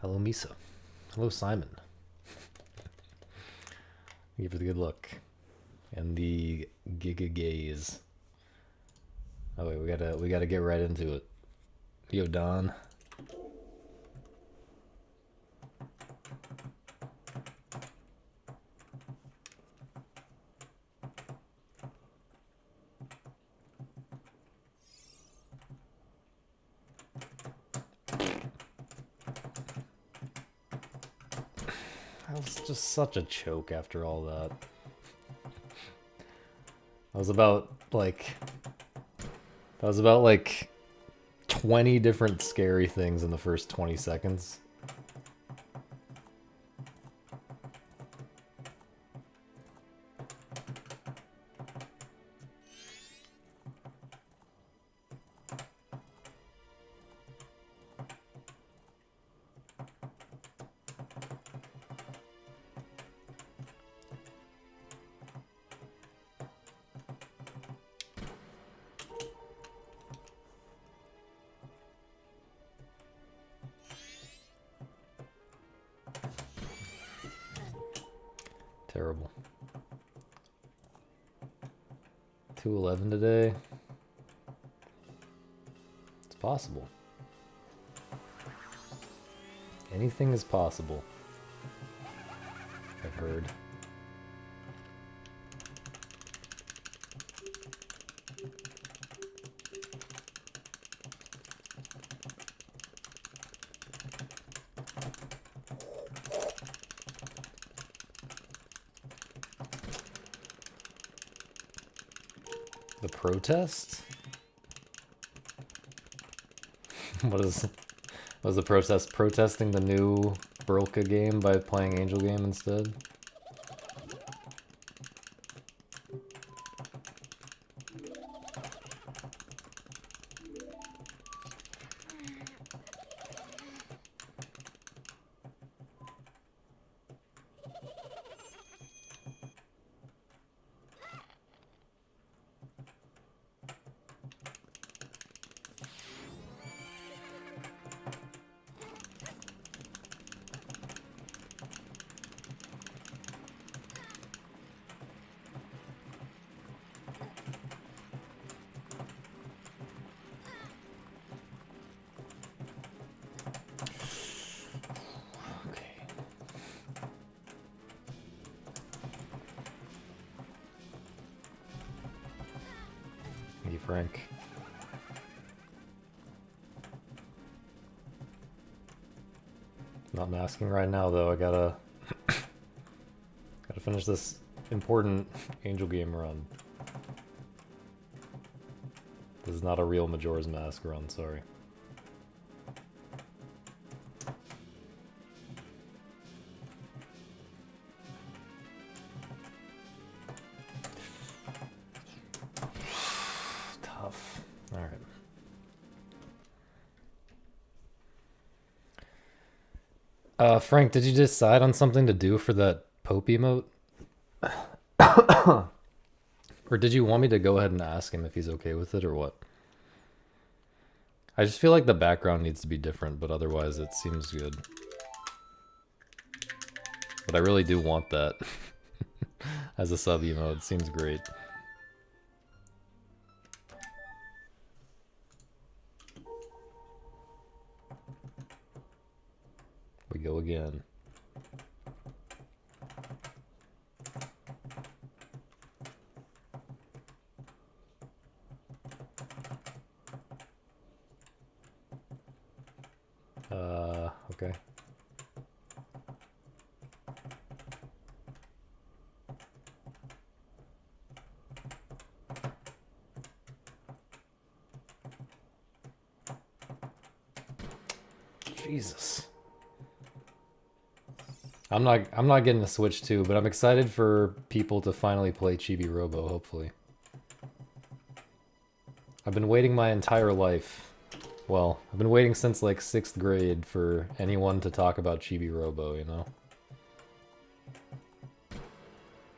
Hello, Misa. Hello, Simon. Thank you for the good luck. And the Giga Gaze. Oh wait, we gotta get right into it. Yo, Don. That was just such a choke after all that. I was about like 20 different scary things in the first 20 seconds. Terrible. 211 today. It's possible. Anything is possible. I've heard. The protest? Was the protest protesting the new Brilka game by playing Angel Game instead? Thank you, Frank. Not masking right now, though. I gotta finish this important Angel Game run. This is not a real Majora's Mask run, sorry. Tough. Alright. Frank, did you decide on something to do for that Pope emote? Or did you want me to go ahead and ask him if he's okay with it or what? I just feel like the background needs to be different, but otherwise it seems good. But I really do want that as a sub emote. It seems great. We go again. Okay. Jesus. I'm not getting a Switch 2, but I'm excited for people to finally play Chibi Robo, hopefully. I've been waiting my entire life. Well, I've been waiting since like 6th grade for anyone to talk about Chibi Robo, you know?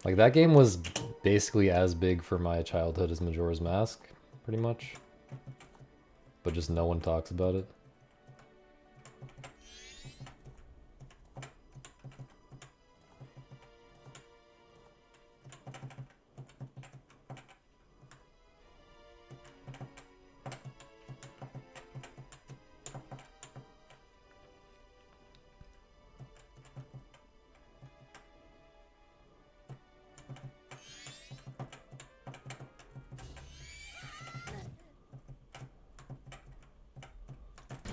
Like, that game was basically as big for my childhood as Majora's Mask, pretty much. But just no one talks about it.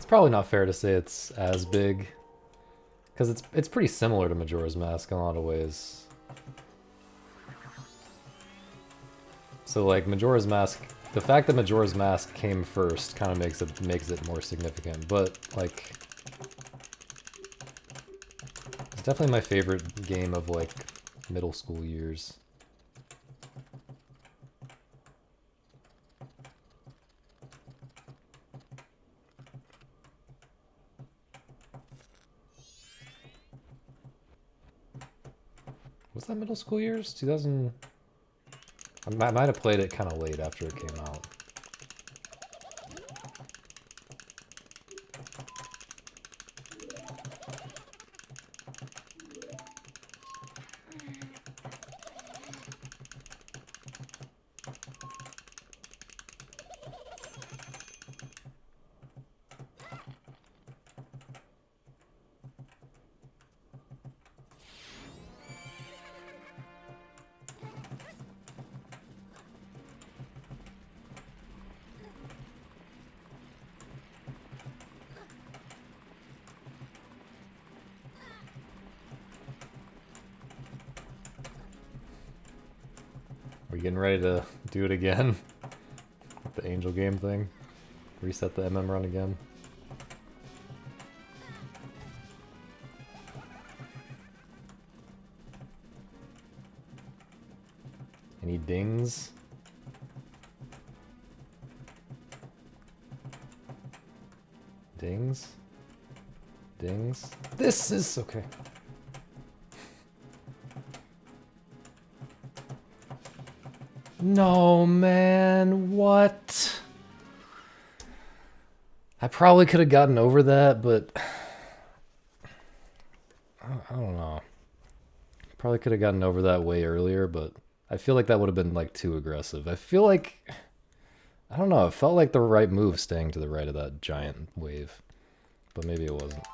probably not fair to say it's as big, because it's pretty similar to Majora's Mask in a lot of ways. So like Majora's Mask, the fact that Majora's Mask came first kind of makes it more significant, but like it's definitely my favorite game of like middle school years. Was that middle school years? 2000. I might have played it kind of late after it came out. Are you getting ready to do it again? The angel game thing? Reset the MM run again? Any dings? Dings? Dings? This is okay. No, man, what? I probably could have gotten over that, but I don't know. Probably could have gotten over that way earlier, but I feel like that would have been like too aggressive. I feel like, I don't know, it felt like the right move staying to the right of that giant wave, but maybe it wasn't.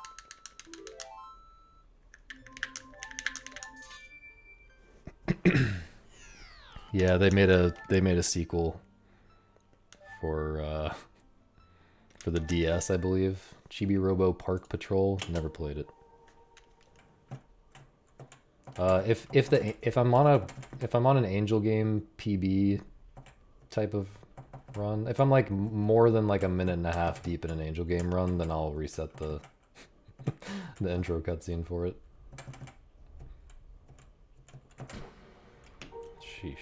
Yeah, they made a sequel for the DS, I believe. Chibi Robo Park Patrol. Never played it. If I'm on an Angel game PB type of run, if I'm like more than like a minute and a half deep in an Angel game run, then I'll reset the the intro cutscene for it. Sheesh.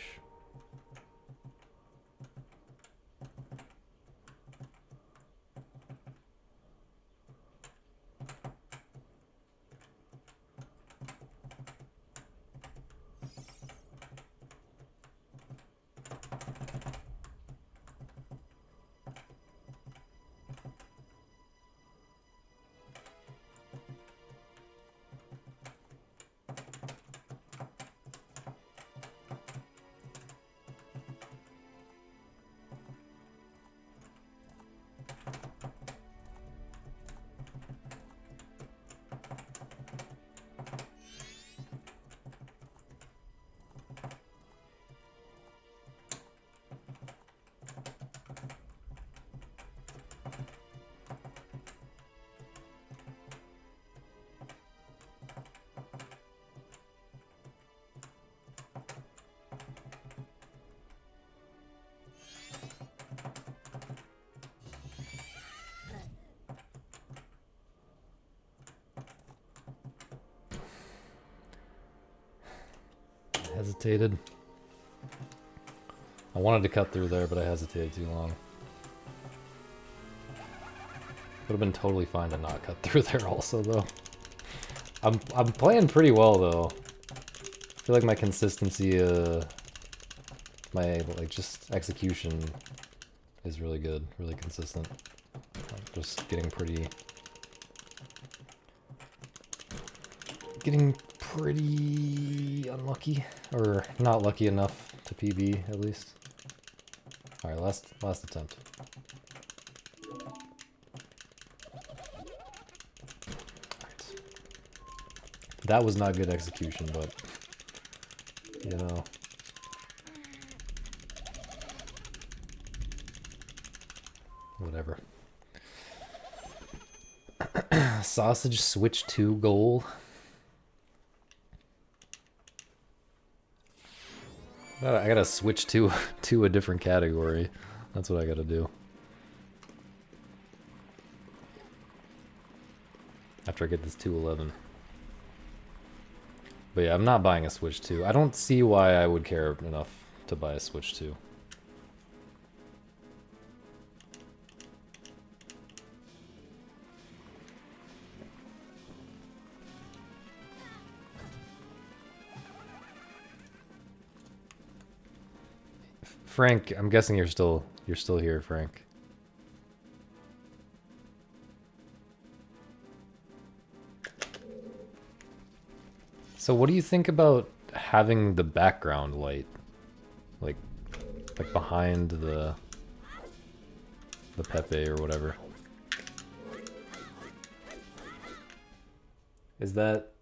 Hesitated. I wanted to cut through there, but I hesitated too long. Would have been totally fine to not cut through there also, though. I'm playing pretty well, though. I feel like my consistency, my, like, just execution is really good, really consistent. I'm just getting pretty unlucky, or not lucky enough to PB at least. All right, last attempt. Right. That was not good execution, but you know. Whatever. Sausage Switch 2 goal. I gotta switch to a different category. That's what I gotta do. After I get this 211. But yeah, I'm not buying a Switch 2. I don't see why I would care enough to buy a Switch 2. Frank, I'm guessing you're still here, Frank. So what do you think about having the background light? Like behind the Pepe or whatever. Is that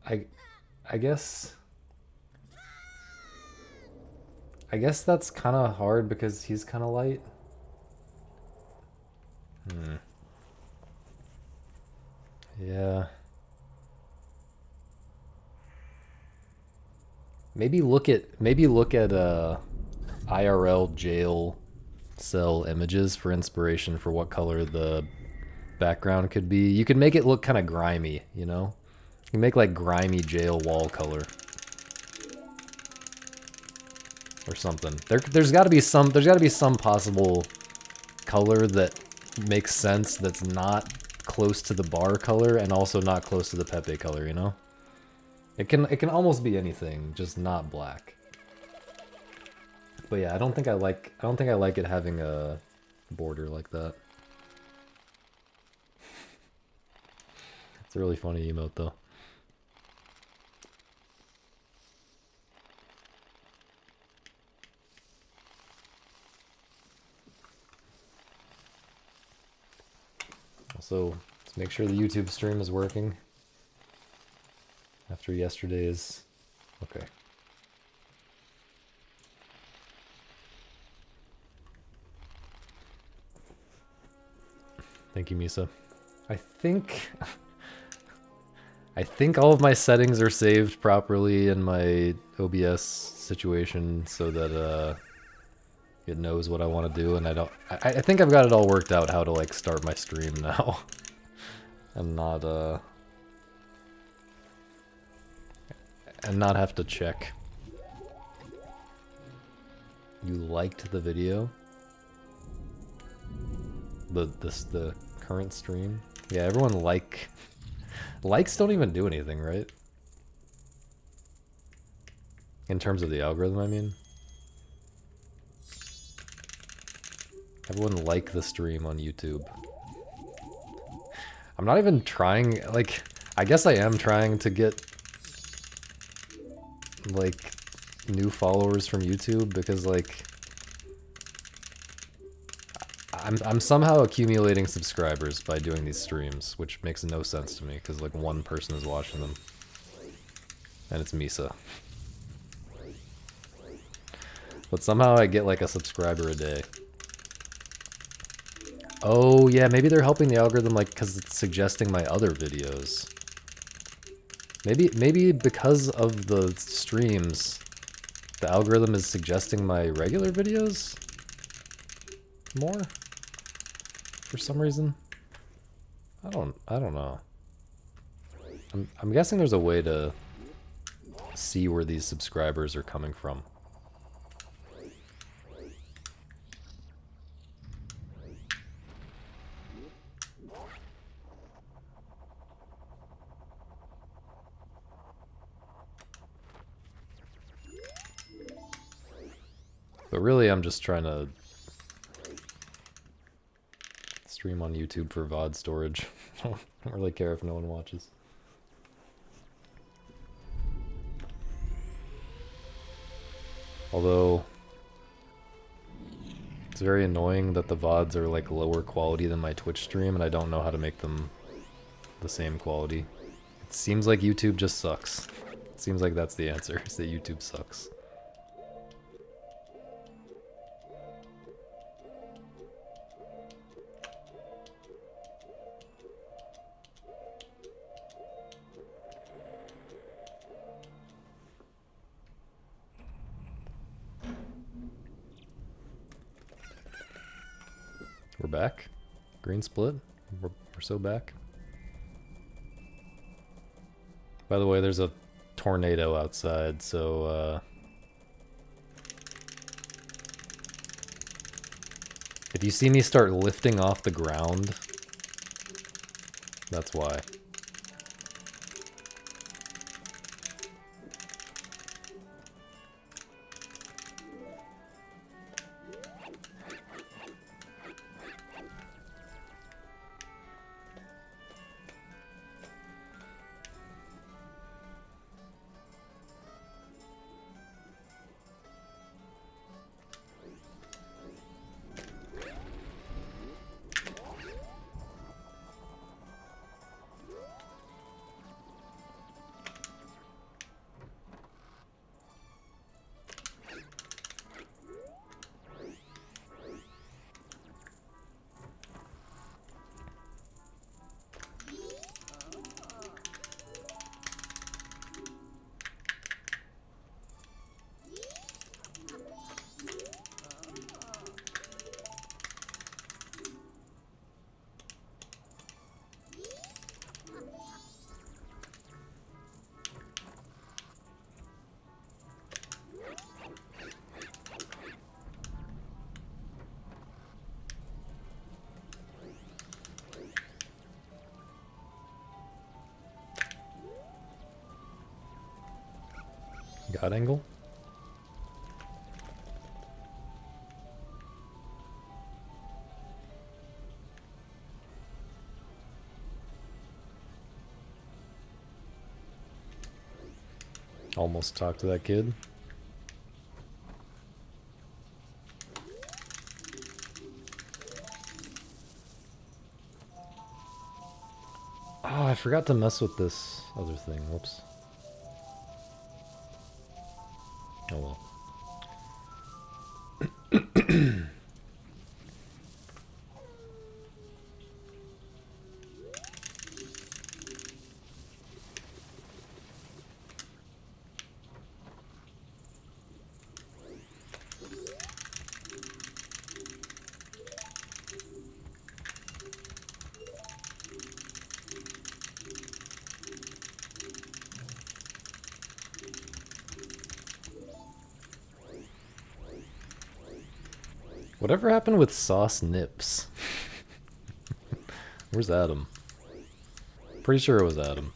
I guess that's kind of hard because he's kind of light. Yeah. Maybe look at IRL jail cell images for inspiration for what color the background could be. You could make it look kind of grimy, you know? You can make like grimy jail wall color. Or something. There's got to be some possible color that makes sense that's not close to the bar color and also not close to the Pepe color, you know? It can almost be anything, just not black. But yeah, I don't think I like it having a border like that. It's a really funny emote though. Also, let's make sure the YouTube stream is working. After yesterday's... Okay. Thank you, Misa. I think all of my settings are saved properly in my OBS situation so that it knows what I want to do, and I think I've got it all worked out how to like start my stream now. and not have to check. You liked the video? The current stream? Yeah, everyone likes don't even do anything, right? In terms of the algorithm, I mean. Everyone like the stream on YouTube. I'm not even trying, like, I guess I am trying to get like new followers from YouTube because like I'm somehow accumulating subscribers by doing these streams, which makes no sense to me because like one person is watching them, and it's Misa. But somehow I get like a subscriber a day. Oh yeah, maybe they're helping the algorithm like because it's suggesting my other videos. Maybe because of the streams, the algorithm is suggesting my regular videos more for some reason. I don't know. I'm guessing there's a way to see where these subscribers are coming from. But really, I'm just trying to stream on YouTube for VOD storage. I don't really care if no one watches. Although, it's very annoying that the VODs are like lower quality than my Twitch stream, and I don't know how to make them the same quality. It seems like YouTube just sucks. It seems like that's the answer, is that YouTube sucks. We're back. Green split. We're so back. By the way, there's a tornado outside, so if you see me start lifting off the ground, that's why. God angle? Almost talked to that kid. Oh, I forgot to mess with this other thing. Whoops. Oh well. Whatever happened with Sauce Nips? Where's Adam? Pretty sure it was Adam.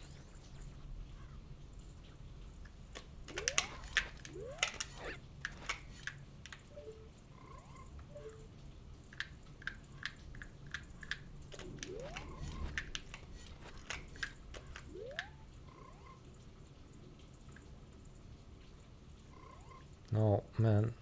Oh, man.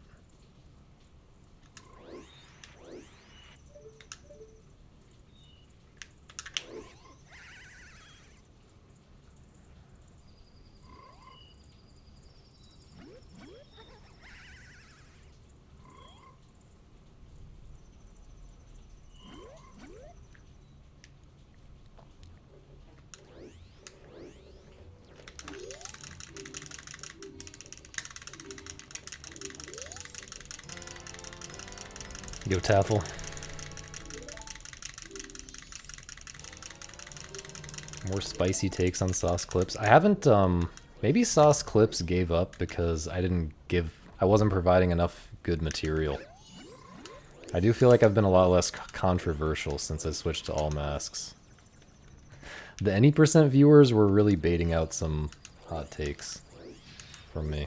Yo, Taffel. More spicy takes on Sauce Clips. I haven't, maybe Sauce Clips gave up because I wasn't providing enough good material. I do feel like I've been a lot less controversial since I switched to all masks. The any % viewers were really baiting out some hot takes from me.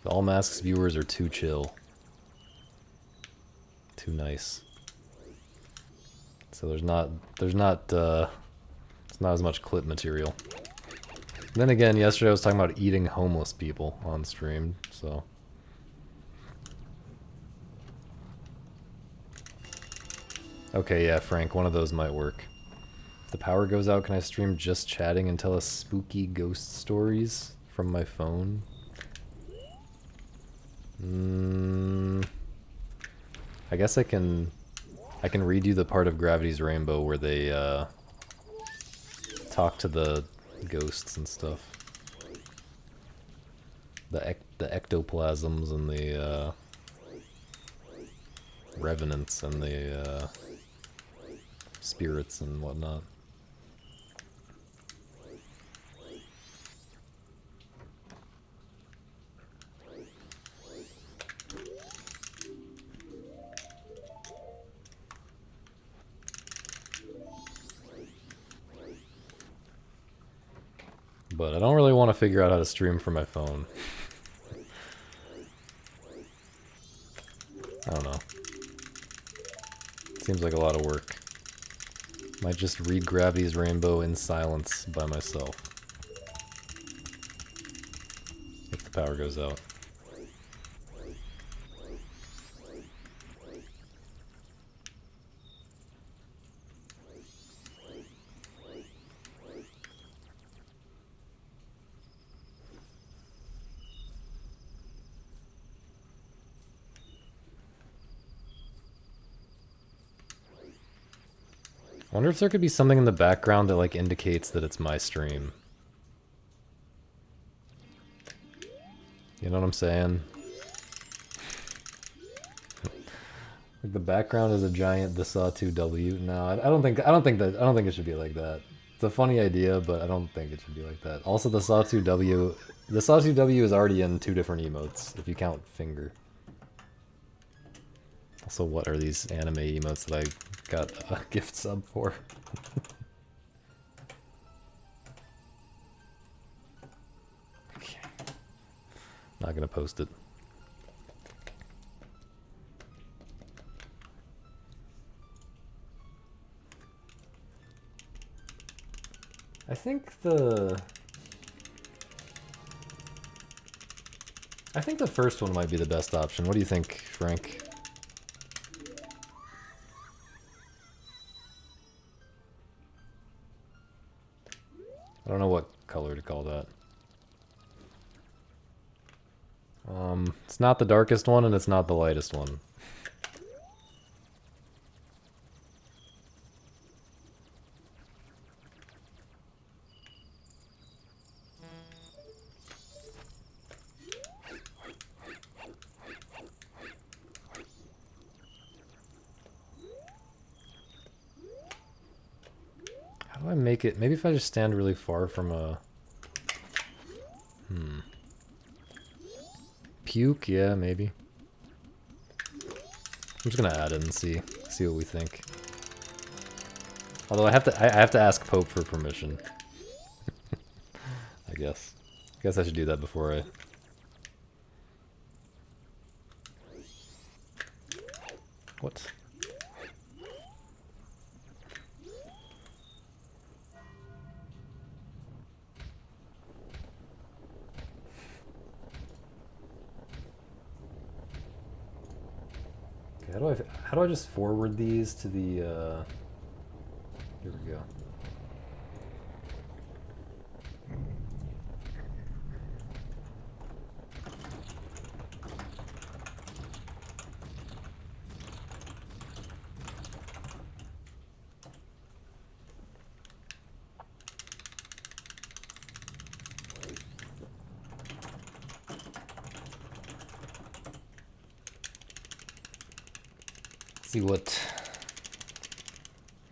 The all masks viewers are too chill. Too nice. So there's not it's not as much clip material. Then again, yesterday I was talking about eating homeless people on stream, so. Okay, yeah, Frank, one of those might work. If the power goes out, can I stream just chatting and tell us spooky ghost stories from my phone? I guess I can read you the part of Gravity's Rainbow where they talk to the ghosts and stuff. The ectoplasms and the revenants and the spirits and whatnot. But I don't really want to figure out how to stream from my phone. I don't know. Seems like a lot of work. Might just read Gravity's Rainbow in silence by myself. If the power goes out. I wonder if there could be something in the background that like indicates that it's my stream. You know what I'm saying? Like the background is a giant The Sawtooth W. No, I don't think it should be like that. It's a funny idea, but I don't think it should be like that. Also, the Sawtooth W is already in 2 different emotes if you count finger. Also, what are these anime emotes that I got a gift sub for? Okay. Not gonna post it. I think the first one might be the best option. What do you think, Frank? I don't know what color to call that. It's not the darkest one and it's not the lightest one. How do I make it? Maybe if I just stand really far from a... Puke? Yeah, maybe. I'm just gonna add it and see what we think. Although I have to ask Pope for permission. I guess I should do that before I... What? How do I just forward these to the, here we go.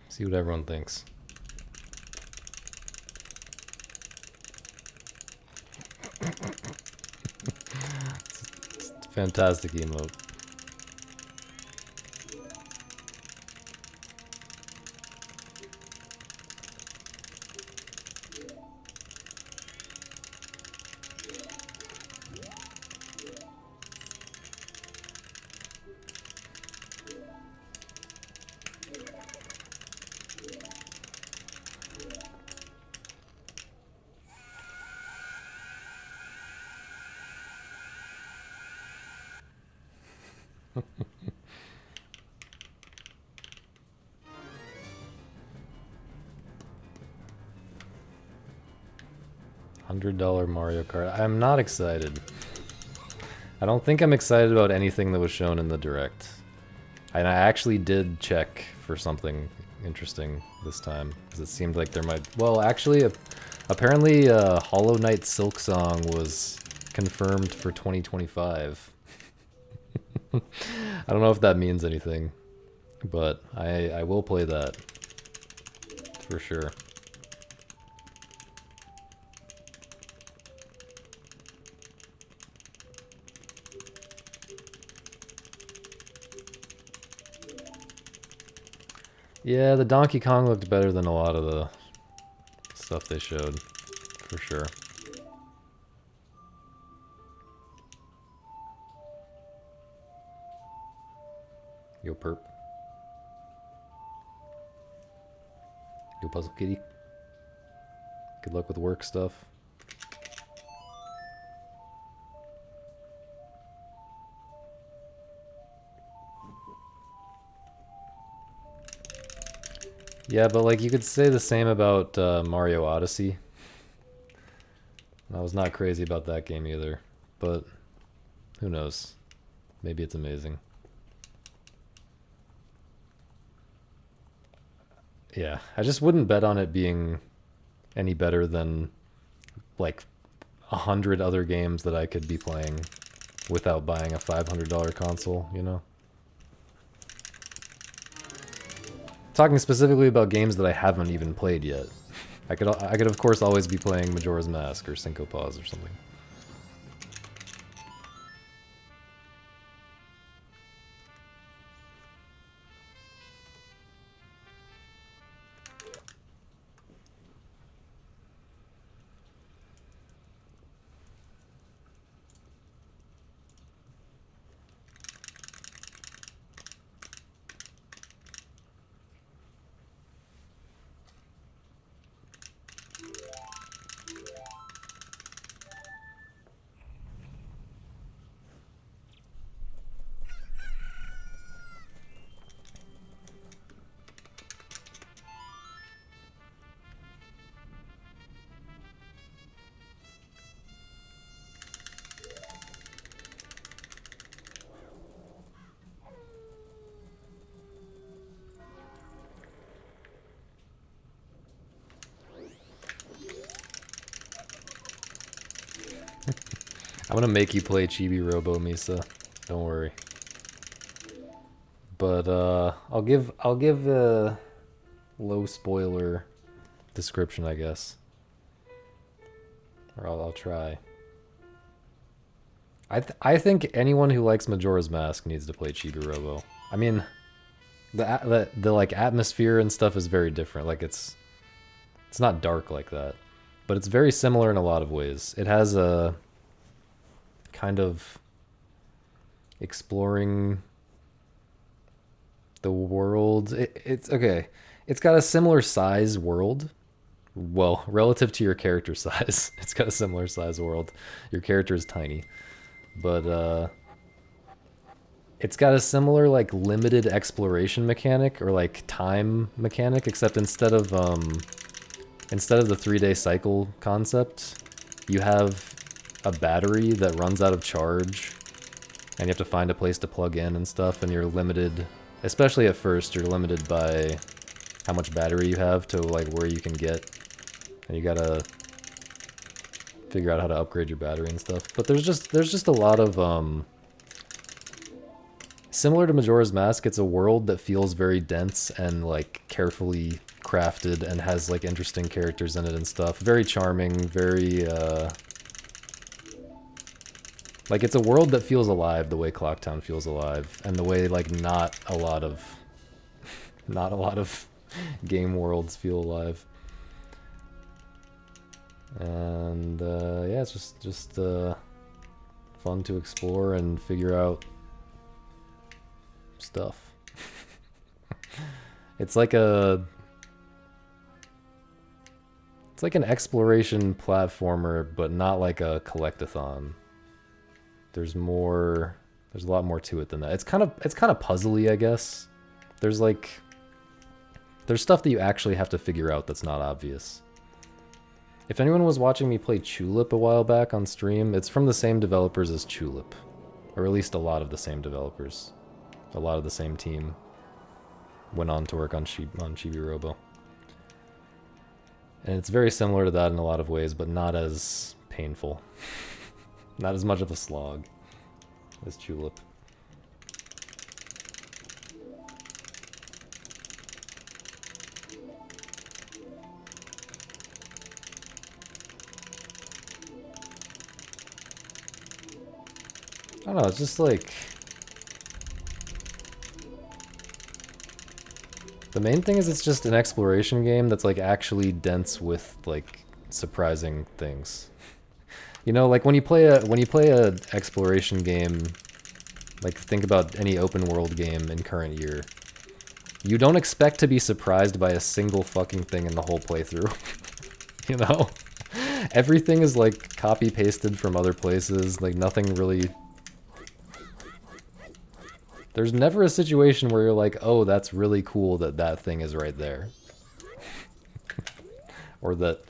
See what everyone thinks. It's a fantastic emote. $100 Mario Kart. I'm not excited. I don't think I'm excited about anything that was shown in the Direct. And I actually did check for something interesting this time, because it seemed like there might... Well, actually, apparently Hollow Knight Silksong was confirmed for 2025. I don't know if that means anything, but I will play that for sure. Yeah, the Donkey Kong looked better than a lot of the stuff they showed, for sure. Yo, Perp. Yo, Puzzle Kitty. Good luck with work stuff. Yeah, but like you could say the same about Mario Odyssey. I was not crazy about that game either, but who knows? Maybe it's amazing. Yeah, I just wouldn't bet on it being any better than like 100 other games that I could be playing without buying a $500 console, you know? Talking specifically about games that I haven't even played yet. I could of course always be playing Majora's Mask or Syncopause or something. I'm gonna make you play Chibi Robo, Misa. Don't worry. But I'll give a low spoiler description, I guess. Or I'll try. I think anyone who likes Majora's Mask needs to play Chibi Robo. I mean, the like atmosphere and stuff is very different. Like it's not dark like that, but it's very similar in a lot of ways. It has a kind of exploring the world. It's okay. It's got a similar size world. Well, relative to your character size, it's got a similar size world. Your character is tiny, but it's got a similar like limited exploration mechanic or like time mechanic, except instead of the 3-day cycle concept, you have a battery that runs out of charge and you have to find a place to plug in and stuff, and you're limited, especially at first, you're limited by how much battery you have to like where you can get, and you gotta figure out how to upgrade your battery and stuff. But there's just a lot of similar to Majora's Mask, it's a world that feels very dense and like carefully crafted and has like interesting characters in it and stuff. Very charming, very like it's a world that feels alive the way Clocktown feels alive, and the way like not a lot of game worlds feel alive. And yeah, it's just fun to explore and figure out stuff. It's like an exploration platformer, but not like a collectathon. There's a lot more to it than that. It's kind of puzzly, I guess. There's stuff that you actually have to figure out that's not obvious. If anyone was watching me play Chulip a while back on stream, it's from the same developers as Chulip. Or at least a lot of the same developers. A lot of the same team went on to work on Chibi Robo. And it's very similar to that in a lot of ways, but not as painful. Not as much of a slog as Chulip. I don't know, it's just like... The main thing is it's just an exploration game that's like actually dense with like surprising things. You know, like when you play a exploration game, like think about any open world game in current year, you don't expect to be surprised by a single fucking thing in the whole playthrough. You know? Everything is like copy pasted from other places, like nothing really... There's never a situation where you're like, oh, that's really cool that that thing is right there. Or that...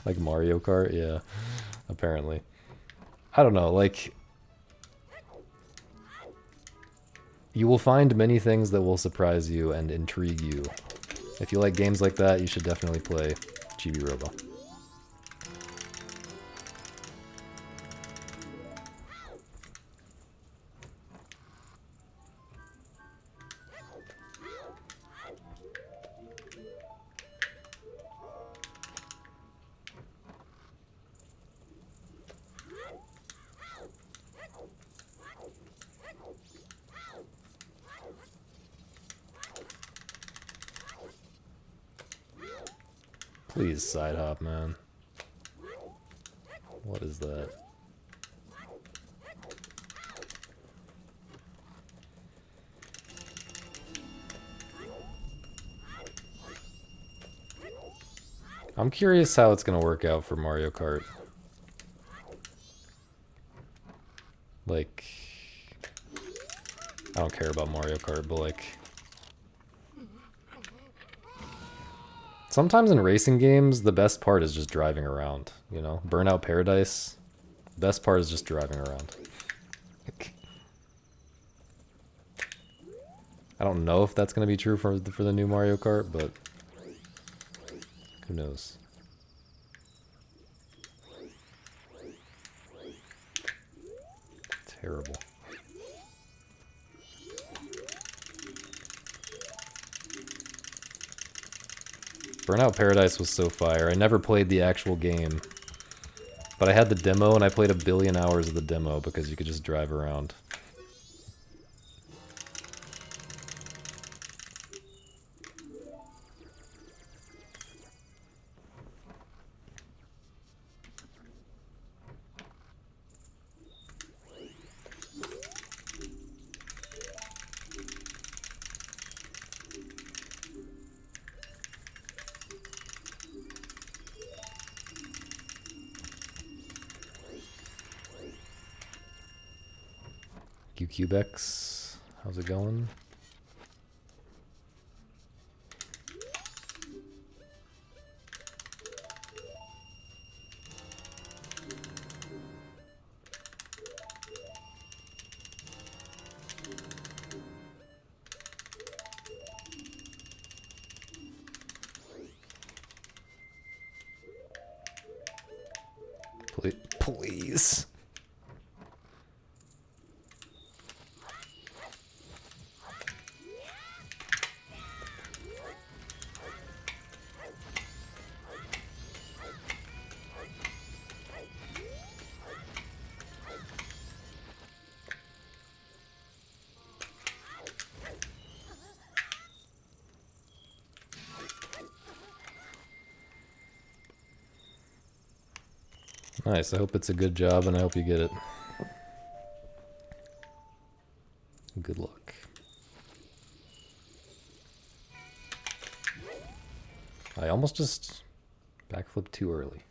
like Mario Kart, yeah, apparently. I don't know, like... You will find many things that will surprise you and intrigue you. If you like games like that, you should definitely play Chibi-Robo. Please side hop, man. What is that? I'm curious how it's gonna work out for Mario Kart. Like, I don't care about Mario Kart, but like... Sometimes in racing games, the best part is just driving around, you know? Burnout Paradise, the best part is just driving around. I don't know if that's going to be true for the new Mario Kart, but who knows? Terrible. Burnout Paradise was so fire. I never played the actual game, but I had the demo and I played 1 billion hours of the demo because you could just drive around. QQBX, how's it going? Please. Nice, I hope it's a good job and I hope you get it. Good luck. I almost just backflipped too early.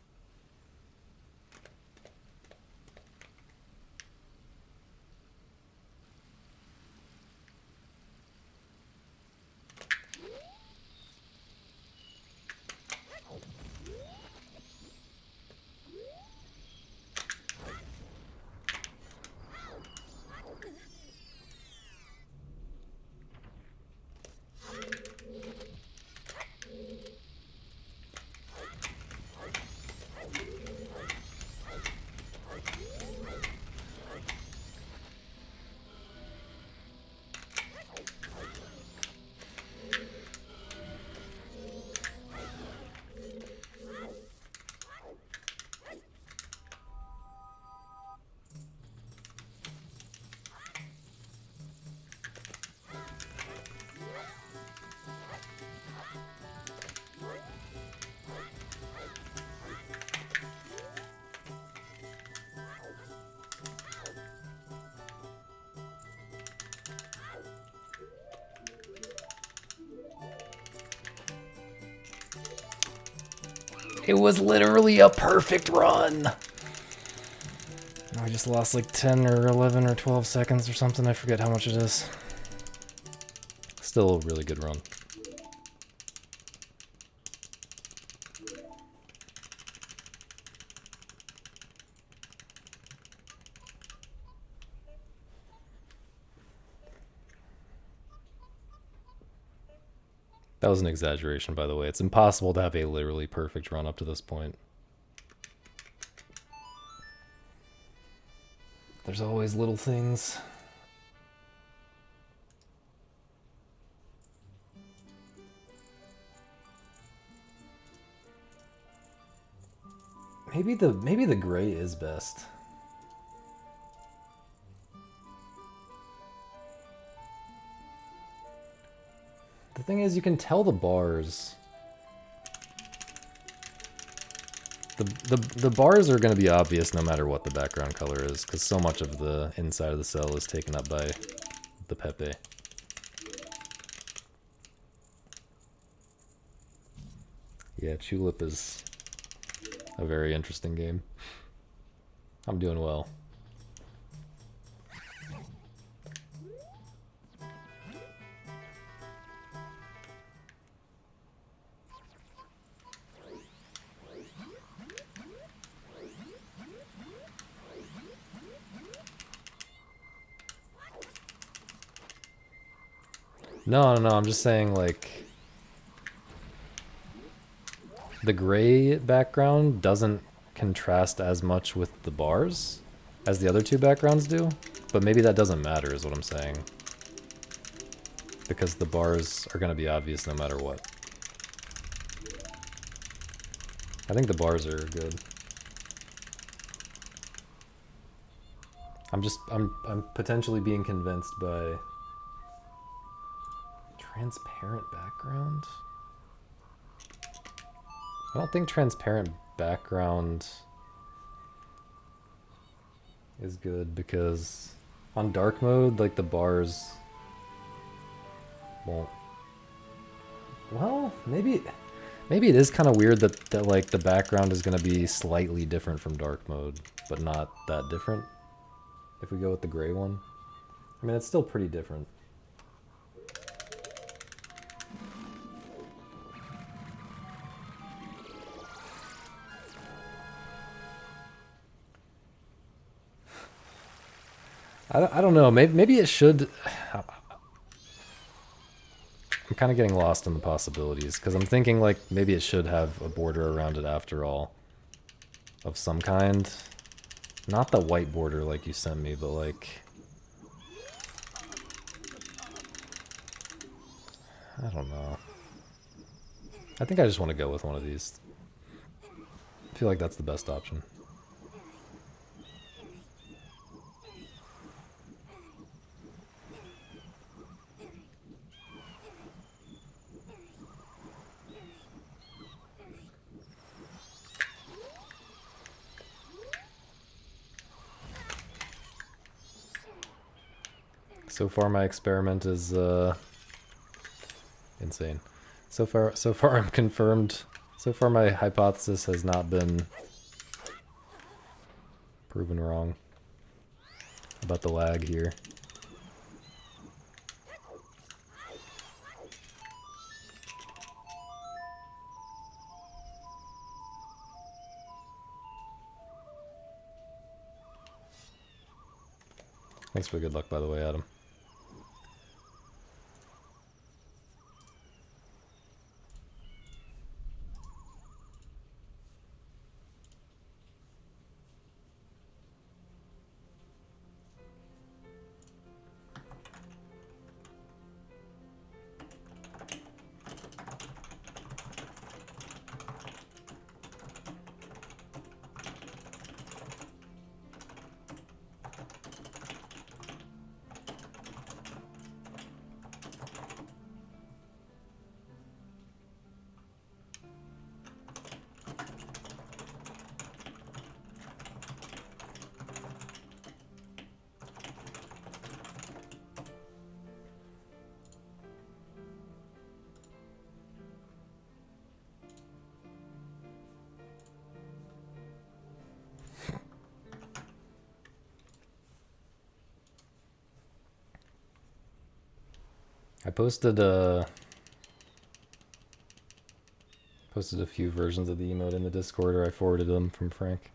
It was literally a perfect run. I just lost like 10 or 11 or 12 seconds or something. I forget how much it is. Still a really good run. That was an exaggeration, by the way. It's impossible to have a literally perfect run up to this point. There's always little things. Maybe the gray is best. The thing is, you can tell the bars. The bars are going to be obvious no matter what the background color is, because so much of the inside of the cell is taken up by the Pepe. Yeah, Tulip is a very interesting game. I'm doing well. No, I'm just saying, like, the gray background doesn't contrast as much with the bars as the other two backgrounds do, but maybe that doesn't matter is what I'm saying. Because the bars are going to be obvious no matter what. I think the bars are good. I'm potentially being convinced by transparent background? I don't think transparent background is good because on dark mode, like, the bars won't. Well, maybe it is kind of weird that like the background is going to be slightly different from dark mode, but not that different. If we go with the gray one, I mean, it's still pretty different. I don't know. Maybe it should. I'm kind of getting lost in the possibilities because I'm thinking like maybe it should have a border around it after all, of some kind. Not the white border like you sent me, but like, I don't know. I think I just want to go with one of these. I feel like that's the best option. So far my experiment is insane. So far I'm confirmed. So far my hypothesis has not been proven wrong about the lag here. Thanks for the good luck, by the way, Adam. I posted a few versions of the emote in the Discord, or I forwarded them from Frank.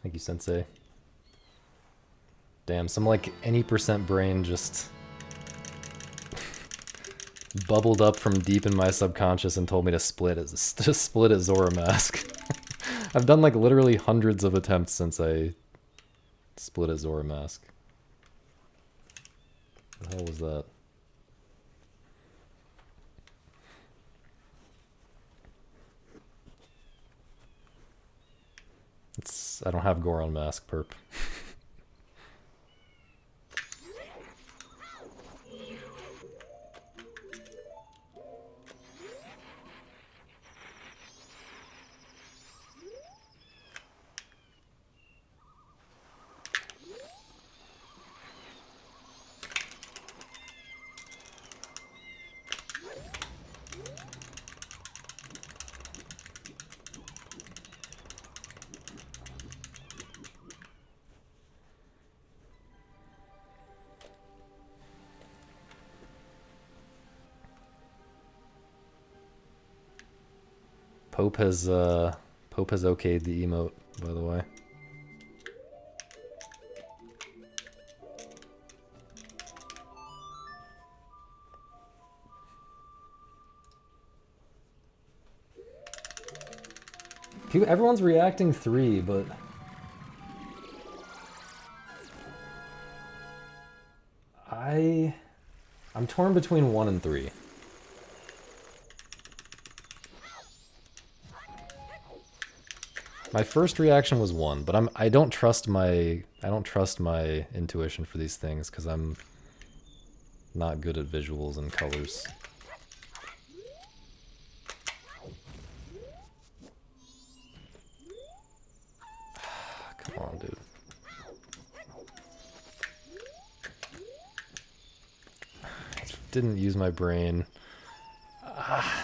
Thank you, Sensei. Damn, some like any percent brain just bubbled up from deep in my subconscious and told me to split at Zora Mask. I've done like literally hundreds of attempts since I split at Zora Mask. What the hell was that? I don't have Goron Mask, perp. Pope has okayed the emote, by the way. Everyone's reacting 3, but I'm torn between 1 and 3. My first reaction was 1, but I don't trust my intuition for these things because I'm not good at visuals and colors. Come on, dude. I didn't use my brain.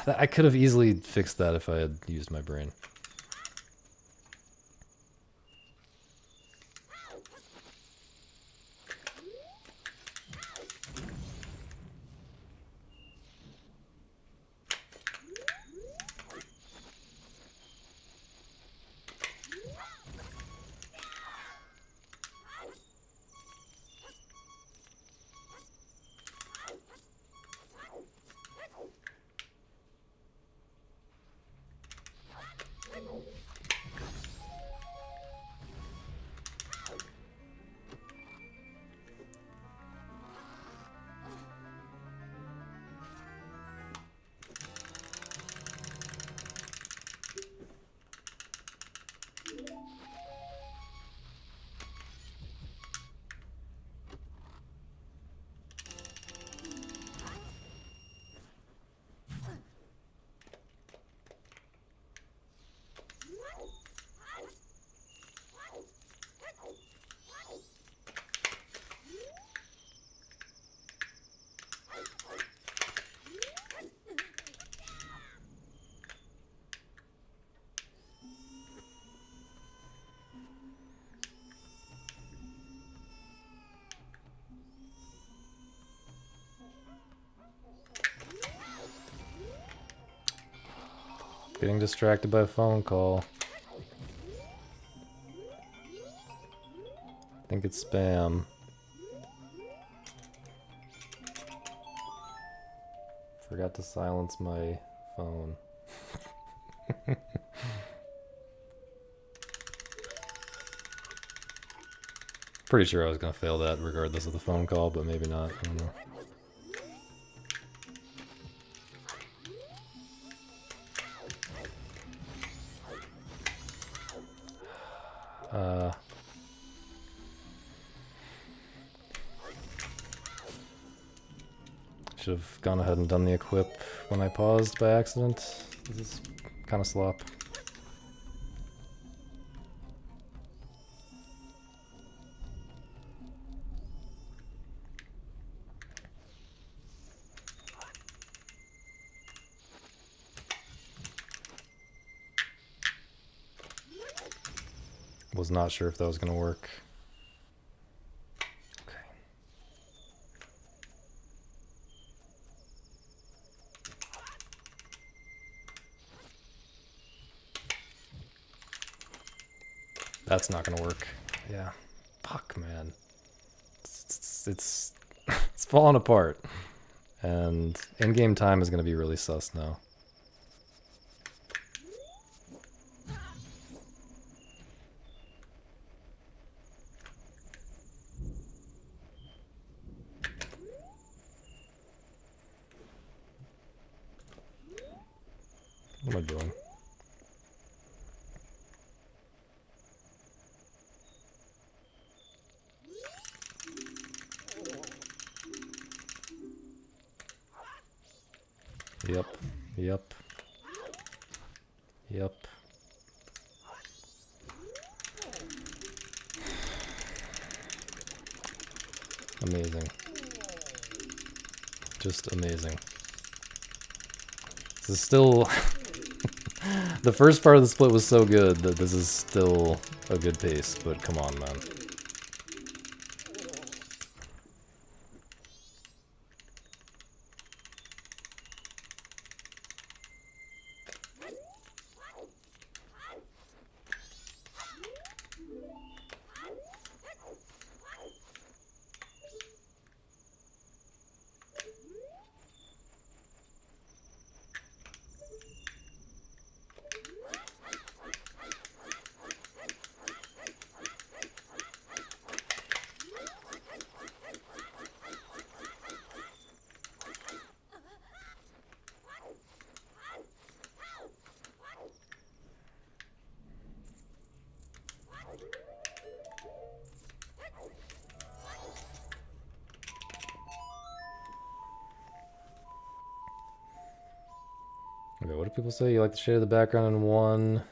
I could have easily fixed that if I had used my brain. Getting distracted by a phone call. I think it's spam. Forgot to silence my phone. Pretty sure I was gonna fail that regardless of the phone call, but maybe not. I don't know. Should have gone ahead and done the equip when I paused by accident. This is kind of slop. Was not sure if that was going to work. That's not gonna work. Yeah. Fuck, man. It's it's falling apart. And in-game time is gonna be really sus now. What am I doing? Yep. Yep. Yep. Amazing. Just amazing. This is still... The first part of the split was so good that this is still a good pace, but come on, man. Okay, what do people say? You like the shade of the background in 1?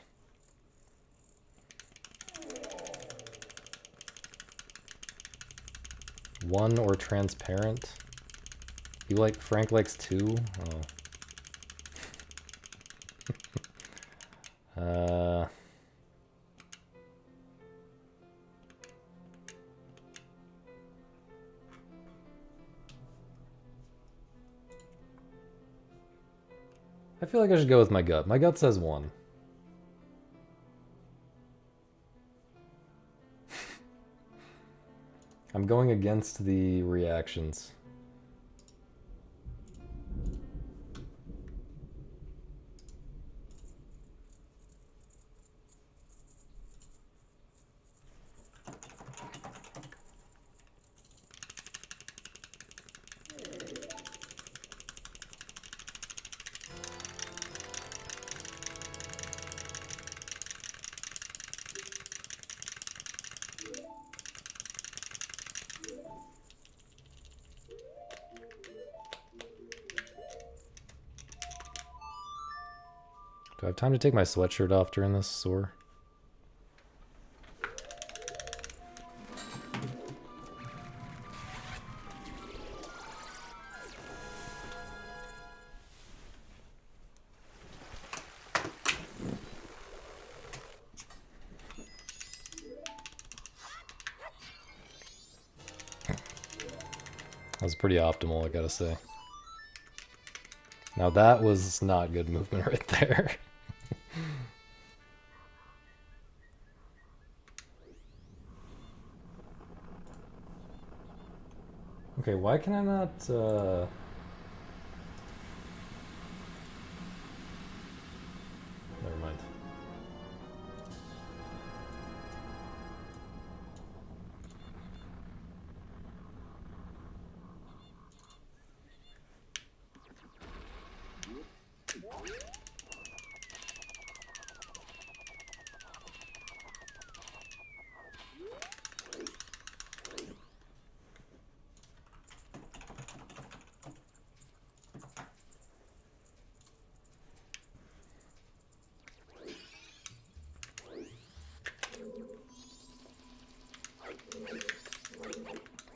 One or transparent? You like Frank likes 2? Oh. I feel like I should go with my gut. My gut says 1. I'm going against the reactions. Do I have time to take my sweatshirt off during this, Soar? That was pretty optimal, I gotta say. Now that was not good movement right there. Okay, why can I not, Never mind.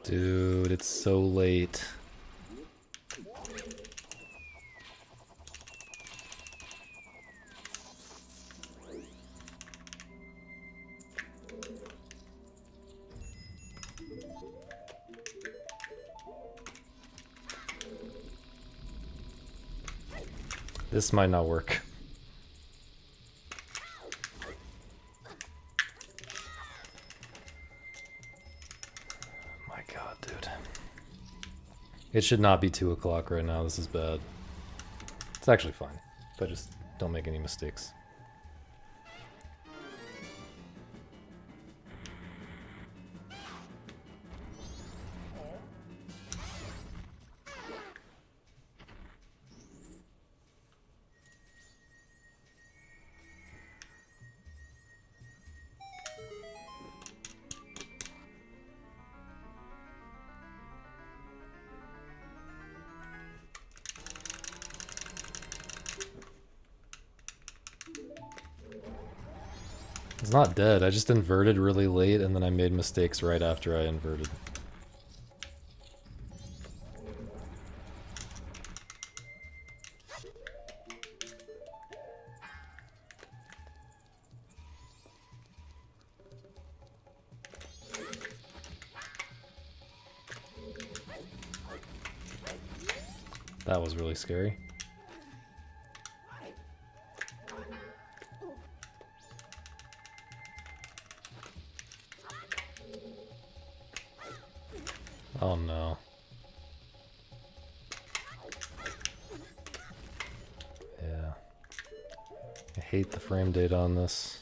Dude, it's so late. This might not work. It should not be 2 o'clock right now. This is bad. It's actually fine. If I just don't make any mistakes. It's not dead, I just inverted really late and then I made mistakes right after I inverted. That was really scary. Oh no. Yeah. I hate the frame data on this.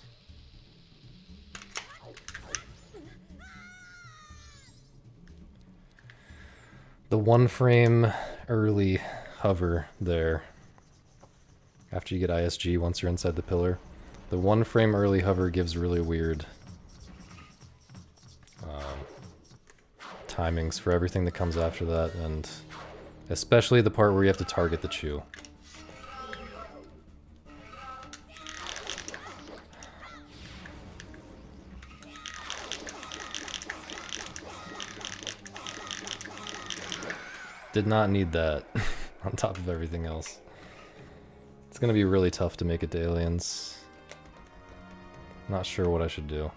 The 1 frame early hover there. After you get ISG, once you're inside the pillar. The 1 frame early hover gives really weird timings for everything that comes after that, and especially the part where you have to target the Chew. Did not need that on top of everything else. It's gonna be really tough to make it to aliens. Not sure what I should do.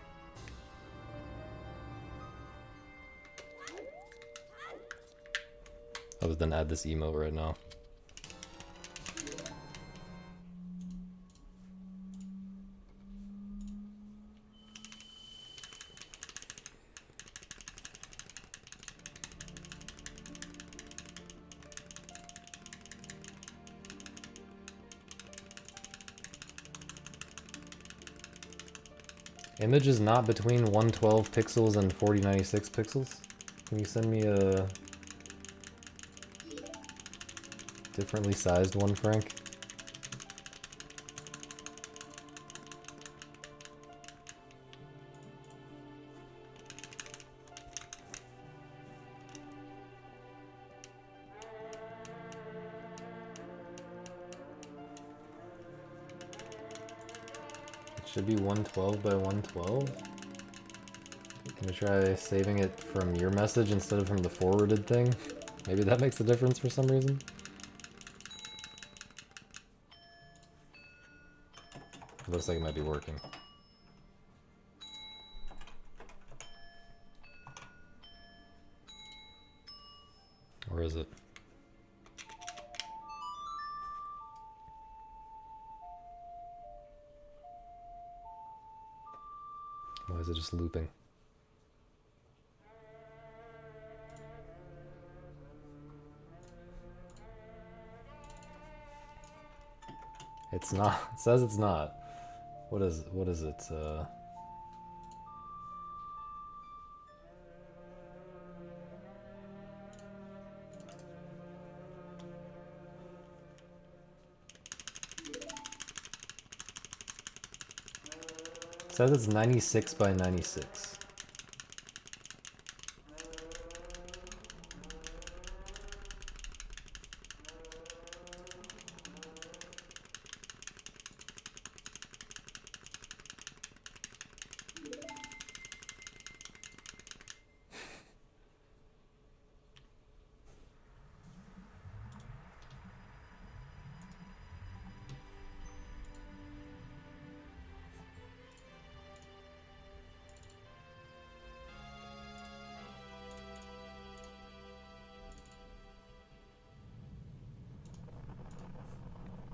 Other than add this emo right now. Image is not between 112 pixels and 4096 pixels? Can you send me a differently sized one, Frank? It should be 112 by 112. Can we try saving it from your message instead of from the forwarded thing? Maybe that makes a difference for some reason. It looks like it might be working. Or is it? Why is it just looping? It's not. It says it's not. What is it? It says it's 96 by 96.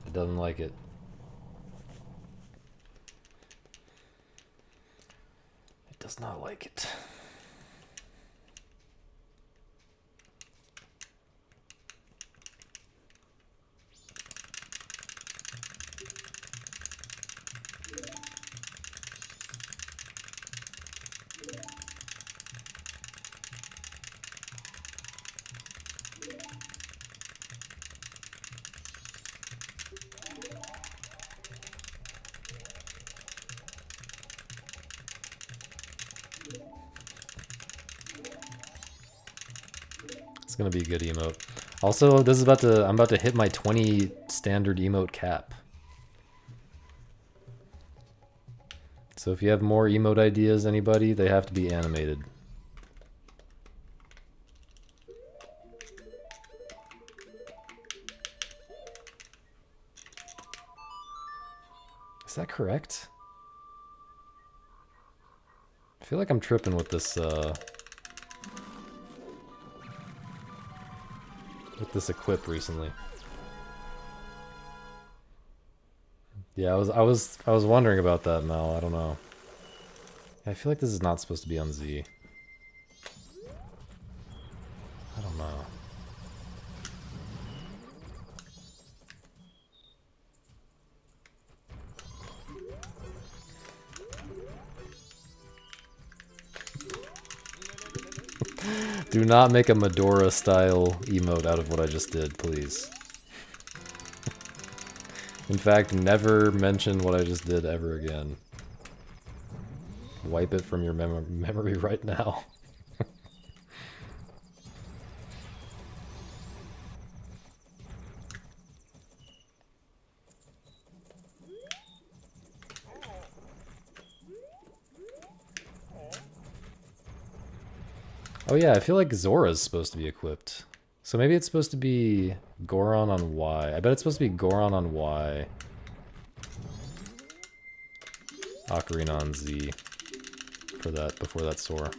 It doesn't like it. It does not like it. It's gonna be a good emote. Also, this is I'm about to hit my 20 standard emote cap. So if you have more emote ideas, anybody, they have to be animated. Is that correct? I feel like I'm tripping with this equip recently. Yeah, I was wondering about that, Mel. I don't know. I feel like this is not supposed to be on Z. I don't know. Do not make a Medora style emote out of what I just did, please. In fact, never mention what I just did ever again. Wipe it from your memory right now. Oh yeah, I feel like Zora's supposed to be equipped. So maybe it's supposed to be Goron on Y. I bet it's supposed to be Goron on Y. Ocarina on Z. For that, before that Sora.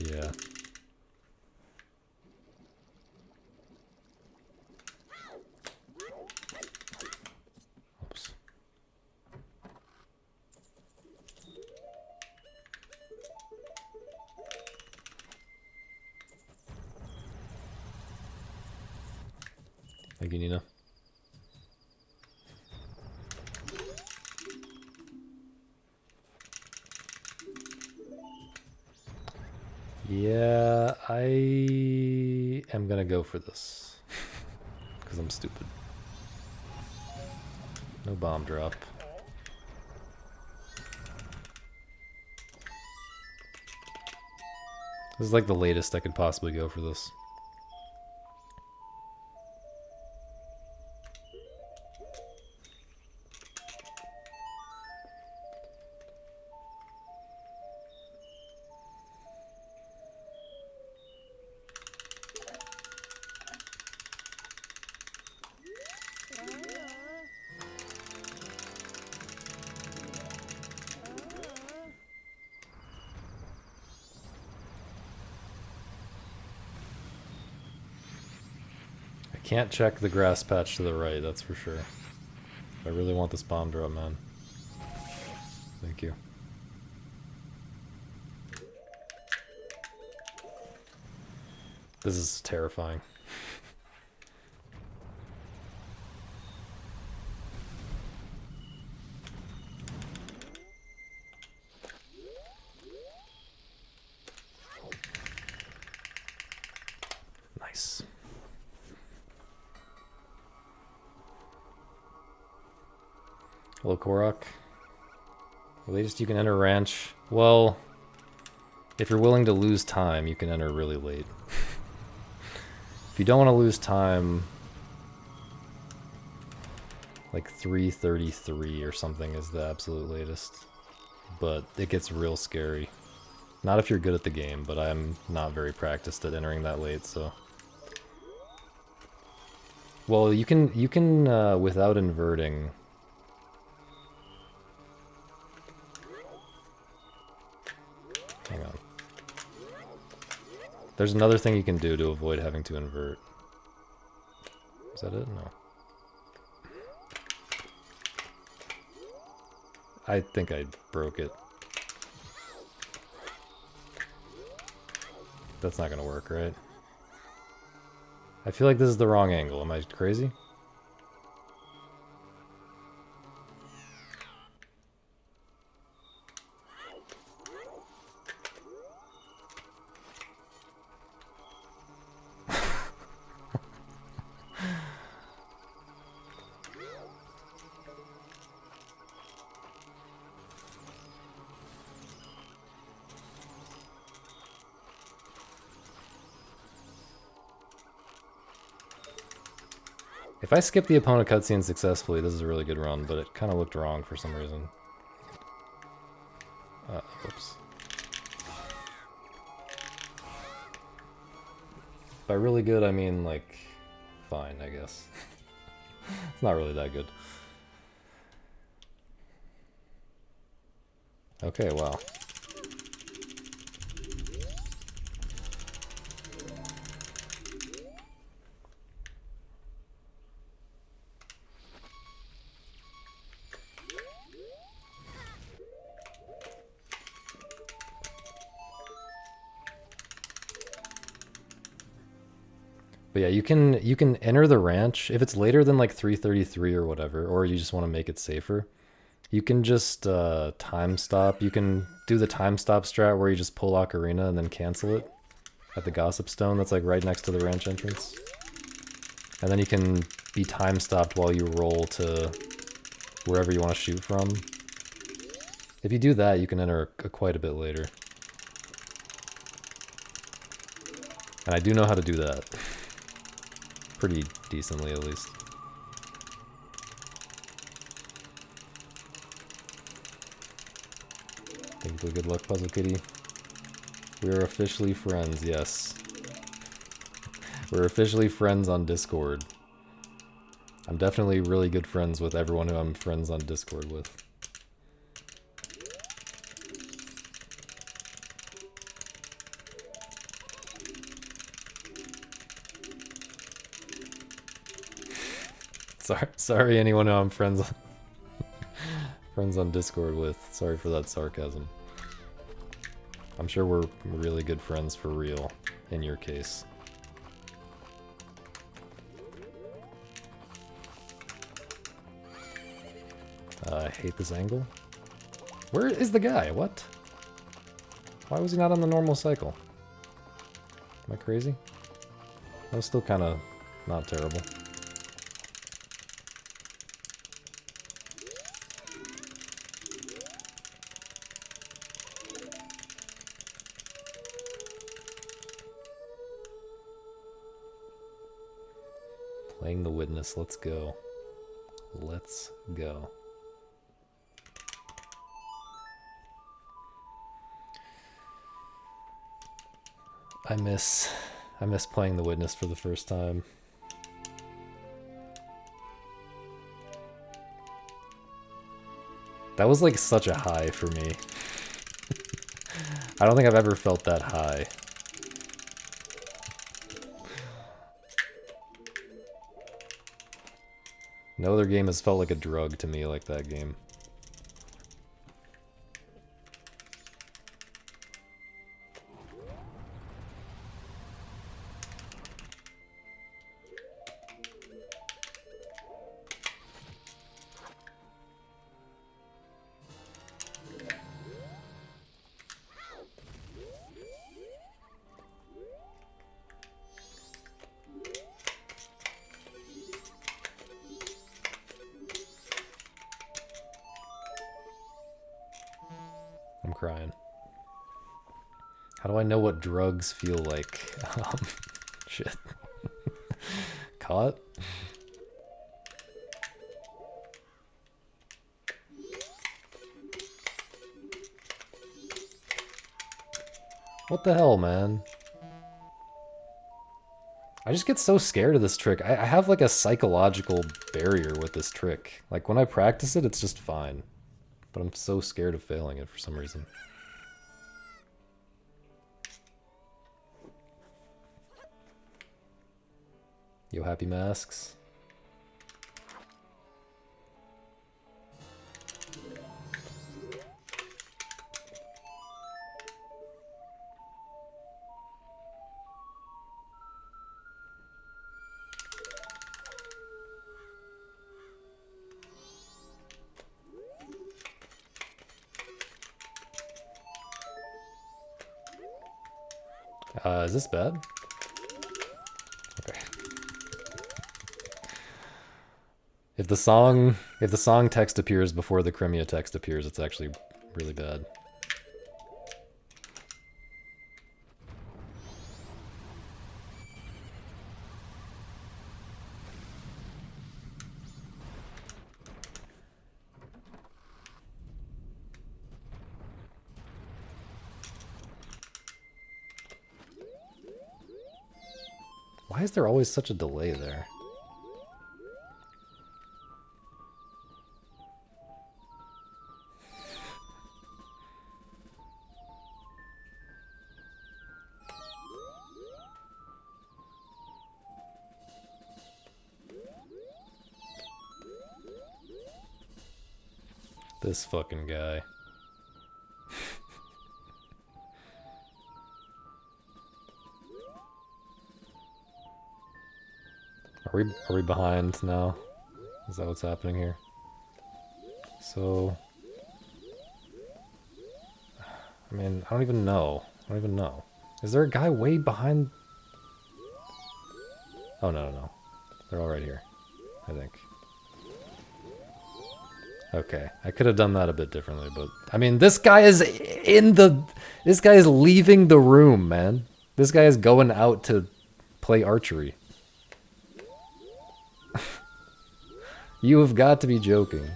Yeah. Oops. Thank you, Nina. Yeah, I am gonna go for this. Because I'm stupid. No bomb drop. This is like the latest I could possibly go for this. Can't check the grass patch to the right, that's for sure. I really want this bomb drop, man. Thank you. This is terrifying. Nice. Hello, Korok. The latest you can enter ranch. Well, if you're willing to lose time, you can enter really late. If you don't want to lose time, like 3:33 or something is the absolute latest. But it gets real scary. Not if you're good at the game, but I'm not very practiced at entering that late, so. Well, you can without inverting. Hang on. There's another thing you can do to avoid having to invert. Is that it? No. I think I broke it. That's not gonna work, right? I feel like this is the wrong angle. Am I crazy? If I skip the opponent cutscene successfully, this is a really good run, but it kind of looked wrong for some reason. Oops. By really good, I mean, like, fine, I guess. It's not really that good. Okay, wow. But yeah, you can enter the ranch if it's later than like 3:33 or whatever, or you just want to make it safer. You can just time stop. You can do the time stop strat where you just pull Ocarina and then cancel it at the Gossip Stone that's like right next to the ranch entrance. And then you can be time stopped while you roll to wherever you want to shoot from. If you do that, you can enter quite a bit later. And I do know how to do that. Pretty decently, at least. Thank you. Good luck, Puzzle Kitty. We are officially friends, yes. We're officially friends on Discord. I'm definitely really good friends with everyone who I'm friends on Discord with. Sorry anyone who I'm friends on Discord with. Sorry for that sarcasm. I'm sure we're really good friends for real, in your case. I hate this angle. Where is the guy? What? Why was he not on the normal cycle? Am I crazy? That was still kind of not terrible. Playing the witness, let's go. Let's go. I miss playing the witness for the first time. That was like such a high for me. I don't think I've ever felt that high. No other game has felt like a drug to me like that game. I'm crying. How do I know what drugs feel like? Shit. Caught? What the hell, man? I just get so scared of this trick. I have like a psychological barrier with this trick. Like when I practice it, it's just fine. But I'm so scared of failing it for some reason. Yo, happy masks. Is this bad? Okay. If the song text appears before the Crimea text appears, it's actually really bad. Why is there always such a delay there? This fucking guy. Are we behind now? Is that what's happening here? So I mean, I don't even know. I don't even know. Is there a guy way behind? Oh no. They're all right here, I think. Okay, I could have done that a bit differently, but I mean, this guy is this guy is leaving the room, man. This guy is going out to play archery. You have got to be joking.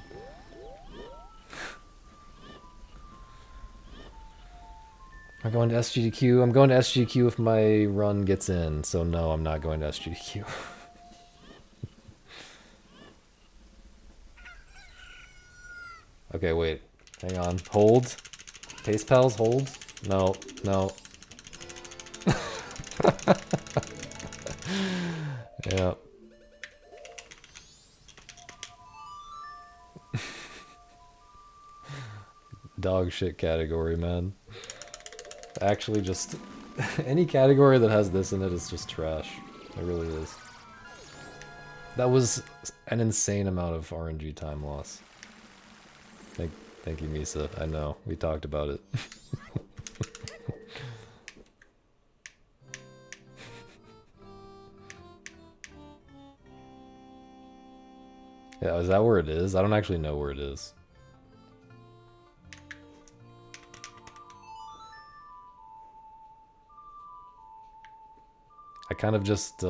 I'm going to SGDQ. I'm going to SGDQ if my run gets in, so no, I'm not going to SGDQ. Okay, wait. Hang on. Hold. Pace pals, hold. No. Yeah. Dog shit category, man. Actually, just any category that has this in it is just trash. It really is. That was an insane amount of RNG time loss. Thank you, Misa. I know. We talked about it. Yeah, is that where it is? I don't actually know where it is. I kind of just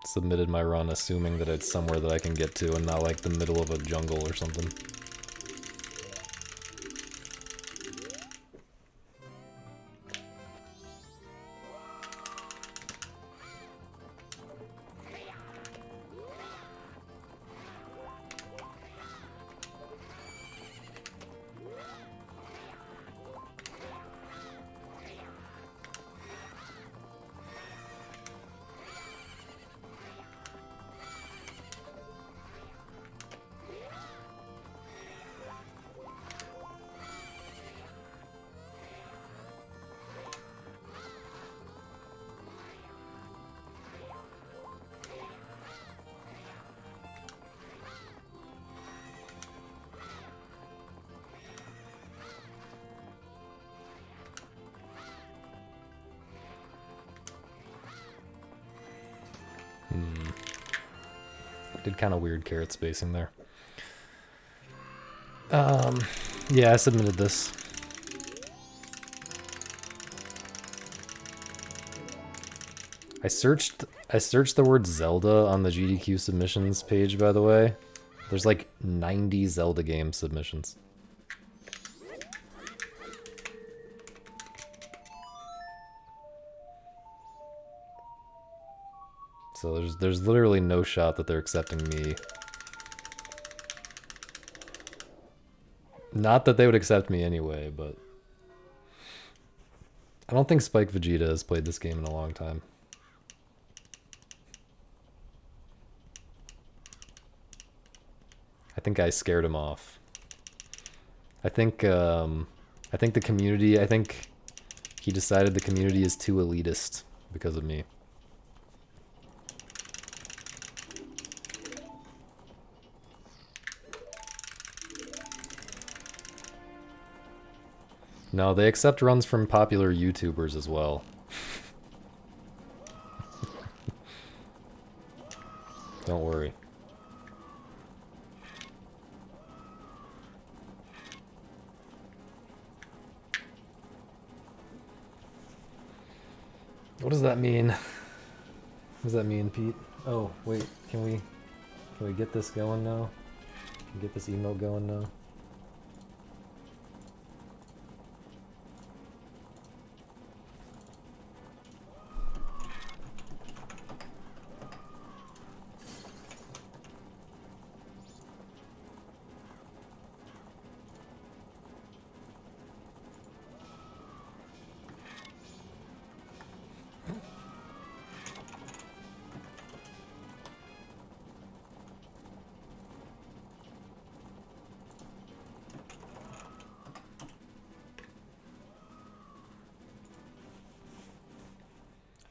submitted my run assuming that it's somewhere that I can get to and not like the middle of a jungle or something. Did kind of weird carrot spacing there. Yeah, I submitted this. I searched the word Zelda on the GDQ submissions page, by the way. There's like 90 Zelda game submissions. So there's literally no shot that they're accepting me. Not that they would accept me anyway, but I don't think Spike Vegeta has played this game in a long time. I think I scared him off. I think the community, I think he decided the community is too elitist because of me. No, they accept runs from popular YouTubers as well. Don't worry. What does that mean? What does that mean, Pete? Oh, wait, can we get this going now? Can we get this emote going now?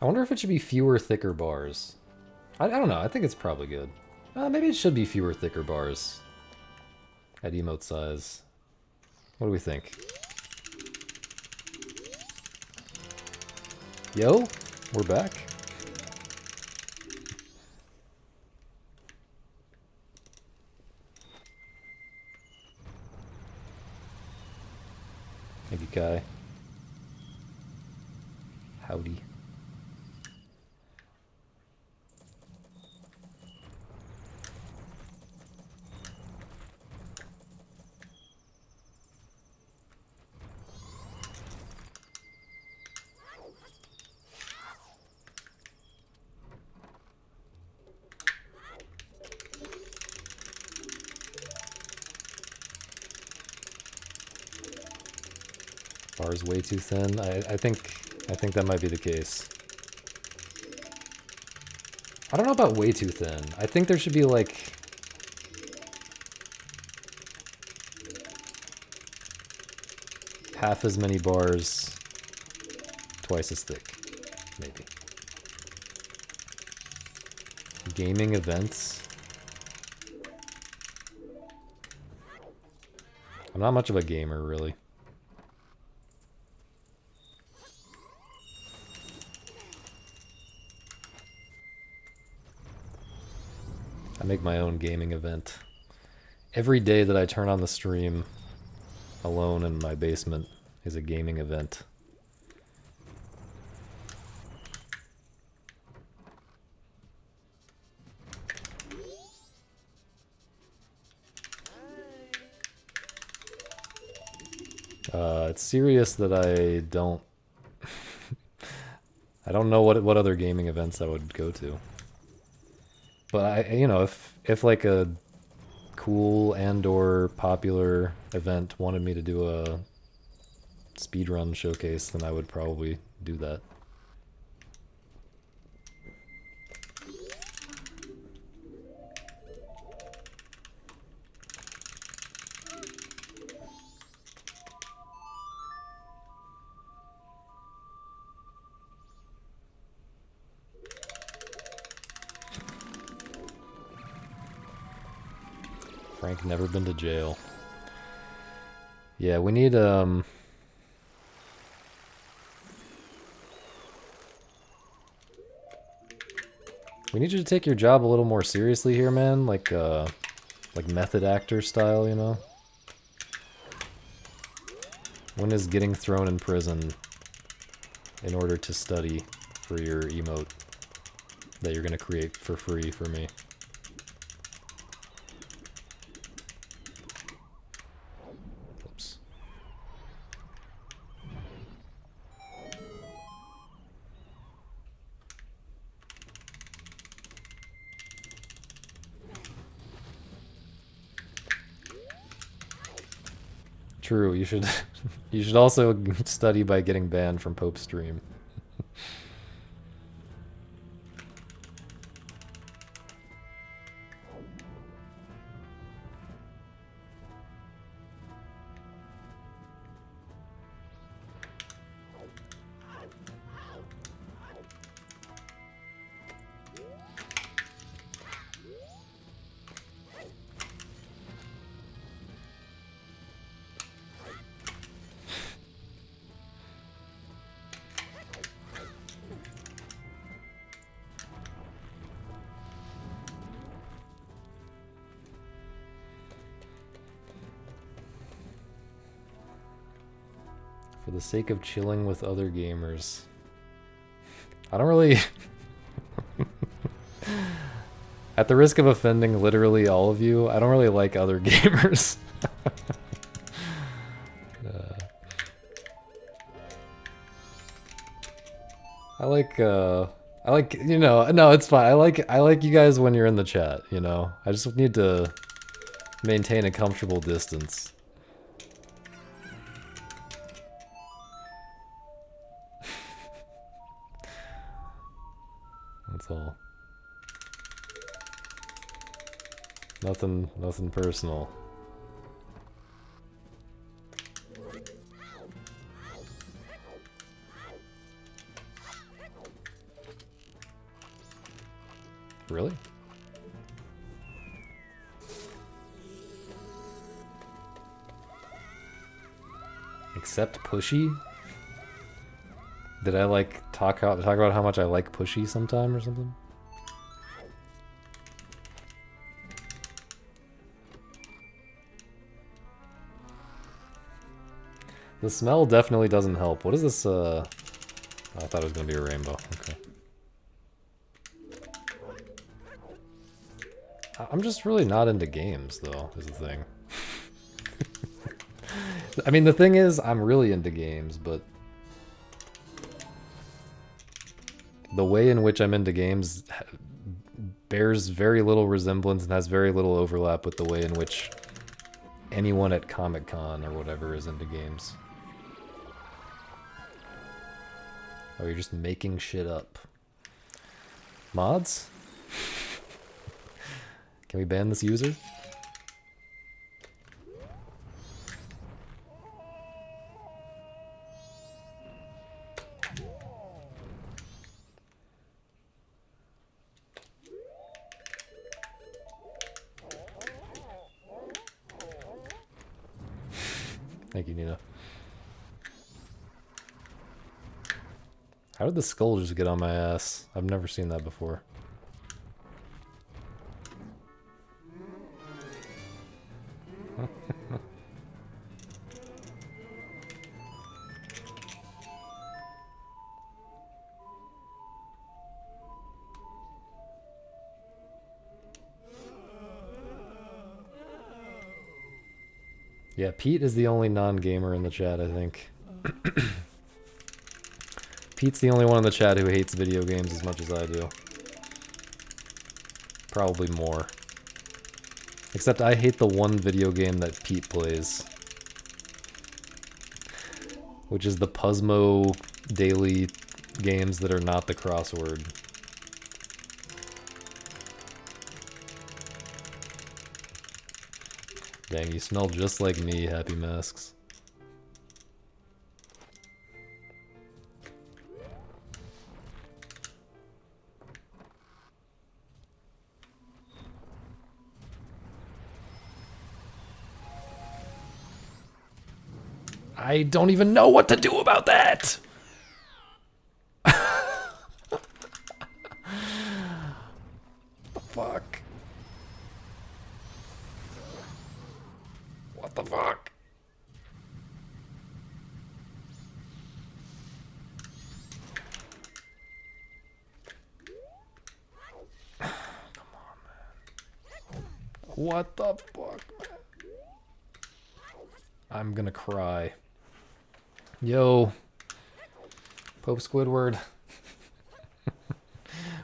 I wonder if it should be fewer, thicker bars. I don't know. I think it's probably good. Maybe it should be fewer, thicker bars at emote size. What do we think? Yo, we're back. Thank you, Kai. Howdy. Bar's way too thin. I think that might be the case. I don't know about way too thin. I think there should be like half as many bars, twice as thick, maybe. Gaming events. I'm not much of a gamer, really. I make my own gaming event. Every day that I turn on the stream alone in my basement is a gaming event. It's serious that I don't I don't know what other gaming events I would go to. But you know, if like a cool and or popular event wanted me to do a speedrun showcase, then I would probably do that. Frank never been to jail. Yeah, we need we need you to take your job a little more seriously here, man. Like method actor style, you know? When is getting thrown in prison in order to study for your emote that you're gonna create for free for me? Oops. True, you should you should also study by getting banned from Pope's stream. For the sake of chilling with other gamers. I don't really... At the risk of offending literally all of you, I don't really like other gamers. I like, you know, no, it's fine. I like you guys when you're in the chat, you know? I just need to maintain a comfortable distance. That's all. Nothing personal. Really? Except Pushy? Did I like talk about how much I like Pushy sometime or something? The smell definitely doesn't help. What is this? Oh, I thought it was gonna be a rainbow. Okay. I'm just really not into games, though, is the thing. I mean, the thing is, I'm really into games, but the way in which I'm into games bears very little resemblance and has very little overlap with the way in which anyone at Comic-Con or whatever is into games. Oh, you're just making shit up. Mods? Can we ban this user? Thank you, Nina. How did the skull just get on my ass? I've never seen that before. Yeah, Pete is the only non-gamer in the chat, I think. Pete's the only one in the chat who hates video games as much as I do. Probably more. Except I hate the one video game that Pete plays. Which is the Puzzmo daily games that are not the crossword. Dang, you smell just like me, Happy Masks. I don't even know what to do about that! What the fuck? What the fuck? Come on, man. What the fuck, man? I'm gonna cry. Yo. Pope Squidward.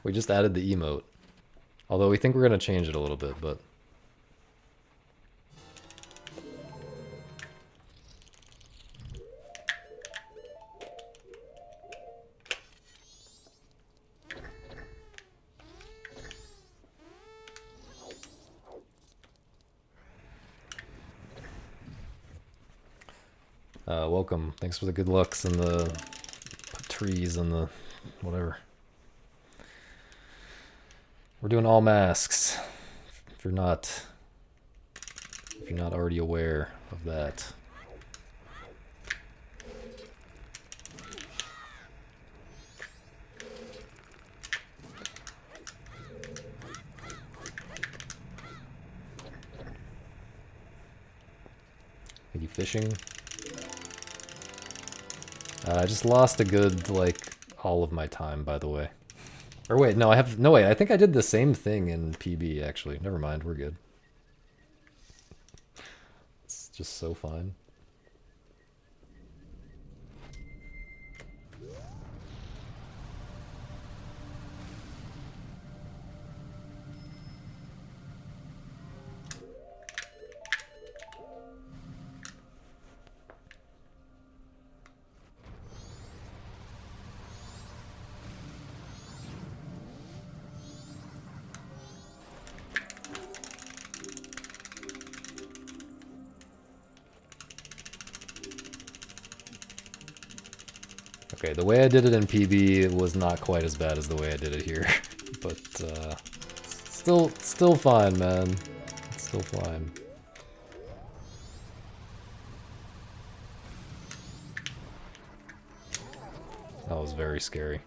We just added the emote. Although we think we're gonna change it a little bit, but... welcome. Thanks for the good lucks and the trees and the whatever. We're doing all masks. If you're not already aware of that. Are you fishing? I just lost a good, like, all of my time, by the way. Or wait, no, I think I did the same thing in PB, actually. Never mind, we're good. It's just so fine. Okay, the way I did it in PB was not quite as bad as the way I did it here, but still fine, man. It's still fine. That was very scary.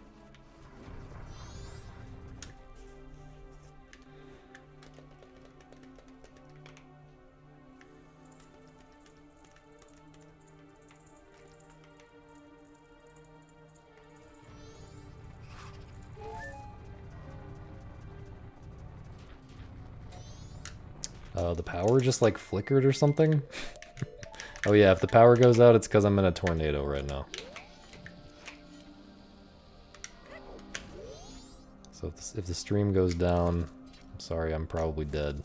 The power just like flickered or something? Oh yeah, if the power goes out, it's because I'm in a tornado right now. So if the stream goes down, I'm sorry, I'm probably dead.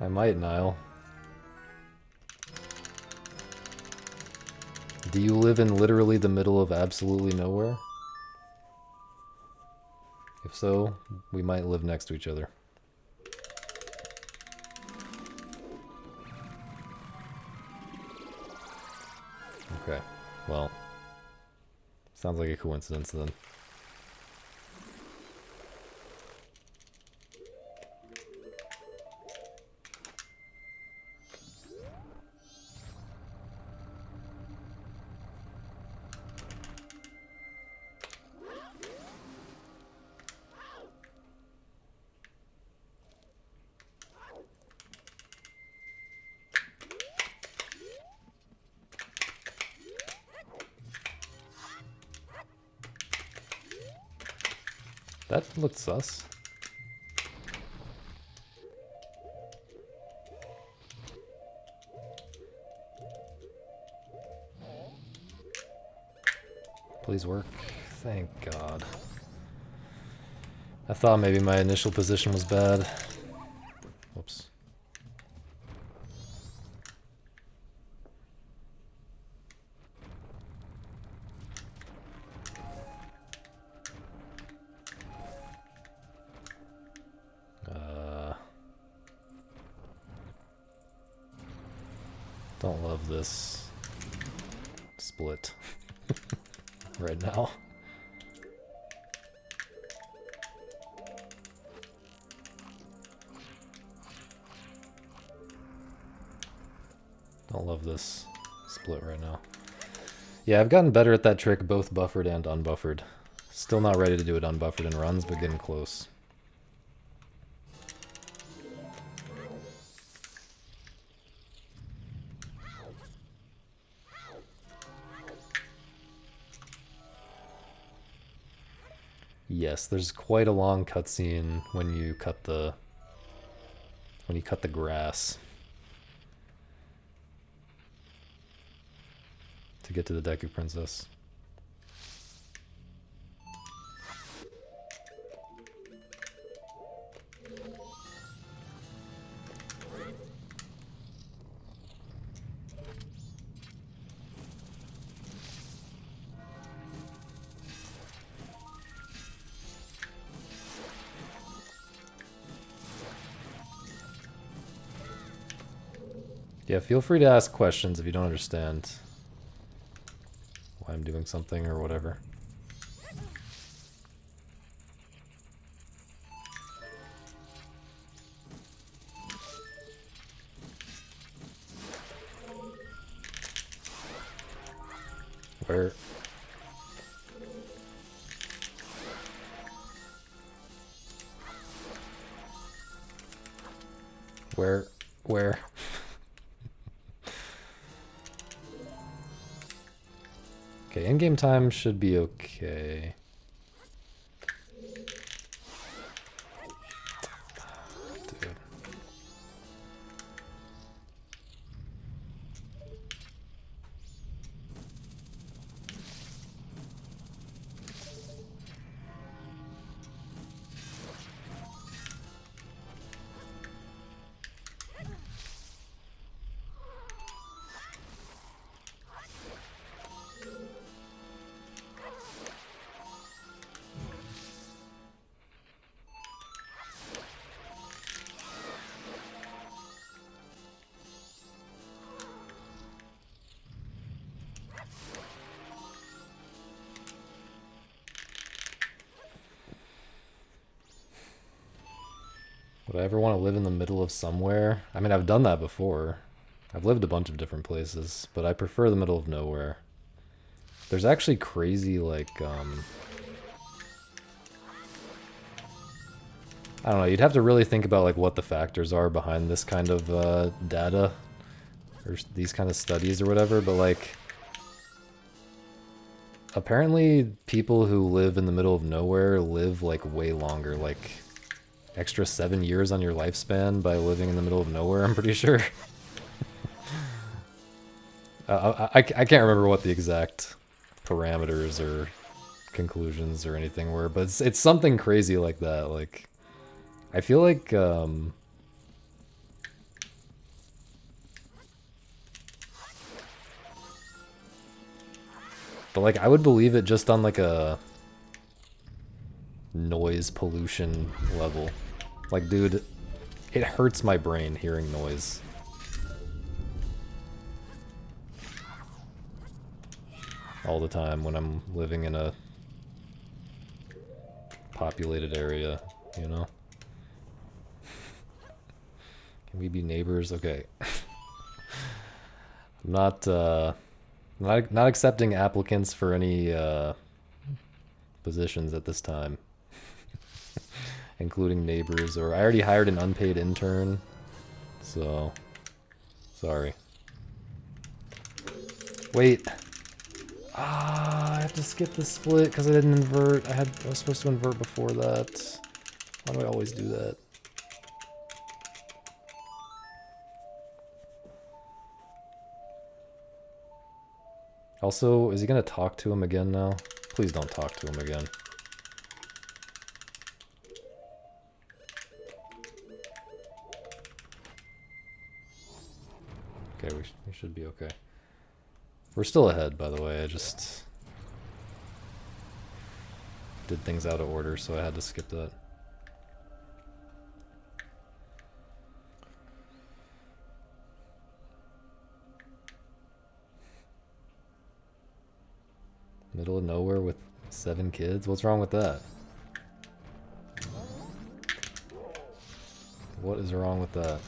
I might, Niall. Do you live in literally the middle of absolutely nowhere? If so, we might live next to each other. Okay, well, sounds like a coincidence then. That looked sus. Please work. Thank God. I thought maybe my initial position was bad. Whoops. Don't love this split right now. Don't love this split right now. Yeah, I've gotten better at that trick, both buffered and unbuffered. Still not ready to do it unbuffered in runs, but getting close. Yes, there's quite a long cutscene when you cut the grass to get to the Deku Princess. Yeah, feel free to ask questions if you don't understand why I'm doing something or whatever. Where? Where? Okay, in-game time should be okay. Dude. Would I ever want to live in the middle of somewhere? I mean, I've done that before. I've lived a bunch of different places, but I prefer the middle of nowhere. There's actually crazy, like, I don't know, you'd have to really think about, like, what the factors are behind this kind of, data, or these kind of studies or whatever, but, like, apparently people who live in the middle of nowhere live, like, way longer, like, extra 7 years on your lifespan by living in the middle of nowhere, I'm pretty sure. I can't remember what the exact parameters or conclusions or anything were, but it's something crazy like that. Like, I feel like, but like, I would believe it just on like a noise pollution level. Like, dude, it hurts my brain hearing noise. All the time when I'm living in a populated area, you know? Can we be neighbors? Okay. I'm not accepting applicants for any positions at this time. Including neighbors, or I already hired an unpaid intern, so sorry. Wait. I have to skip the split because I didn't invert. I was supposed to invert before that. Why do I always do that? Also, is he gonna talk to him again now? Please don't talk to him again. Okay, we should be okay. We're still ahead, by the way. I just did things out of order, so I had to skip that. Middle of nowhere with 7 kids? What's wrong with that? What is wrong with that?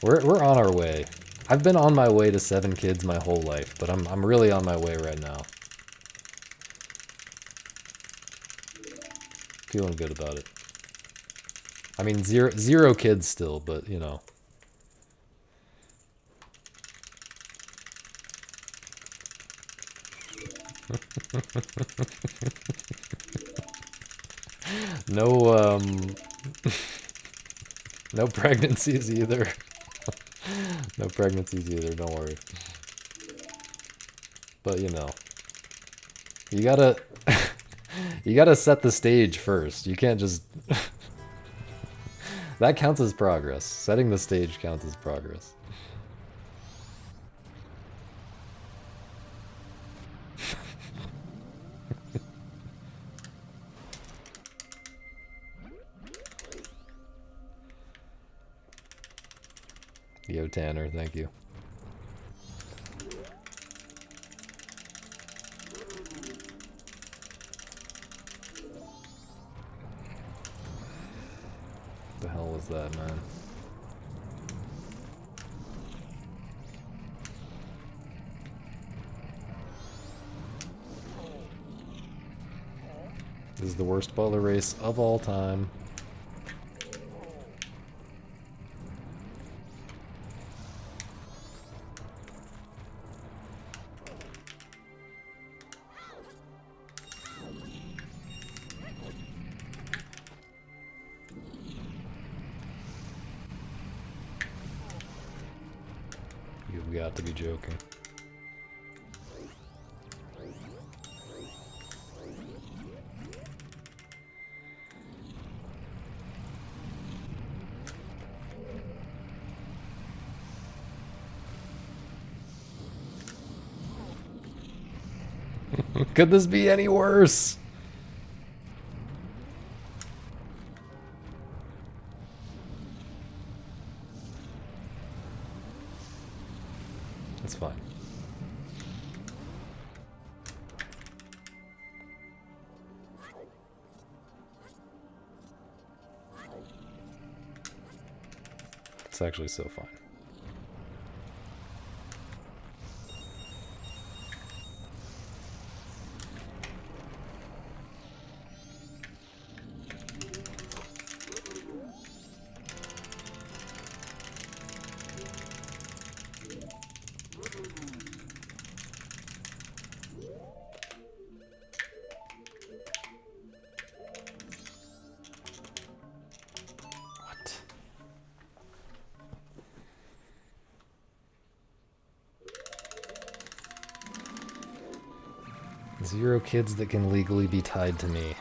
We're on our way. I've been on my way to 7 kids my whole life, but I'm really on my way right now. Feeling good about it. I mean, zero kids still, but you know. No, no pregnancies either. No pregnancies either, don't worry. But you know, you gotta you gotta set the stage first. You can't just that counts as progress. Setting the stage counts as progress. Yo, Tanner, thank you. The hell was that, man? This is the worst butler race of all time. You've got to be joking. Could this be any worse? That's fine. It's actually so fine. Zero kids that can legally be tied to me.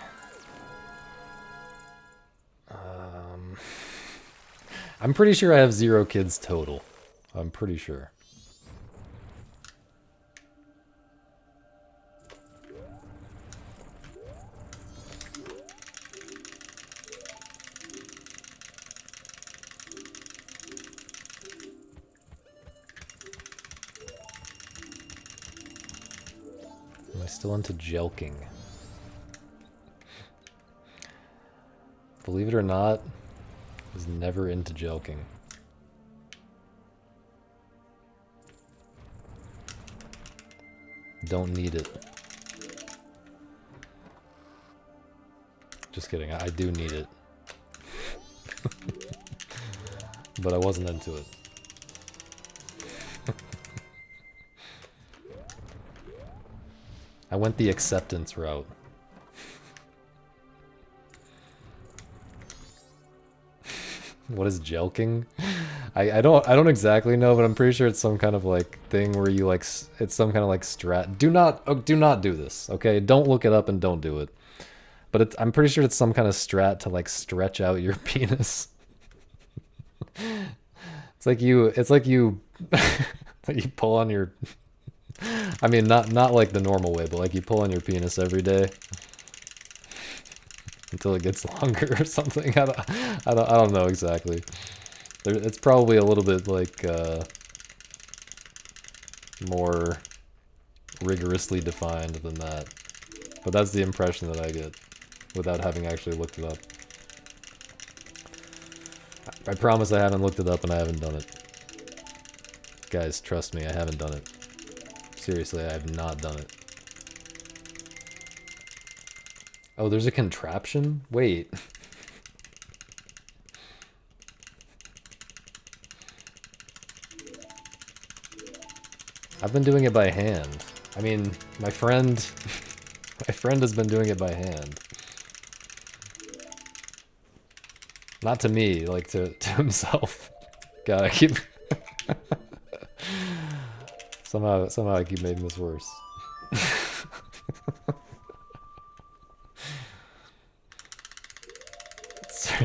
I'm pretty sure I have 0 kids total. I'm pretty sure. Am I still into jelking? Believe it or not, I was never into jelking. Don't need it. Just kidding, I do need it. But I wasn't into it. I went the acceptance route. What is jelking? I don't exactly know, but I'm pretty sure it's some kind of like thing where you like it's some kind of like strat. Do not do this, okay? Don't look it up and don't do it. But I'm pretty sure it's some kind of strat to like stretch out your penis. It's like you like you pull on your I mean not like the normal way, but like you pull on your penis every day until it gets longer or something. I don't know exactly. It's probably a little bit like more rigorously defined than that. But that's the impression that I get without having actually looked it up. I promise I haven't looked it up and I haven't done it. Guys, trust me, I haven't done it. Seriously, I have not done it. Oh, there's a contraption? Wait. I've been doing it by hand. I mean, my friend has been doing it by hand. Not to me, like to himself. God, I keep somehow I keep making this worse.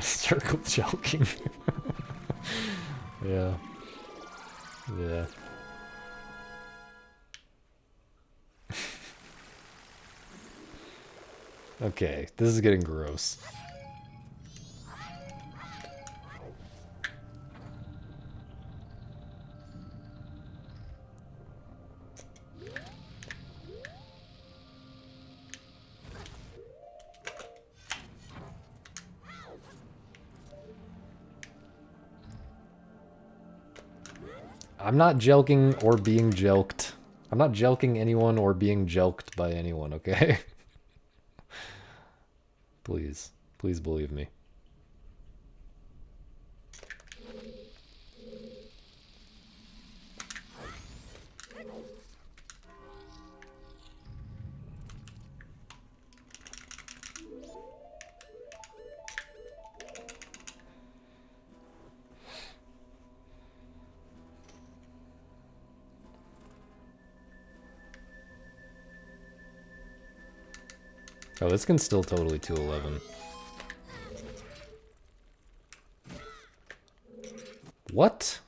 Circle joking. Yeah. Yeah. Okay, this is getting gross. I'm not jelking or being jelked. I'm not jelking anyone or being jelked by anyone, okay? Please. Please believe me. Oh, this can still totally 211. What?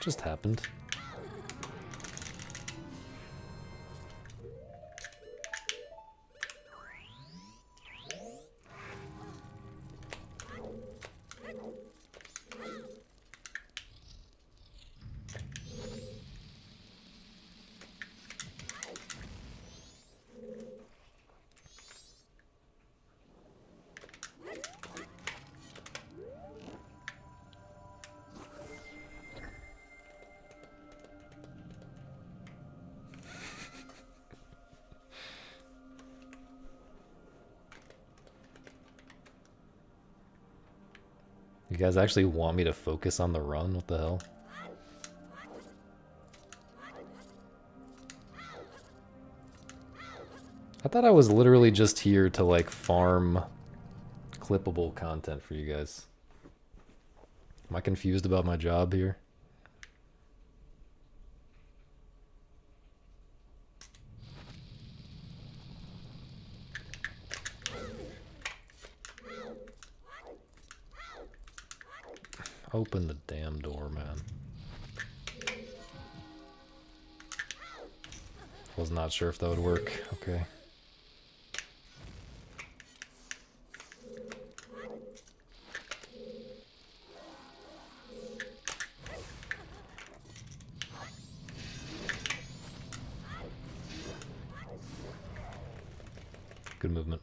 What just happened? You guys actually want me to focus on the run? What the hell? I thought I was literally just here to, like, farm clippable content for you guys. Am I confused about my job here? Open the damn door, man. Was not sure if that would work. Okay. Good movement.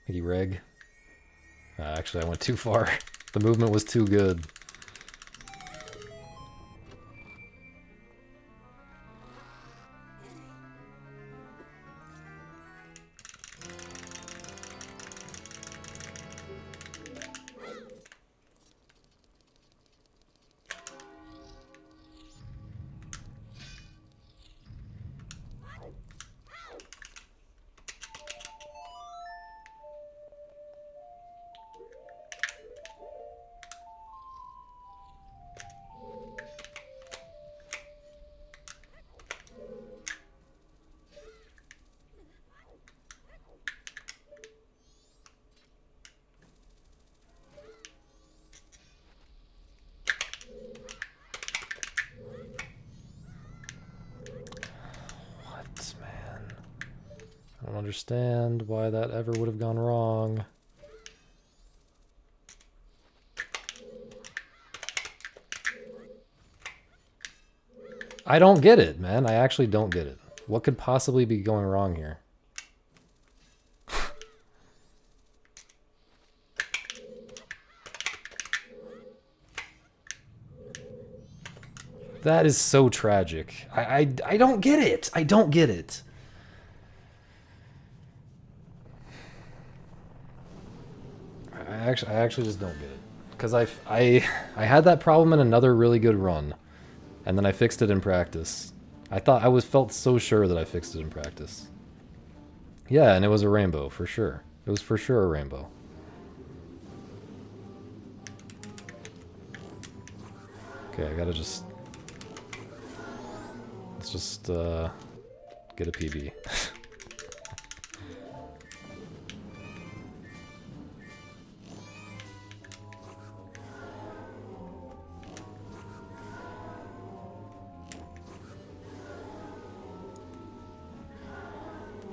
Thank you, Reg. Actually, I went too far. The movement was too good. Understand why that ever would have gone wrong. I don't get it, man. I actually don't get it. What could possibly be going wrong here? That is so tragic. I don't get it. I don't get it. I actually just don't get it. Because I had that problem in another really good run. And then I fixed it in practice. Felt so sure that I fixed it in practice. Yeah, and it was a rainbow, for sure. It was for sure a rainbow. Okay, I gotta just... Let's just, get a PB.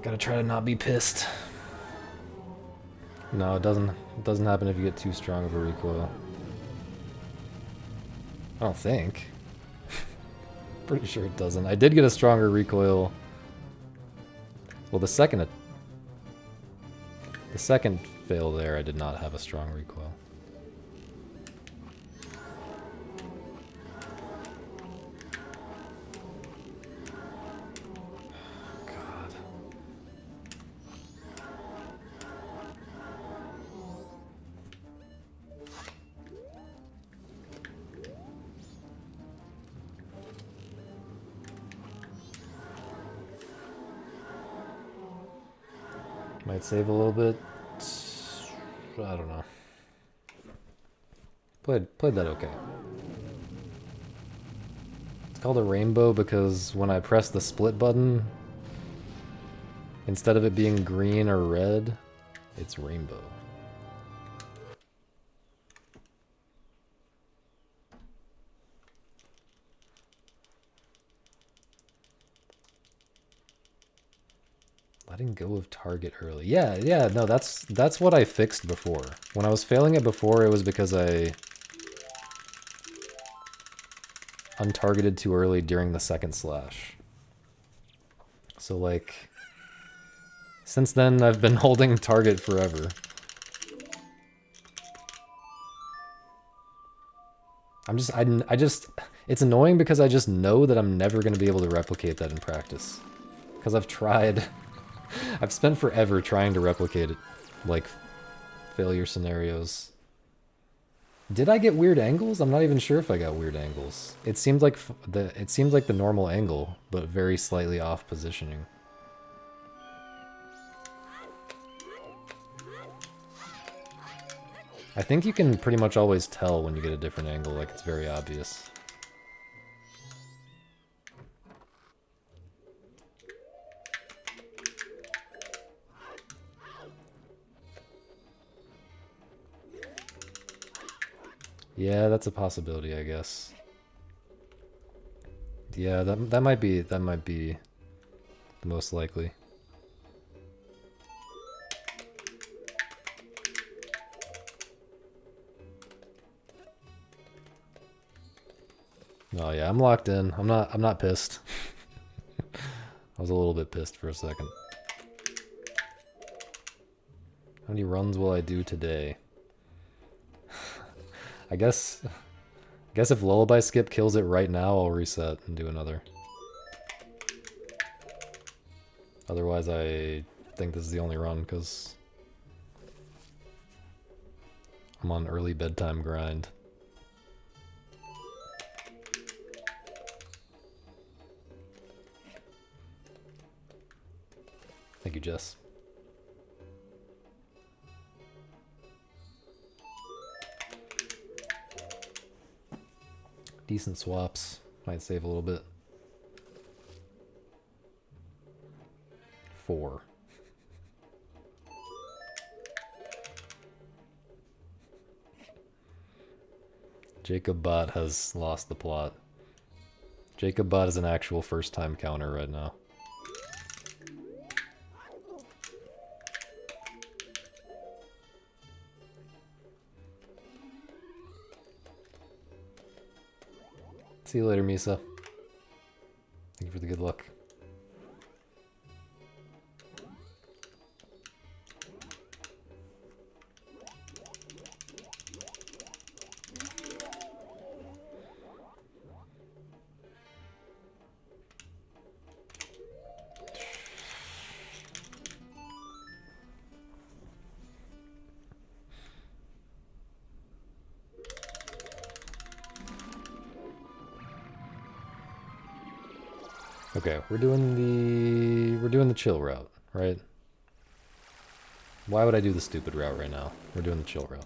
Gotta try to not be pissed. No, it doesn't happen if you get too strong of a recoil. I don't think. Pretty sure it doesn't. I did get a stronger recoil. Well, the second fail there, I did not have a strong recoil. Might save a little bit. I don't know. Played that okay. It's called a rainbow because when I press the split button, instead of it being green or red, it's rainbow. Letting go of target early. Yeah, no, that's what I fixed before. When I was failing it before, it was because I untargeted too early during the second slash. So like, since then I've been holding target forever. I just, it's annoying because I just know that I'm never going to be able to replicate that in practice. Because I've tried, I've spent forever trying to replicate it, like, failure scenarios. Did I get weird angles? I'm not even sure if I got weird angles. It seemed like the normal angle, but very slightly off positioning. I think you can pretty much always tell when you get a different angle, like it's very obvious. Yeah, that's a possibility, I guess. Yeah, that might be the most likely. Oh yeah, I'm locked in. I'm not pissed. I was a little bit pissed for a second. How many runs will I do today? I guess if Lullaby Skip kills it right now, I'll reset and do another. Otherwise, I think this is the only run, because I'm on early bedtime grind. Thank you, Jess. Decent swaps. Might save a little bit. 4. Jacob Bot has lost the plot. Jacob Bot is an actual first-time counter right now. See you later, Misa. Thank you for the good luck. Okay, we're doing the chill route, right? Why would I do the stupid route right now? We're doing the chill route.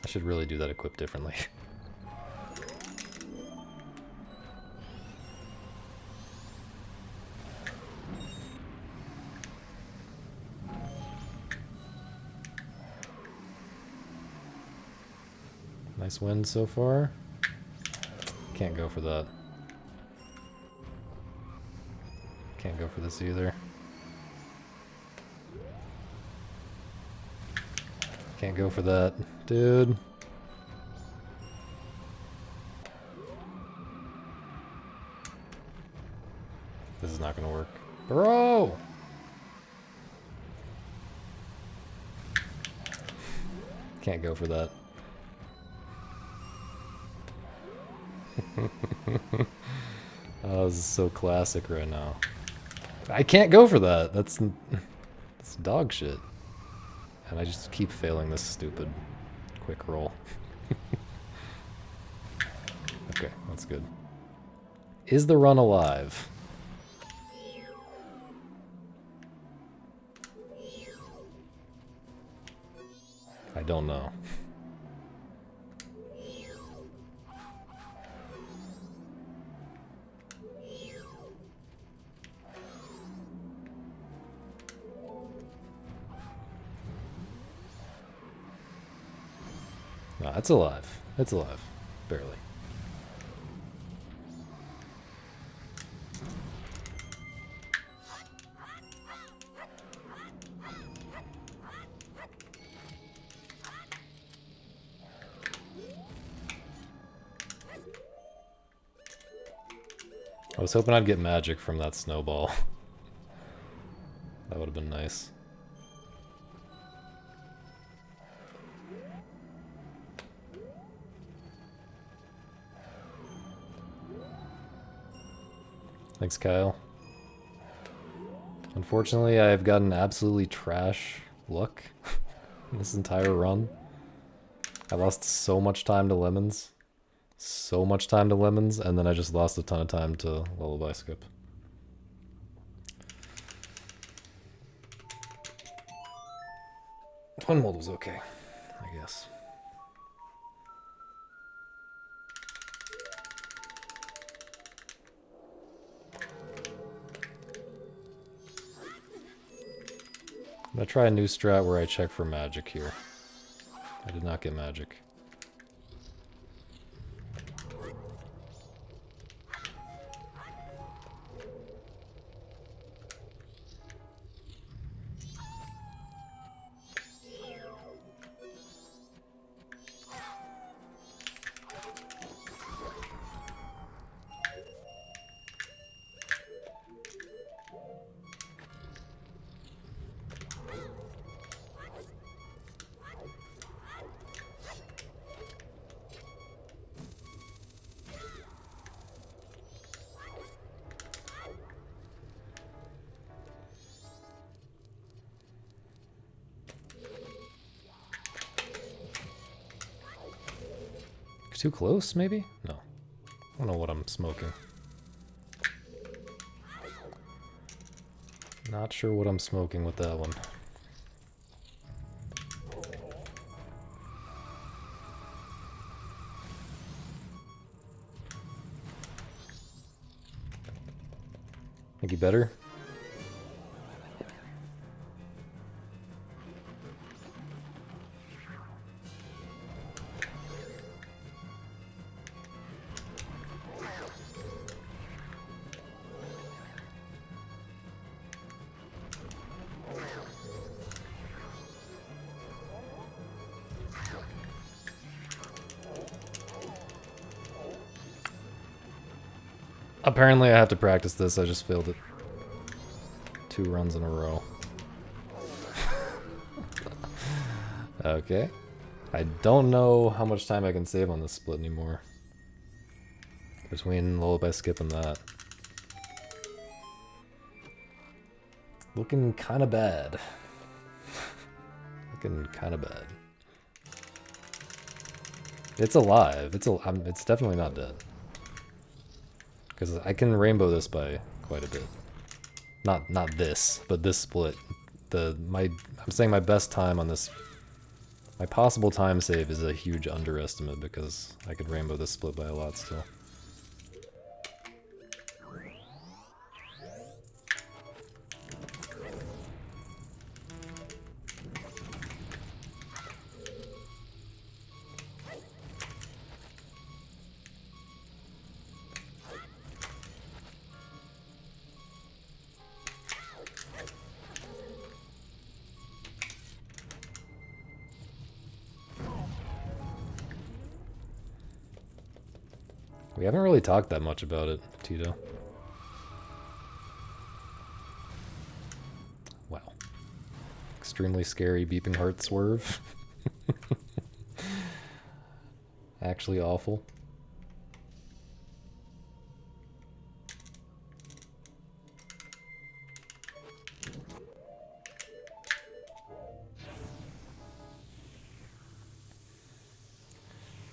I should really do that equip differently. Nice win so far. Can't go for that. Can't go for this either. Can't go for that. Dude. This is not gonna work. Bro! Can't go for that. Oh, this is so classic right now. I can't go for that. That's dog shit. And I just keep failing this stupid quick roll. Okay, that's good. Is the run alive? I don't know. No, it's alive. It's alive. Barely. I was hoping I'd get magic from that snowball. That would have been nice. Thanks, Kyle. Unfortunately, I've gotten absolutely trash luck this entire run. I lost so much time to lemons. So much time to lemons, and then I just lost a ton of time to lullaby skip. Twin mold was okay, I guess. I'm gonna try a new strat where I check for magic here. I did not get magic. Too close, maybe? No. I don't know what I'm smoking. Not sure what I'm smoking with that one. Think you better? Apparently I have to practice this, I just failed it 2 runs in a row. Okay. I don't know how much time I can save on this split anymore. Between lullaby skip and that. Looking kinda bad. Looking kinda bad. It's alive. It's definitely not dead. Because I can rainbow this by quite a bit. Not this, but this split. I'm saying my best time on this. My possible time save is a huge underestimate because I could rainbow this split by a lot still. We haven't really talked that much about it, Tito. Wow. Extremely scary beeping heart swerve. Actually awful.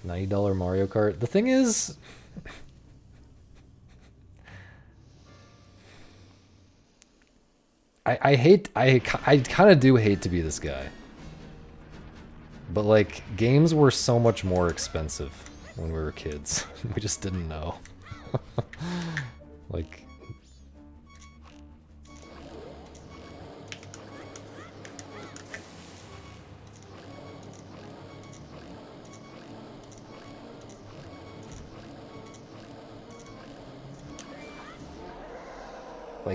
$90 Mario Kart. The thing is, I kind of do hate to be this guy. But like, games were so much more expensive when we were kids. We just didn't know. Like,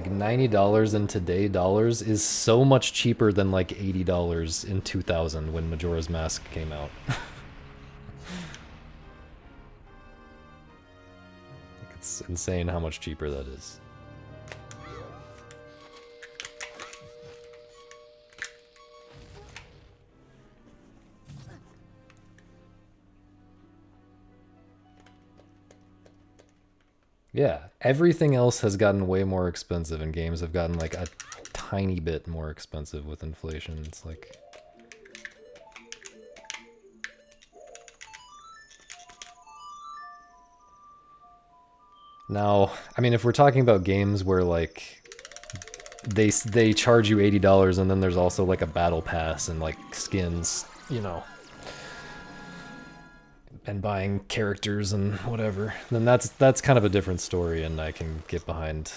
$90 in today dollars is so much cheaper than like $80 in 2000 when Majora's Mask came out. It's insane how much cheaper that is. Yeah, everything else has gotten way more expensive, and games have gotten like a tiny bit more expensive with inflation. It's like... Now, I mean, if we're talking about games where like they charge you $80 and then there's also like a battle pass and like skins, you know, and buying characters and whatever, then that's kind of a different story, and I can get behind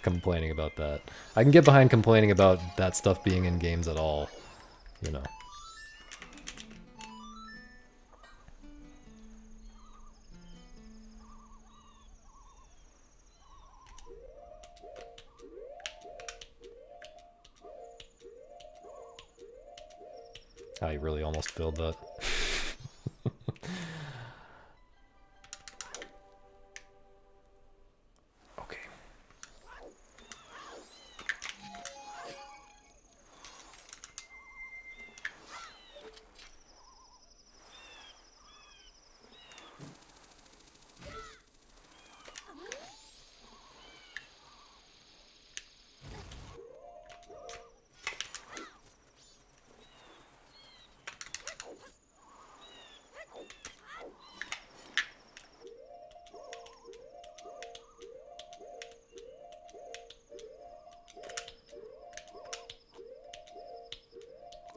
complaining about that. I can get behind complaining about that stuff being in games at all, you know. I really almost filled that. Okay.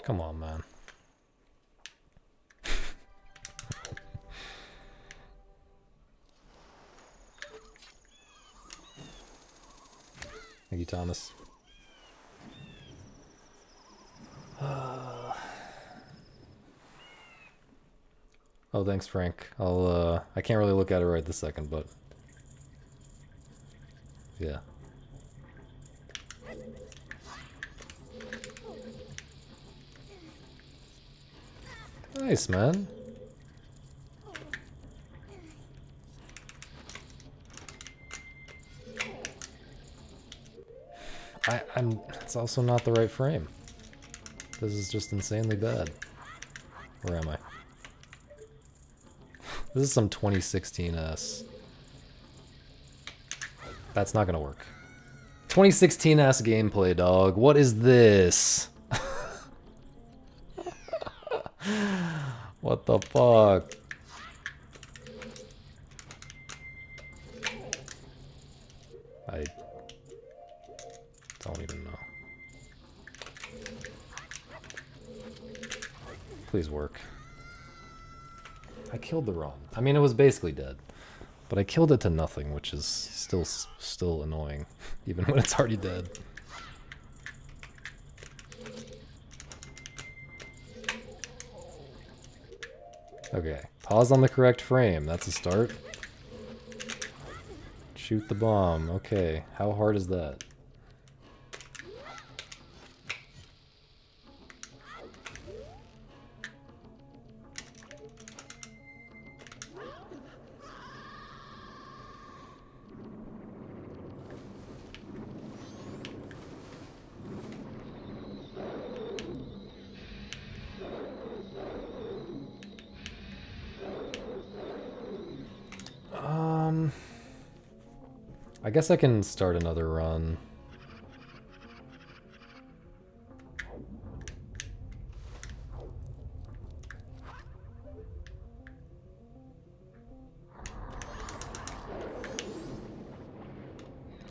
Come on, man. Thank you, Thomas. Oh, thanks, Frank. I can't really look at it right this second, but yeah. Nice, man. It's also not the right frame. This is just insanely bad. Where am I? This is some 2016-S. That's not gonna work. 2016-S gameplay, dog. What is this? What the fuck? I don't even know. Please work. I killed the ROM. I mean, it was basically dead. But I killed it to nothing, which is still annoying, even when it's already dead. Okay, pause on the correct frame. That's a start. Shoot the bomb. Okay, how hard is that? I guess I can start another run.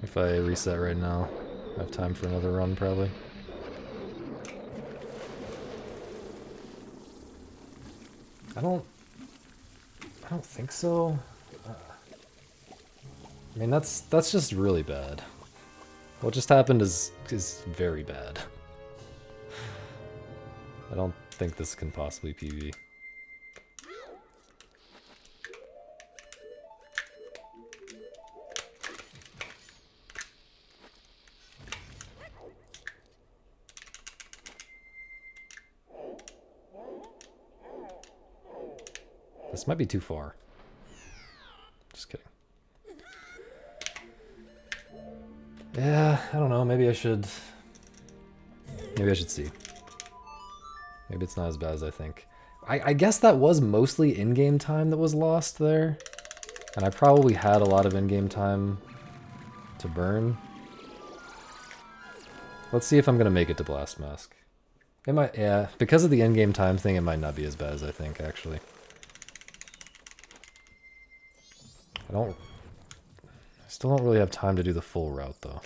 If I reset right now, I have time for another run probably. I don't think so. I mean, that's just really bad. What just happened is very bad. I don't think this can possibly PV. This might be too far. Just kidding. Yeah, I don't know, maybe I should... Maybe I should see. Maybe it's not as bad as I think. I guess that was mostly in-game time that was lost there. And I probably had a lot of in-game time to burn. Let's see if I'm gonna make it to Blast Mask. It might, yeah, because of the in-game time thing, it might not be as bad as I think, actually. I still don't really have time to do the full route, though.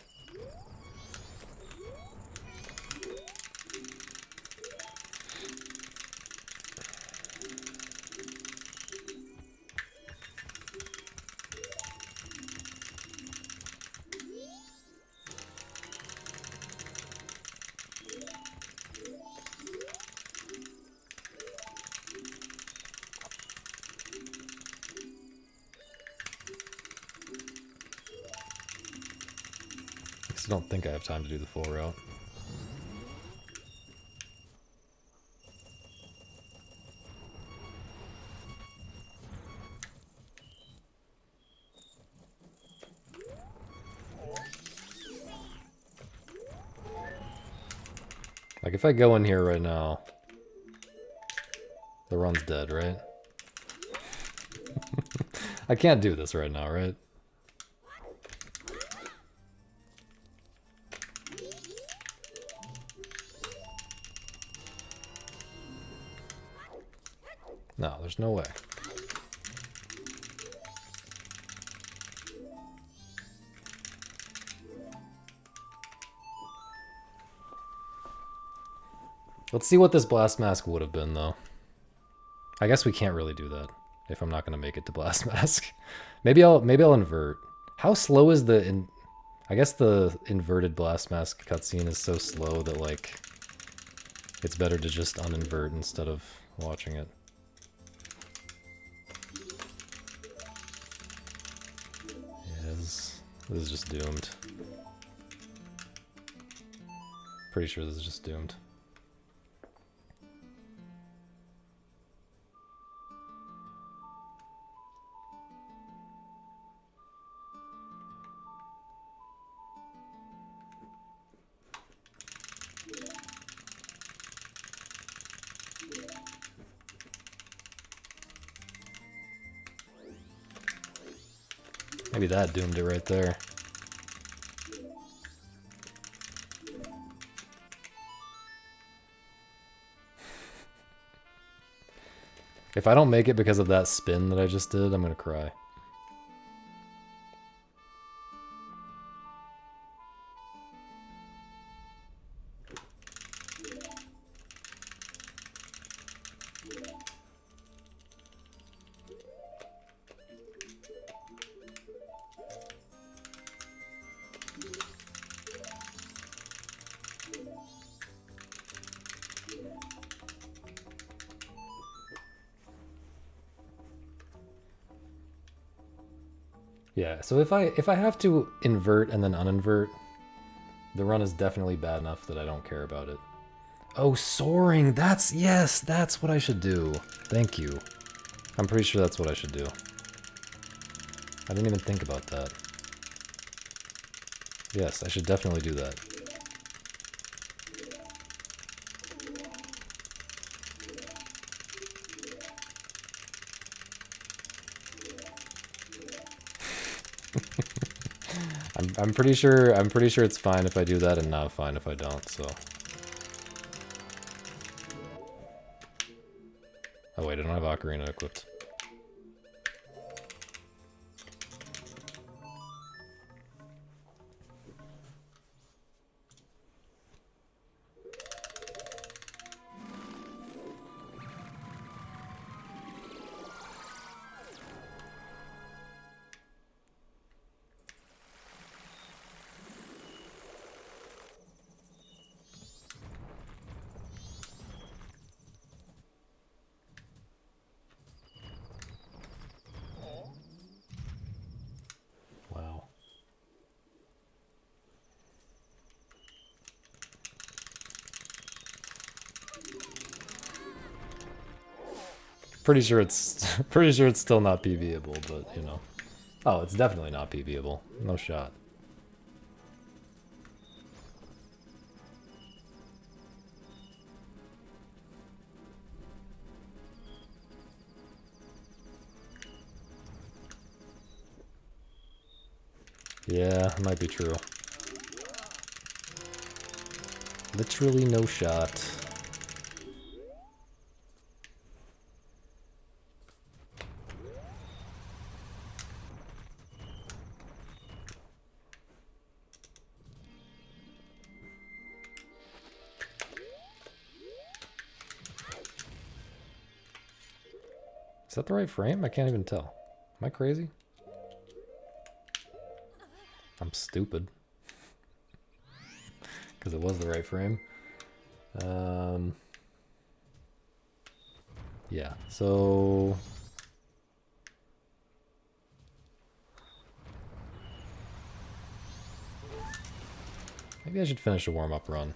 I don't think I have time to do the full route. Like, if I go in here right now, the run's dead, right? I can't do this right now, right? No, there's no way. Let's see what this Blast Mask would have been, though. I guess we can't really do that if I'm not going to make it to Blast Mask. maybe I'll invert. How slow is I guess the inverted Blast Mask cutscene is so slow that, like, it's better to just uninvert instead of watching it. This is just doomed. Pretty sure this is just doomed. Maybe that doomed it right there. If I don't make it because of that spin that I just did, I'm gonna cry. Yeah, so if I have to invert and then uninvert, the run is definitely bad enough that I don't care about it. Oh, soaring! Yes, that's what I should do. Thank you. I'm pretty sure that's what I should do. I didn't even think about that. Yes, I should definitely do that. I'm pretty sure it's fine if I do that and not fine if I don't, so. Oh wait, I don't have Ocarina equipped. Pretty sure it's still not PBable, but you know. Oh, it's definitely not PBable. No shot. Yeah, it might be true. Literally no shot. Is that the right frame? I can't even tell. Am I crazy? I'm stupid. Because it was the right frame. Yeah, so... maybe I should finish a warm-up run.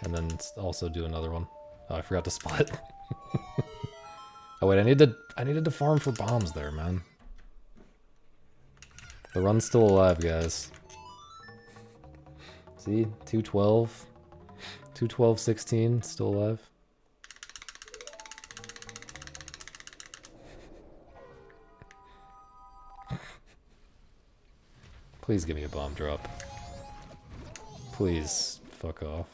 And then also do another one. Oh, I forgot to split. Oh wait, I needed to farm for bombs there, man. The run's still alive, guys. See? 212. 212-16, still alive. Please give me a bomb drop. Please fuck off.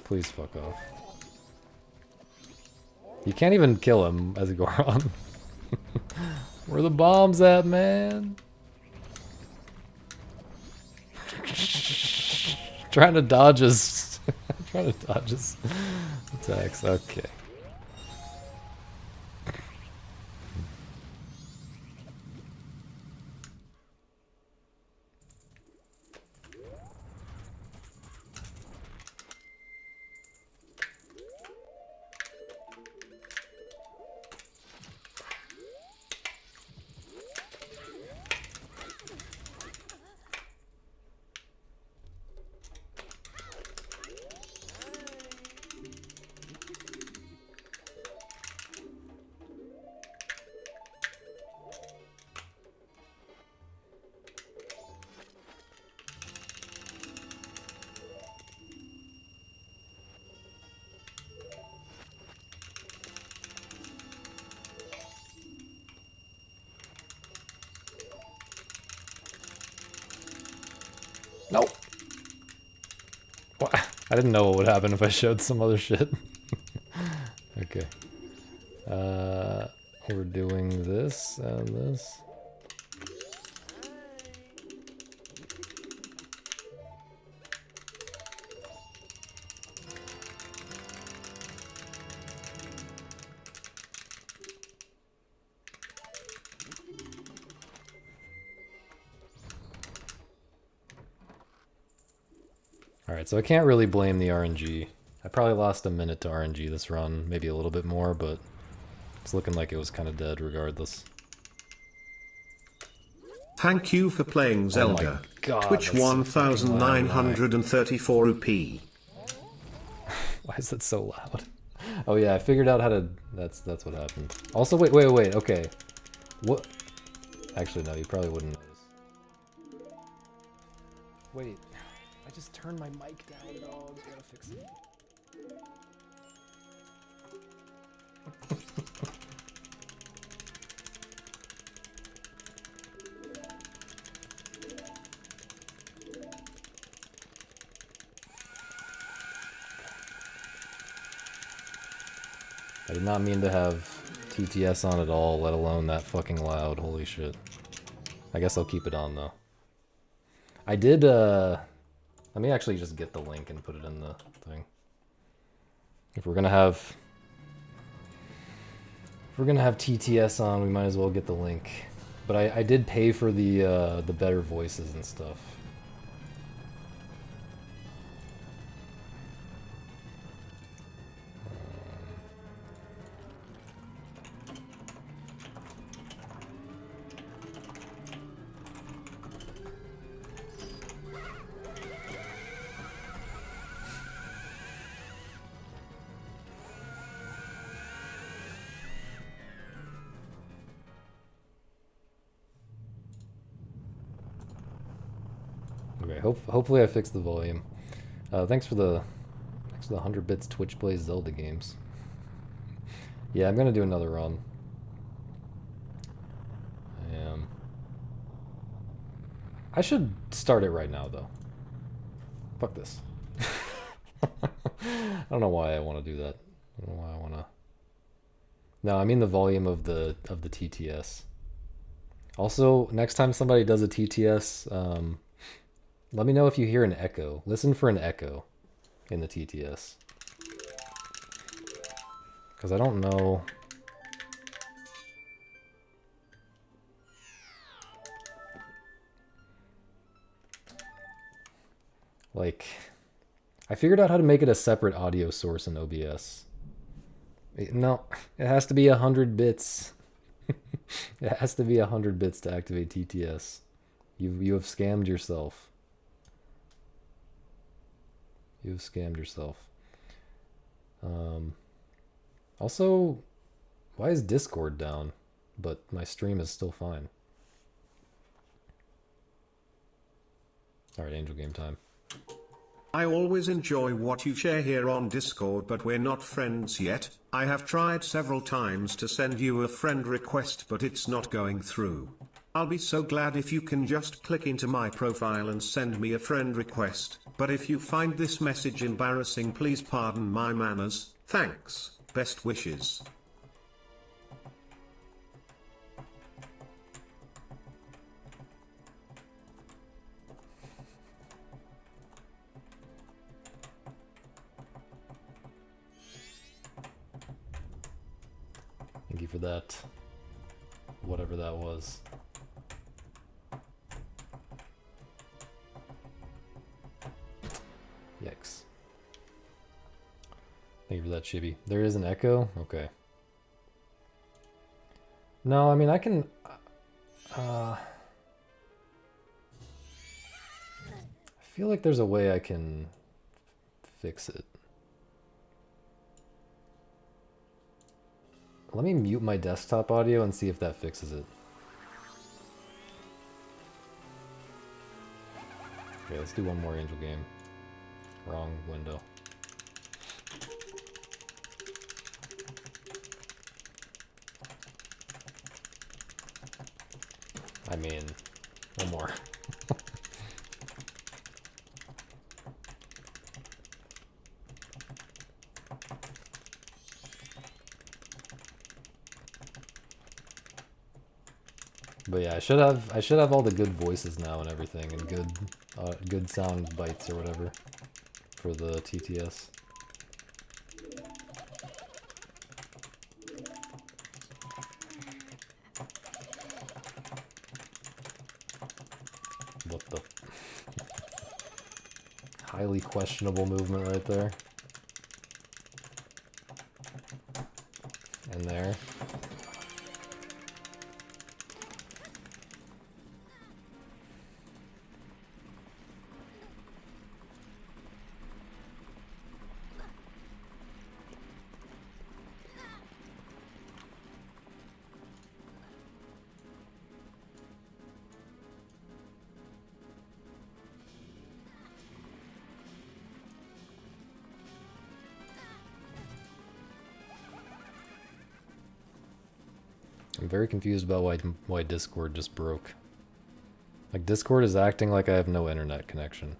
Please fuck off. You can't even kill him as a Goron. Where the bombs at, man? Trying to dodge his attacks. Okay. Nope. What? I didn't know what would happen if I showed some other shit. Okay. We're doing this and this. Alright, so I can't really blame the RNG. I probably lost a minute to RNG this run, maybe a little bit more, but it's looking like it was kind of dead regardless. Thank you for playing Zelda. Oh God, Twitch 1934 rupee. Why is that so loud? Oh yeah, I figured out how to... That's what happened. Also, wait, okay. What? Actually, no, you probably wouldn't notice. Wait. I just turned my mic down, dog. Gotta fix it. I did not mean to have TTS on at all, let alone that fucking loud. Holy shit. I guess I'll keep it on, though. I did, let me actually just get the link and put it in the thing. If we're gonna have TTS on, we might as well get the link. But I did pay for the better voices and stuff. Okay, hopefully I fixed the volume. Thanks for the 100 bits Twitch plays Zelda games. Yeah, I'm gonna do another run. I am. I should start it right now, though. Fuck this. I don't know why I want to do that. I don't know why I want to. No, I mean the volume of the TTS. Also, next time somebody does a TTS, let me know if you hear an echo. Listen for an echo in the TTS. Because I don't know. Like, I figured out how to make it a separate audio source in OBS. No, it has to be 100 bits. It has to be 100 bits to activate TTS. You have scammed yourself. You have scammed yourself. Also, why is Discord down, but my stream is still fine? Alright, Angel Game time. I always enjoy what you share here on Discord, but we're not friends yet. I have tried several times to send you a friend request, but it's not going through. I'll be so glad if you can just click into my profile and send me a friend request, but if you find this message embarrassing, please pardon my manners. Thanks. Best wishes. Thank you for that. Whatever that was. Yikes. Thank you for that, Chibi. There is an echo? Okay. No, I mean, I can... I feel like there's a way I can fix it. Let me mute my desktop audio and see if that fixes it. Okay, let's do one more Angel Game. Wrong window. I mean, one more. But yeah, I should have all the good voices now and everything, and good sound bites or whatever for the TTS. What the? Highly questionable movement right there. And there. I'm very confused about why Discord just broke. Like, Discord is acting like I have no internet connection.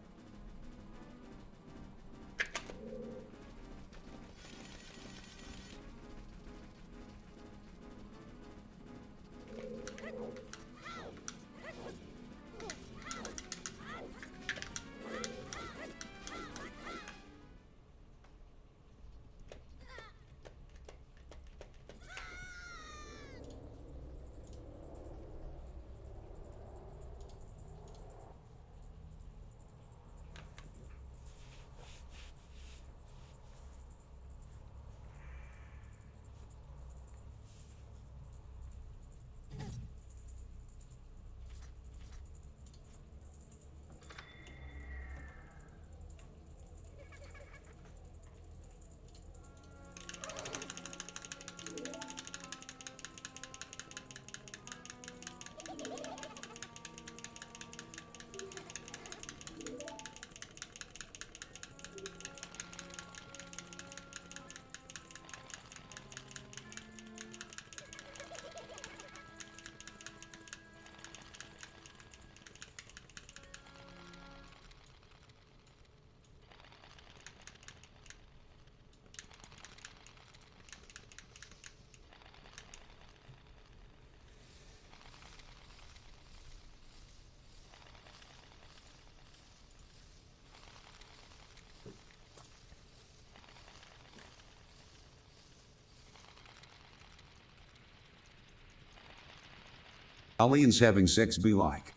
Aliens having sex be like.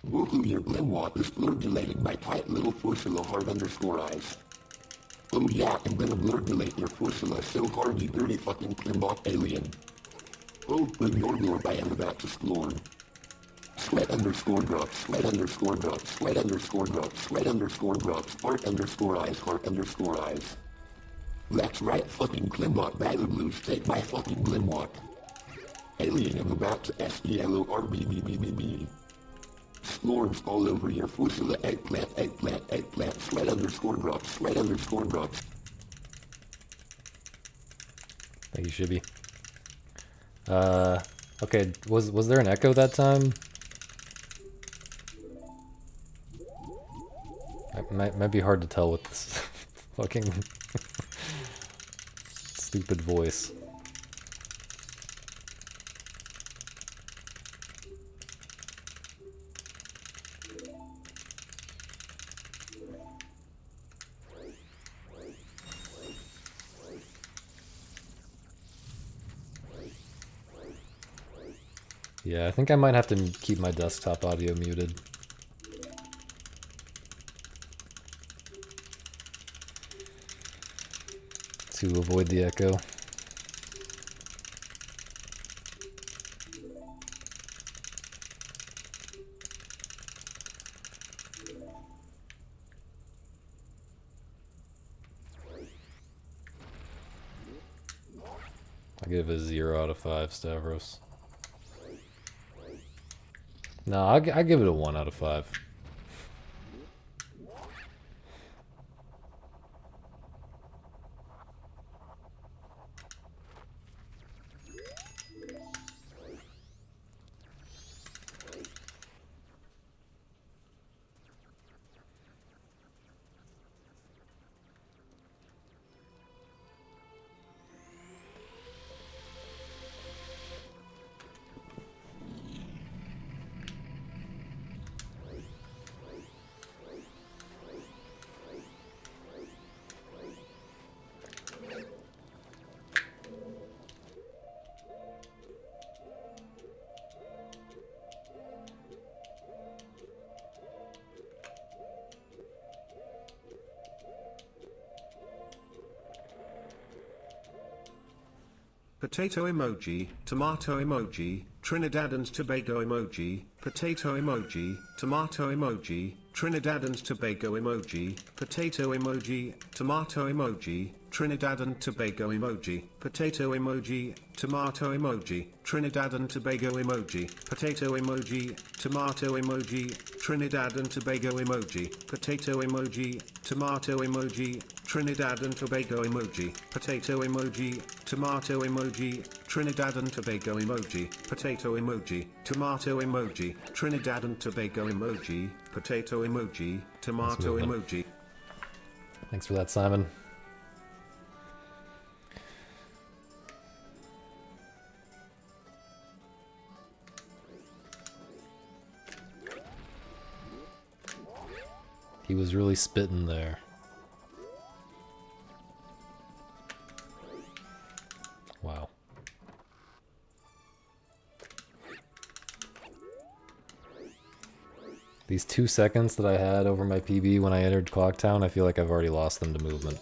Woohoo, your Glenwalk is blur delating my tight little fursula hard underscore eyes. Oh yeah, I'm gonna blur delate your fursula so hard you dirty fucking Glenwalk alien. Oh, ignore blur I am about to splore. Sweat underscore drops, sweat underscore drops, sweat underscore drops, sweat underscore drops, heart underscore eyes. That's right, fucking Glenwalk Battle Blues, take my fucking Glenwalk. Alien, I'm about to SELORBBBBB. Splorms all over your fursula, eggplant, sweat underscore drops, sweat underscore drops. Thank you, Shibby. Okay, was there an echo that time? Might be hard to tell with this fucking stupid voice. Yeah, I think I might have to keep my desktop audio muted. To avoid the echo. I give it a 0 out of 5, Stavros. No, I give it a 1 out of 5. Potato emoji, tomato emoji, Trinidad and Tobago emoji, potato emoji, tomato emoji, Trinidad and Tobago emoji, potato emoji, tomato emoji, Trinidad and Tobago emoji, potato emoji, tomato emoji, Trinidad and Tobago emoji, potato emoji, tomato emoji, Trinidad and Tobago emoji, potato emoji, tomato emoji, Trinidad and Tobago emoji, potato emoji, tomato emoji, Trinidad and Tobago emoji, potato emoji, tomato emoji, Trinidad and Tobago emoji, potato emoji, tomato emoji. Thanks for that, Simon. He was really spitting there. Wow. These 2 seconds that I had over my PB when I entered Clocktown, I feel like I've already lost them to movement.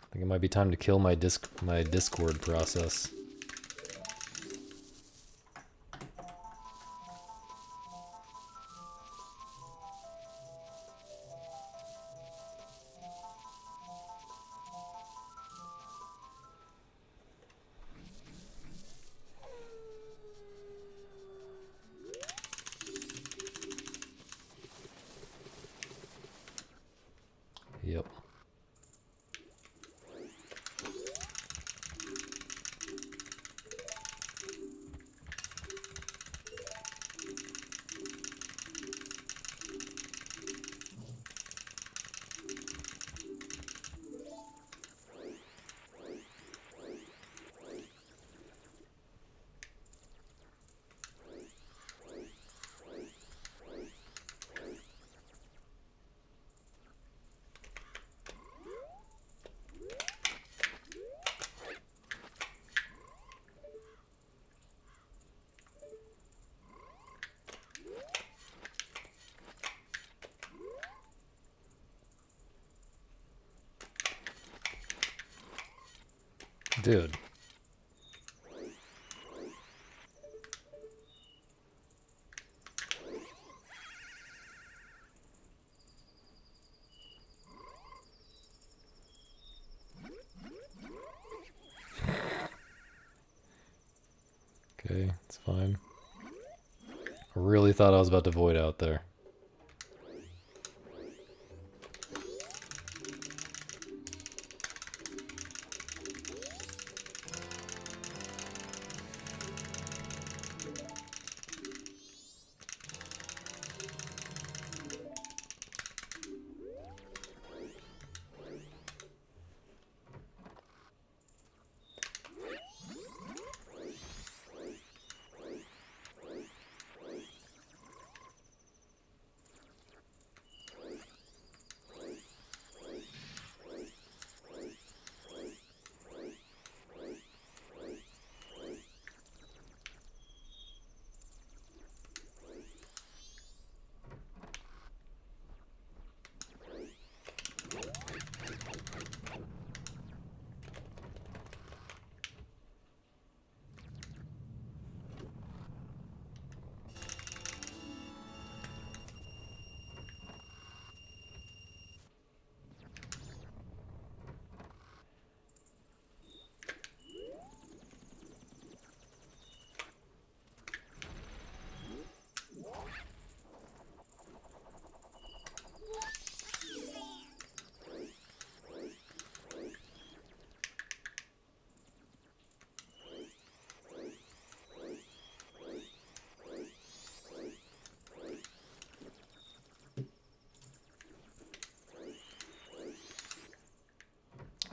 I think it might be time to kill my Discord process. Yep. Dude. Okay, it's fine. I really thought I was about to void out there.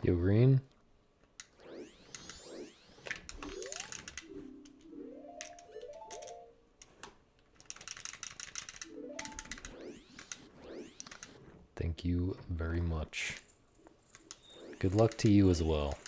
Yo, green. Thank you very much. Good luck to you as well.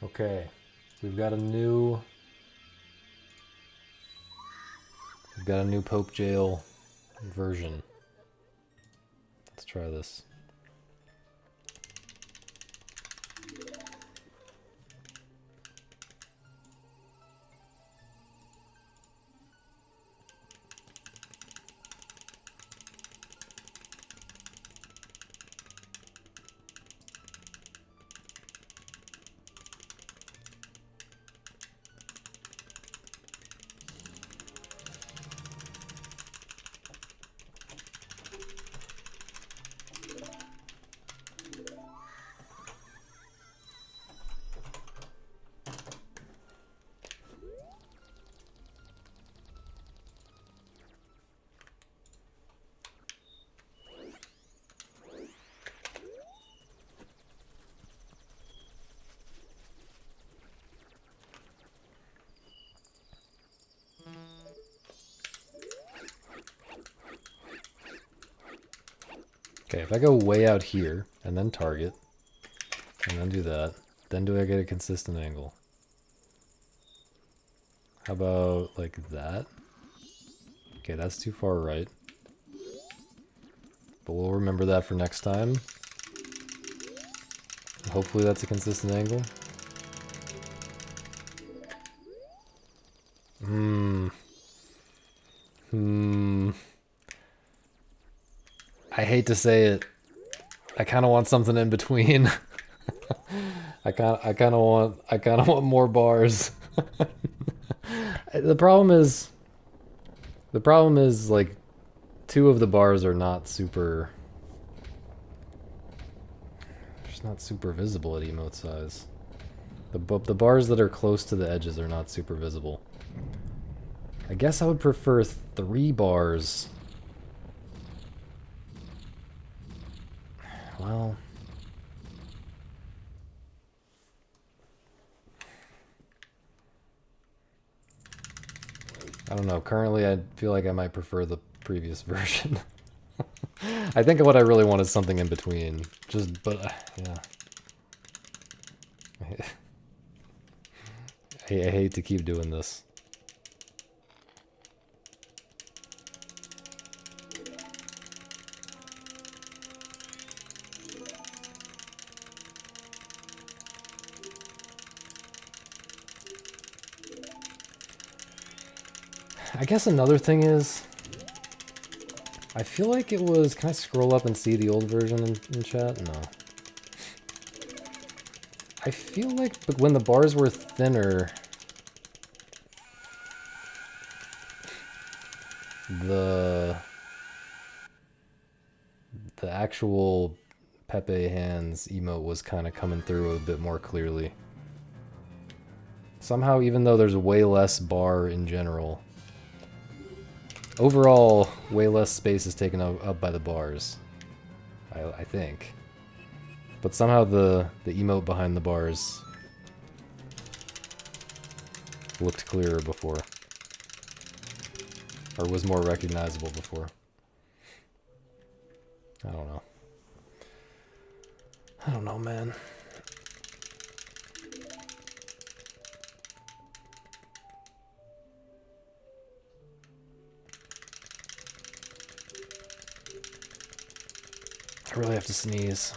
Okay, we've got a new Pope Jail version. Let's try this. Okay, if I go way out here, and then target, and then do that, then do I get a consistent angle? How about, like, that? Okay, that's too far right. But we'll remember that for next time. Hopefully that's a consistent angle. I hate to say it. I kind of want something in between. I kind of want more bars. The problem is like 2 of the bars are not super. It's not super visible at emote size. The bars that are close to the edges are not super visible. I guess I would prefer 3 bars. Well, I don't know. Currently, I feel like I might prefer the previous version. I think what I really want is something in between. But yeah. I hate to keep doing this. I guess another thing is, I feel like it was, can I scroll up and see the old version in chat? No. I feel like when the bars were thinner, the actual Pepe Hands emote was kind of coming through a bit more clearly. Somehow, even though there's way less bar in general, overall, way less space is taken up by the bars, I think. But somehow the emote behind the bars looked clearer before. Or was more recognizable before. I don't know. I don't know, man. I really have to sneeze.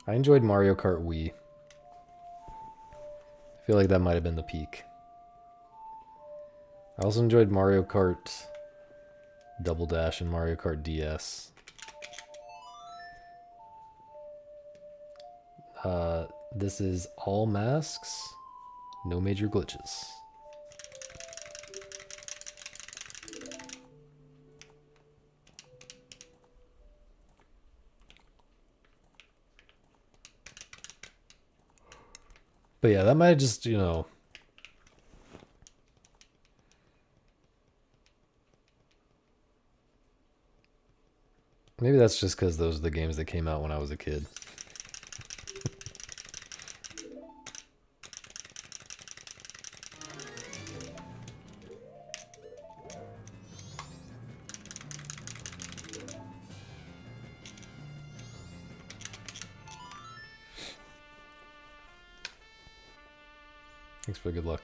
I enjoyed Mario Kart Wii. I feel like that might have been the peak. I also enjoyed Mario Kart Double Dash and Mario Kart DS. This is all masks, no major glitches. But yeah, that might just, you know... Maybe that's just because those are the games that came out when I was a kid. Thanks for the good luck.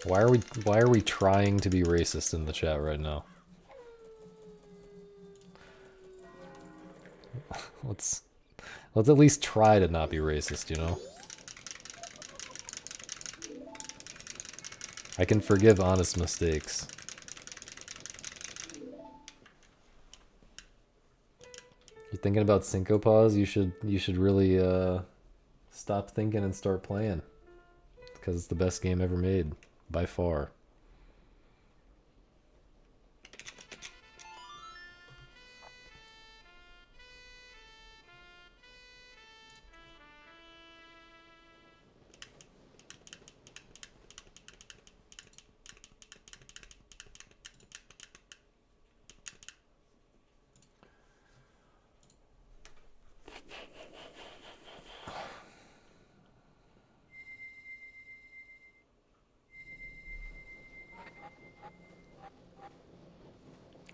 Why are we trying to be racist in the chat right now? Let's at least try to not be racist, you know? I can forgive honest mistakes. You're thinking about Syncopause, you should really stop thinking and start playing. Because it's the best game ever made, by far.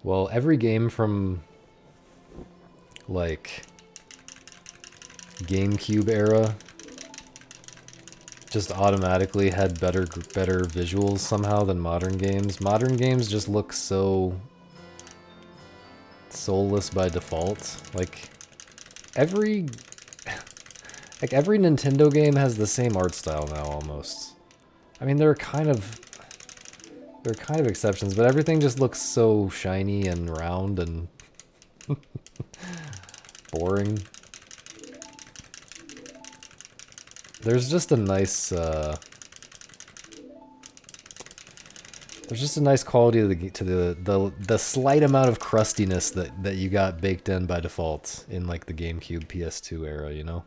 Well, every game from like GameCube era just automatically had better visuals somehow than modern games. Modern games just look so soulless by default. Like every Nintendo game has the same art style now almost. I mean, there are kind of exceptions, but everything just looks so shiny and round and boring. There's just a nice quality to the slight amount of crustiness that you got baked in by default in like the GameCube PS2 era, you know?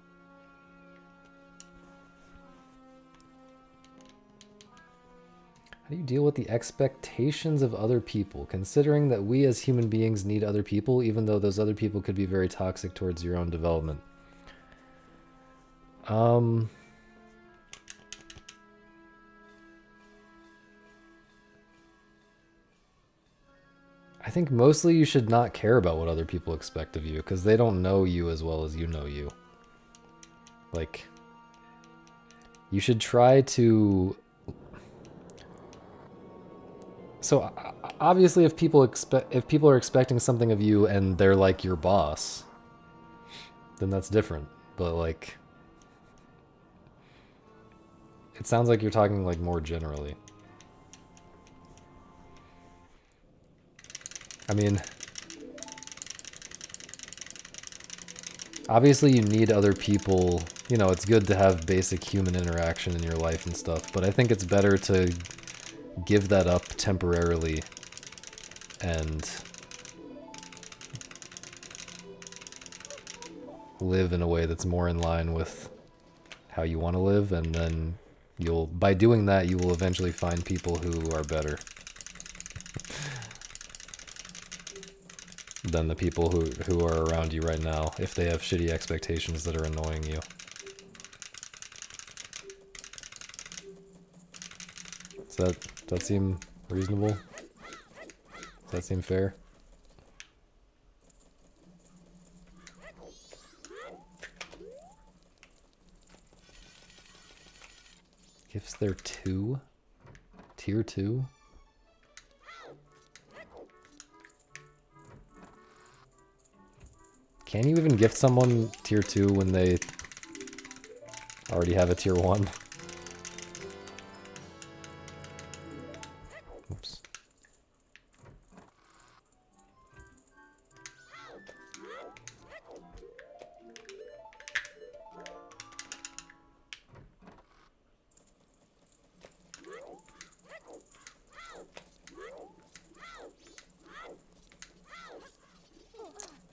How do you deal with the expectations of other people, considering that we as human beings need other people, even though those other people could be very toxic towards your own development? I think mostly you should not care about what other people expect of you, because they don't know you as well as you know you. Like, you should try to... So obviously, if people are expecting something of you and they're like your boss, then that's different. But like, it sounds like you're talking like more generally. I mean, obviously you need other people. You know, it's good to have basic human interaction in your life and stuff, but I think it's better to give that up temporarily and live in a way that's more in line with how you want to live, and then by doing that, you will eventually find people who are better than the people who are around you right now, if they have shitty expectations that are annoying you. Does that seem reasonable? Does that seem fair? Gifts there 2? Tier 2? Can you even gift someone tier 2 when they already have a tier 1? Oops.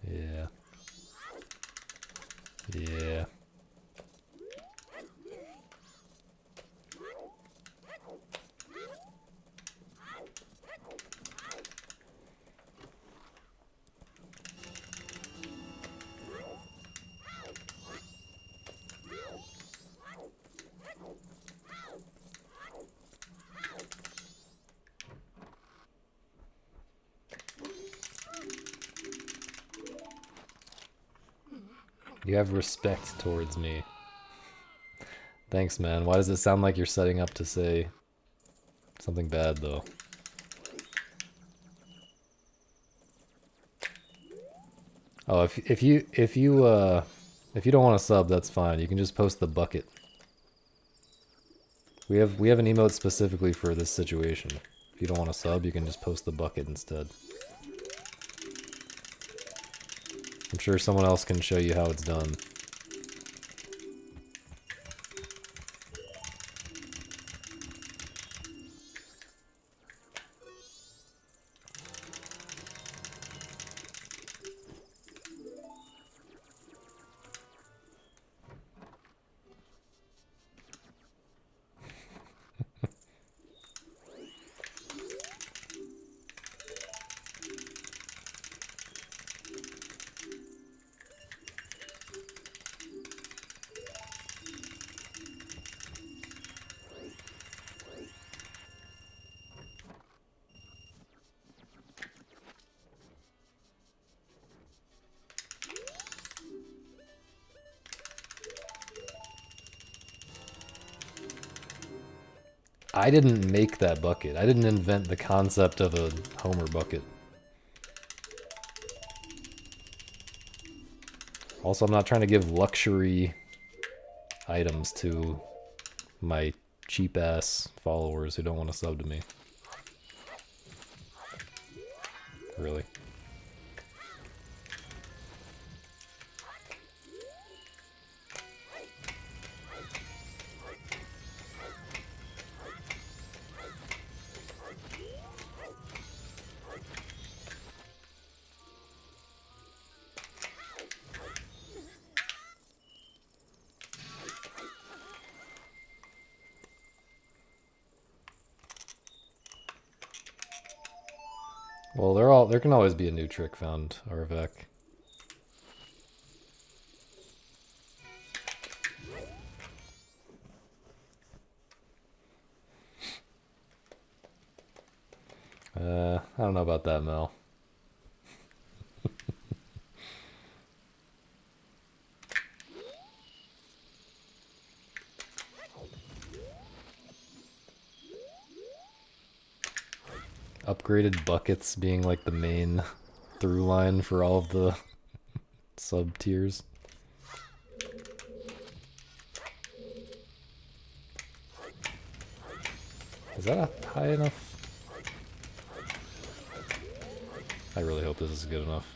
Yeah. Yeah. You have respect towards me. Thanks, man. Why does it sound like you're setting up to say something bad, though? Oh, if you don't want to sub, that's fine. You can just post the bucket. We have an emote specifically for this situation. If you don't want to sub, you can just post the bucket instead. I'm sure someone else can show you how it's done. I didn't make that bucket. I didn't invent the concept of a Homer bucket. Also, I'm not trying to give luxury items to my cheap-ass followers who don't want to sub to me. Really. Well, there can always be a new trick found, Arvek. I don't know about that, Mel. Upgraded buckets being like the main through line for all of the sub tiers. Is that high enough? I really hope this is good enough.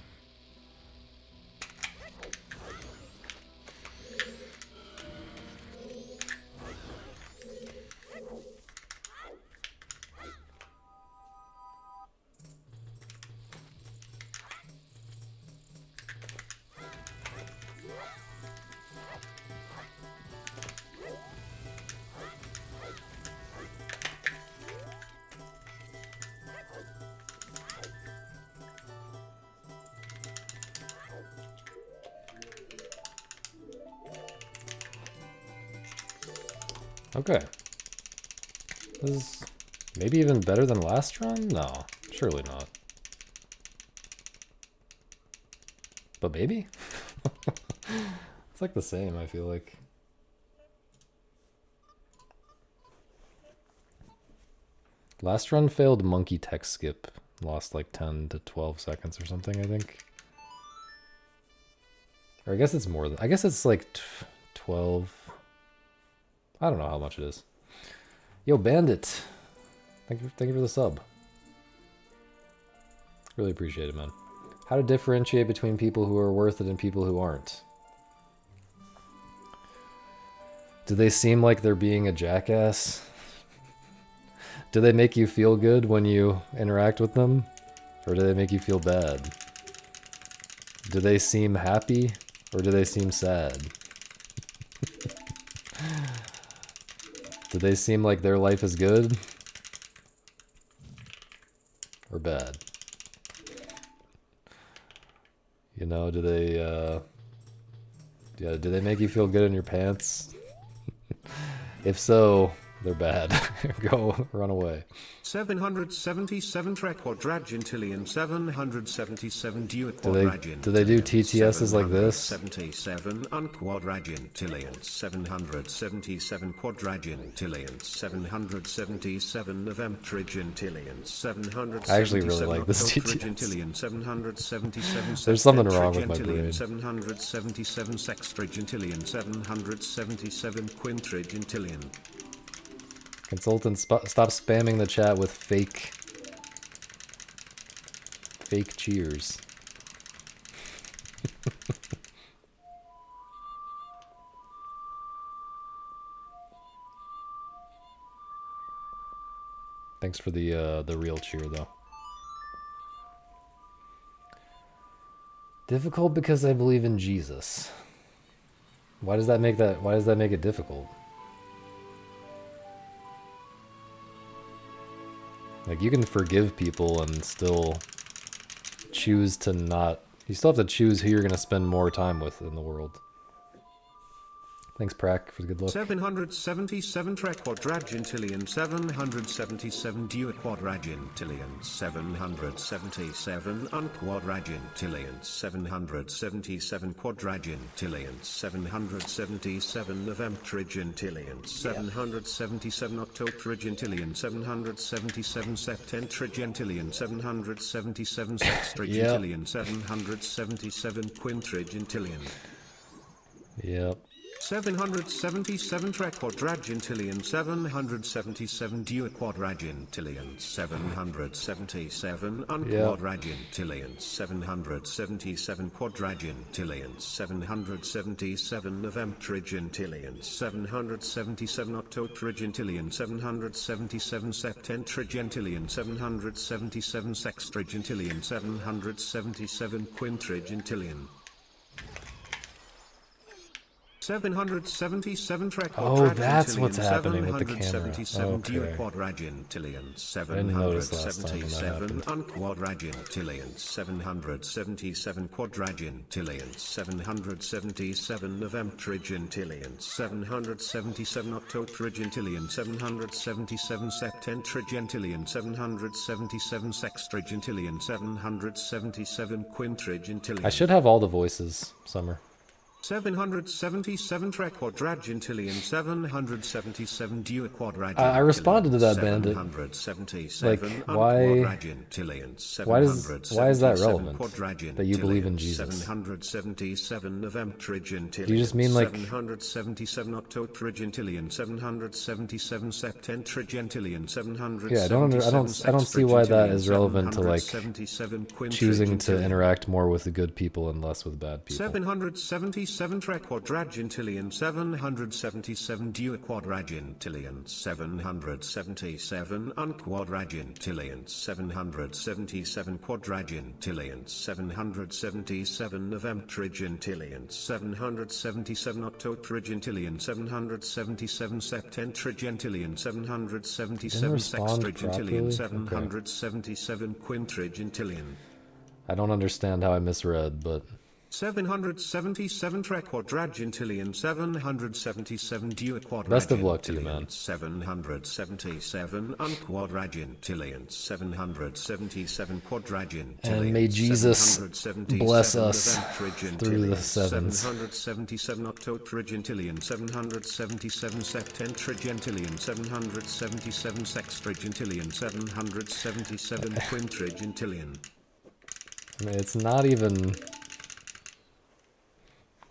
Okay. This is maybe even better than last run? No, surely not. But maybe? It's like the same, I feel like. Last run failed monkey text skip. Lost like 10 to 12 seconds or something, I think. Or I guess it's more than... I guess it's like 12... I don't know how much it is. Yo, Bandit. Thank you for the sub. Really appreciate it, man. How to differentiate between people who are worth it and people who aren't. Do they seem like they're being a jackass? Do they make you feel good when you interact with them? Or do they make you feel bad? Do they seem happy? Or do they seem sad? Do they seem like their life is good? Or bad? You know, do they, yeah, do they make you feel good in your pants? If so, they're bad. Go, run away. 777 Trek Quadragentillion 777 Duet Quadragentillion. Do they do TTSs like this? 77 Unquadragentillion 777 Quadragentillion 777 Novemtrigentillion 777. I actually really like this TTS. 777 There's something wrong with my brain. 777 Sextrigentillion 777 Quintrigentillion. Consultant, stop spamming the chat with fake cheers. Thanks for the real cheer though. Difficult because I believe in Jesus. Why does that make it difficult? Like, you can forgive people and still choose to not... You still have to choose who you're going to spend more time with in the world. Thanks, Prak, for the good luck. 777 Trek Quadragentillion 777 Dua Quadragentillion 777 Unquadragentillion 777 Quadragentillion 777 Novemtrigentillion 777 Octotrigentillion 777 Septentrigentillion 777 Sextrigentillion 777 Quintrigentillion. Yep. 777 Trek Quadragentillion 777 Dua Quadragentillion 777 Unquadragentillion 777 Quadragentillion 777 Novemtrigentillion 777 Octotrigentillion 777 Septentrigentillion 777 Sextrigentillion 777 Quintrigentillion. 777 Trek Oh, that's what's happening with the camera. 777 Dua Okay. Quadragentillion didn't notice last time when that 777 happened. Unquadragentillion 777 Quadragentillion 777 Novemtrigentillion 777 Octotrigentillion 777 Septentrigentillion 777 Sextrigentillion 777 Quintrigentillion. I should have all the voices, Summer. 777 Trek Quadragentillion 777 Dua Quadragentillion I responded to that, Bandit. 777 Why is that 777 relevant? That you believe in Jesus? 777 Novemtrigentillion. Do you just mean, like... 777 Octotrigentillion 777 Septentrigentillion 777 Yeah, I don't see why that is relevant to, like, choosing to interact more with the good people and less with bad people. 777 Trek Quadragentillion 777 Dua Quadragentillion 777 Unquadragentillion 777 Quadragentillion 777 Novemtrigentillion 777 Octotrigentillion 777 Septentrigentillion 777 Sextrigentillion 777 Quintrigentillion. I don't understand how I misread, but... 777 Trek Quadragentillion 777 Dua Quadragentillion. Best of luck to you, man. 777 Unquadragentillion 777 Quadragentillion. And may Jesus bless us through the sevens. 777 Octotrigentillion 777 Septentrigentillion 777 Sextrigentillion 777 Quintrigentillion. I mean, it's not even...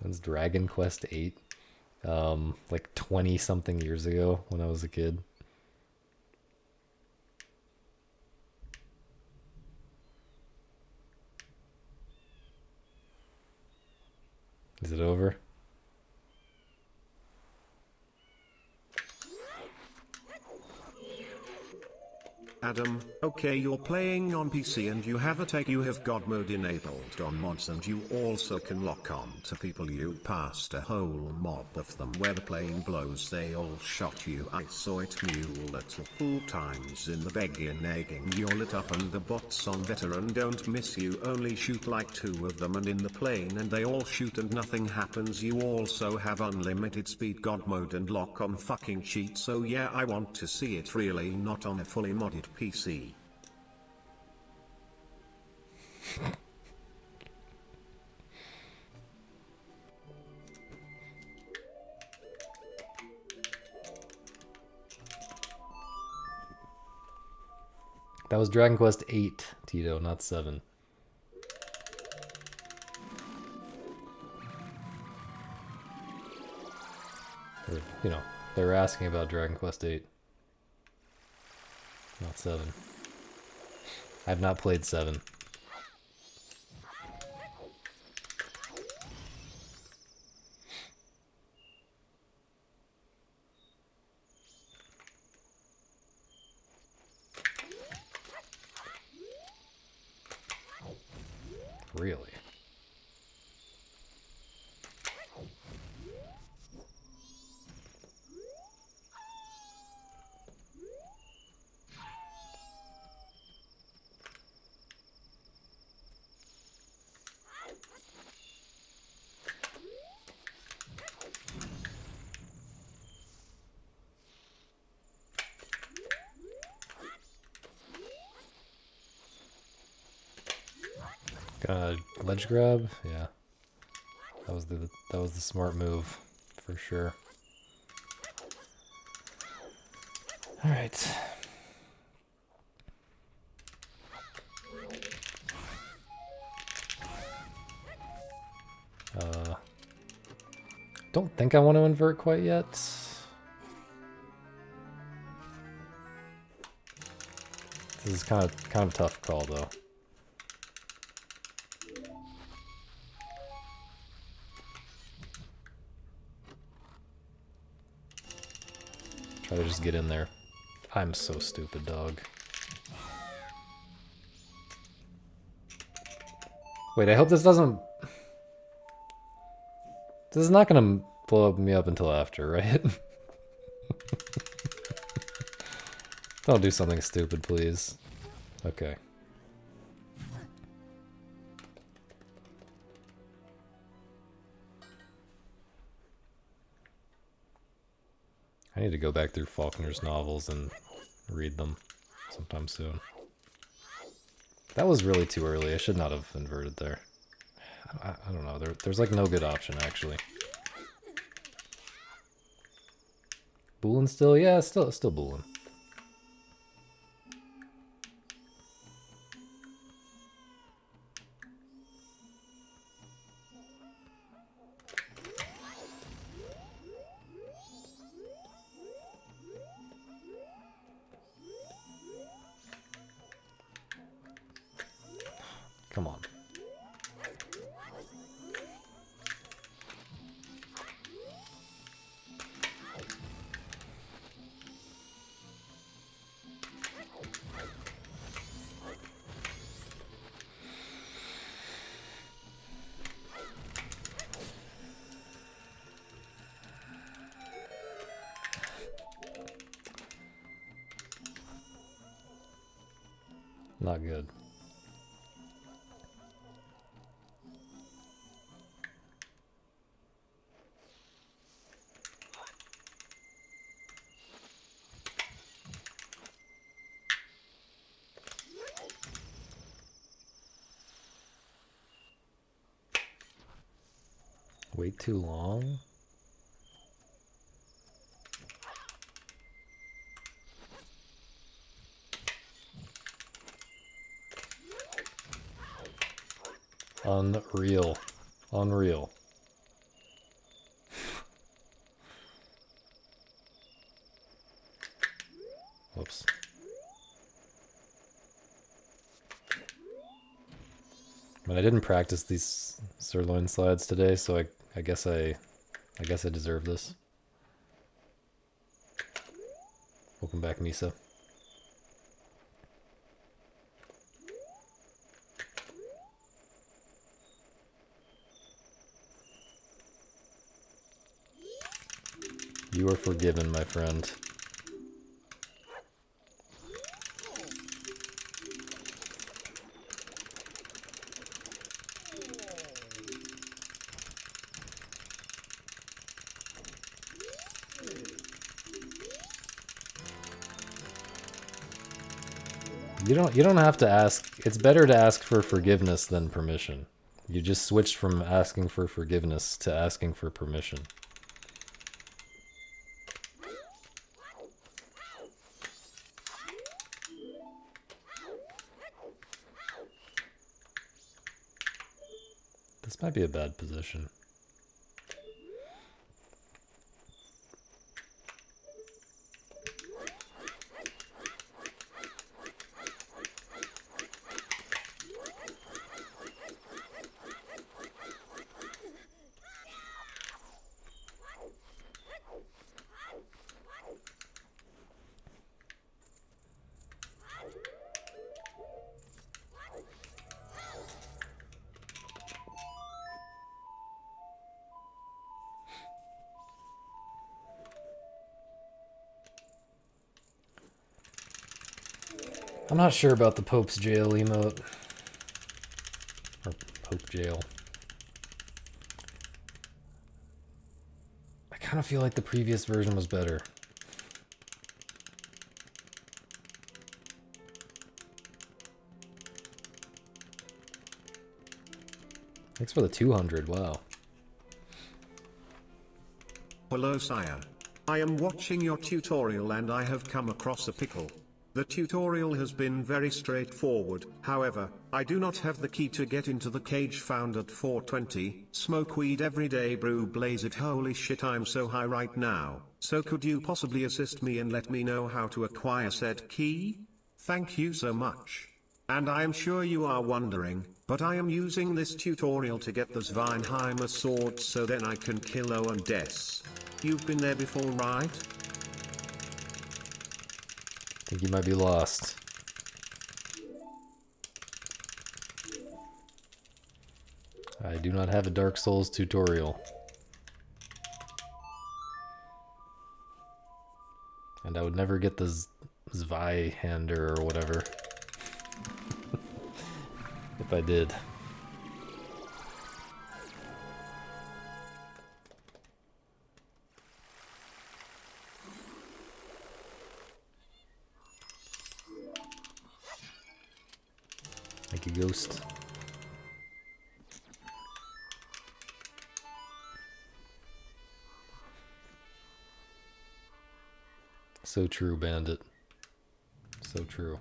That's Dragon Quest 8. Like 20-something years ago when I was a kid. Is it over? Adam, okay, you're playing on PC and you have you have God mode enabled on mods, and you also can lock on to people. You passed a whole mob of them where the plane blows, they all shot you. I saw it multiple times in the begin egging. You're lit up and the bots on veteran don't miss you, only shoot like 2 of them, and in the plane and they all shoot and nothing happens. You also have unlimited speed God mode and lock on fucking cheat, so yeah, I want to see it really, not on a fully modded PC. That was Dragon Quest 8, Tito, not 7. Or, you know, they were asking about Dragon Quest 8. Not 7. I've not played 7. Really? Ledge grab? Yeah. That was the smart move, for sure. Alright. Don't think I want to invert quite yet. This is kind of tough call though. Try to just get in there. I'm so stupid, dog. Wait, I hope this doesn't... This is not gonna blow me up until after, right? Don't do something stupid, please. Okay. I need to go back through Faulkner's novels and read them sometime soon. That was really too early. I should not have inverted there. I don't know. There's like no good option, actually. Boolin still? Yeah, still Boolin. Come on. Not good. Wait too long? Unreal. Unreal. Whoops. But I didn't practice these sirloin slides today, so I guess I deserve this. Welcome back, Misa. You are forgiven, my friend. You don't have to ask. It's better to ask for forgiveness than permission. You just switched from asking for forgiveness to asking for permission. This might be a bad position. I'm not sure about the Pope's jail emote. Or Pope jail. I kind of feel like the previous version was better. Thanks for the 200, wow. Hello sire. I am watching your tutorial and I have come across a pickle. The tutorial has been very straightforward, however, I do not have the key to get into the cage found at 420, smoke weed every day brew blaze it, holy shit I'm so high right now, so could you possibly assist me and let me know how to acquire said key? Thank you so much. And I am sure you are wondering, but I am using this tutorial to get the Svineheimer sword so then I can kill Owen Des. You've been there before, right? I think you might be lost. I do not have a Dark Souls tutorial. And I would never get the Zweihander or whatever. If I did. Like a ghost. So true, Bandit. So true.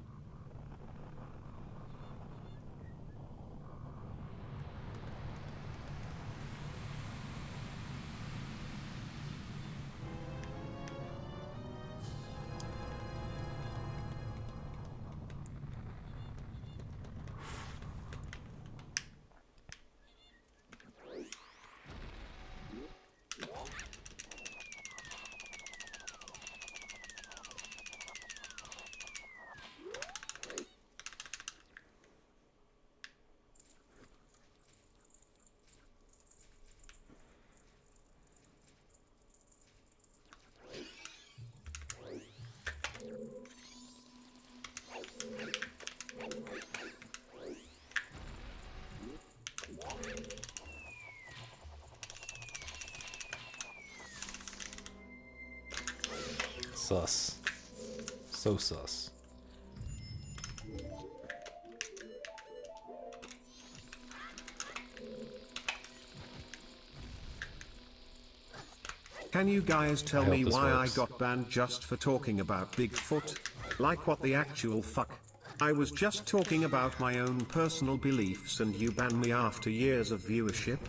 Sus. So sus. Can you guys tell me this why works. I got banned just for talking about Bigfoot? Like what the actual fuck? I was just talking about my own personal beliefs and you banned me after years of viewership?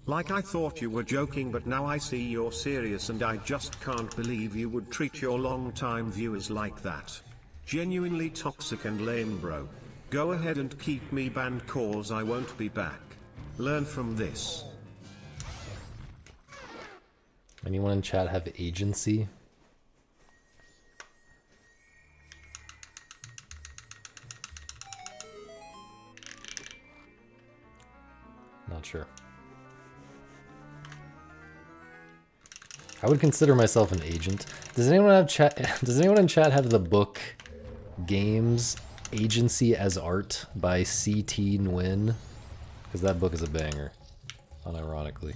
Like I thought you were joking, but now I see you're serious and I just can't believe you would treat your long-time viewers like that. Genuinely toxic and lame, bro. Go ahead and keep me banned cause I won't be back. Learn from this. Anyone in chat have agency? Not sure. I would consider myself an agent. Does anyone have chat? Does anyone in chat have the book Games Agency as Art by C.T. Nguyen? Because that book is a banger, unironically.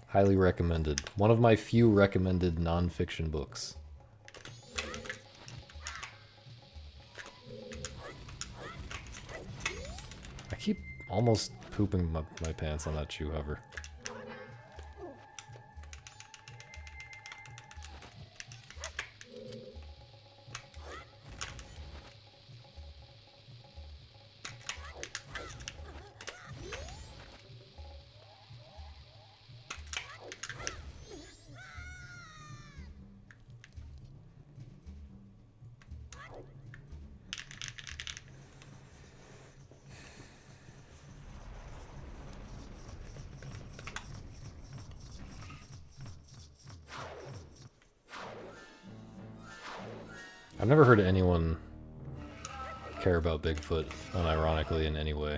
Highly recommended. One of my few recommended non-fiction books. I keep almost pooping my pants on that shoe hover. I've never heard anyone care about Bigfoot, unironically, in any way.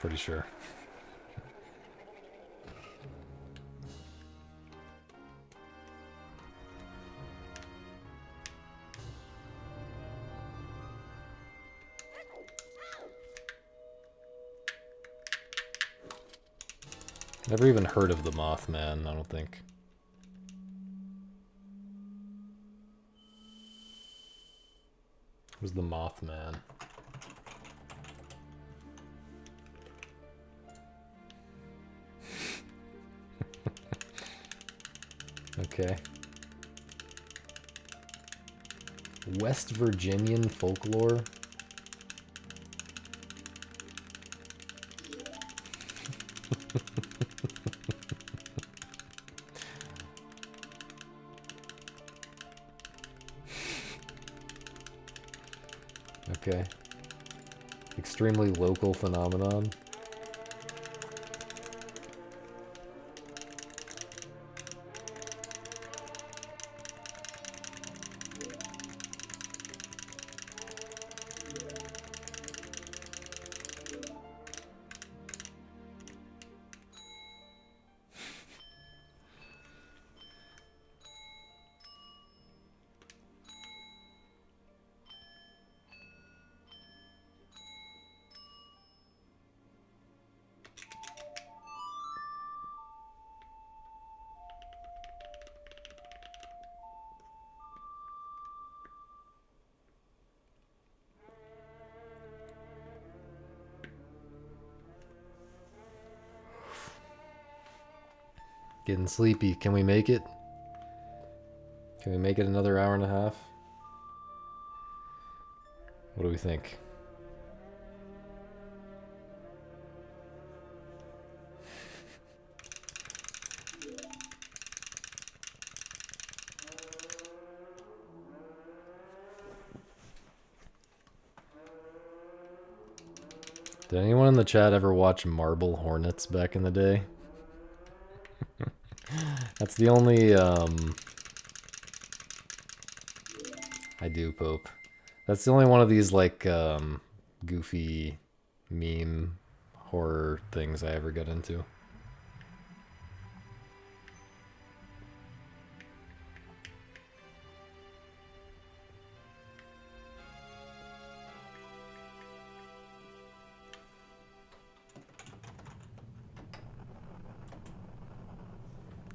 pretty sure. Never even heard of the Mothman, I don't think. Who's the Mothman? Okay. West Virginian folklore? Okay. Extremely local phenomenon. Getting sleepy. Can we make it? Can we make it another hour and a half? What do we think? Did anyone in the chat ever watch Marble Hornets back in the day? That's the only, I do, Pope. That's the only one of these, like, goofy meme horror things I ever got into.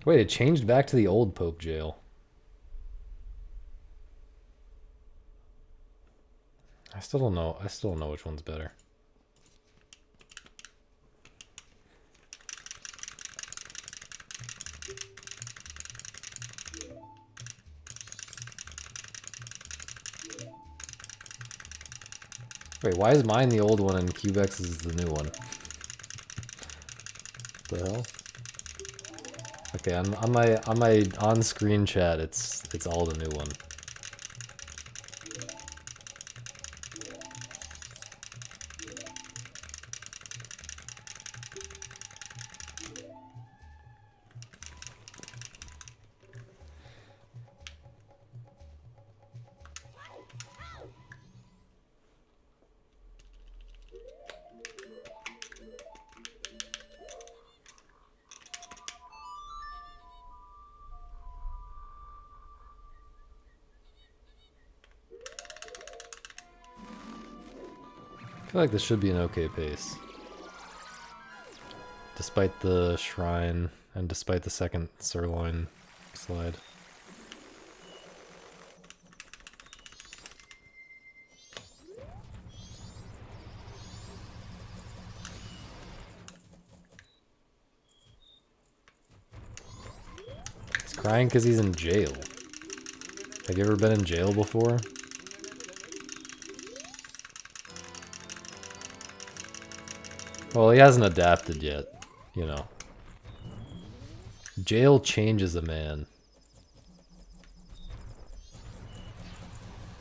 Wait, it changed back to the old Pope jail. I still don't know. I still don't know which one's better. Wait, why is mine the old one and Cubex is the new one? What the hell? Okay, on my on-screen chat, it's all the new one. I feel like this should be an okay pace. Despite the shrine and despite the second sirloin slide. He's crying because he's in jail. Have you ever been in jail before? Well, he hasn't adapted yet, you know. Jail changes a man.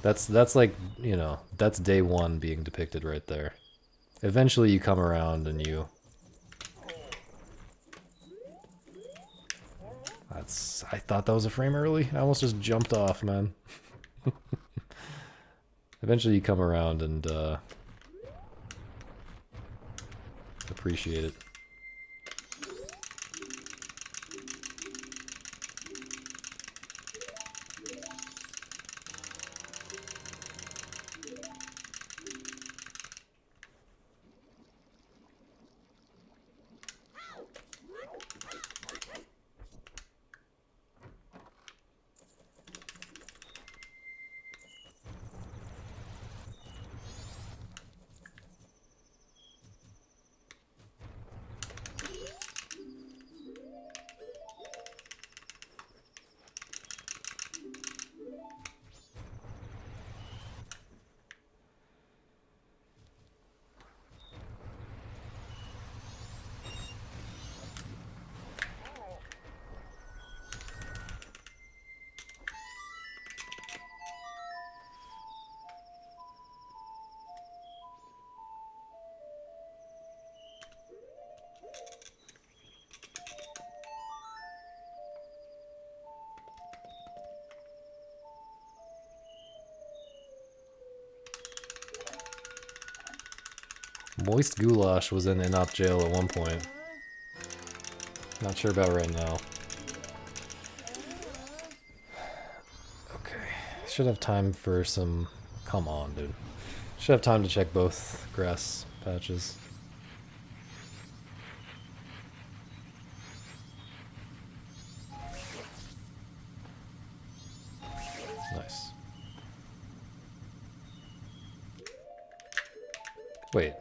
That's like, you know, that's day one being depicted right there. Eventually you come around and you... I thought that was a frame early. I almost just jumped off, man. Eventually you come around and, Appreciate it. Moist Goulash was in Inop jail at one point. Not sure about right now. Okay. Should have time for some... Come on, dude. Should have time to check both grass patches. Nice. Wait.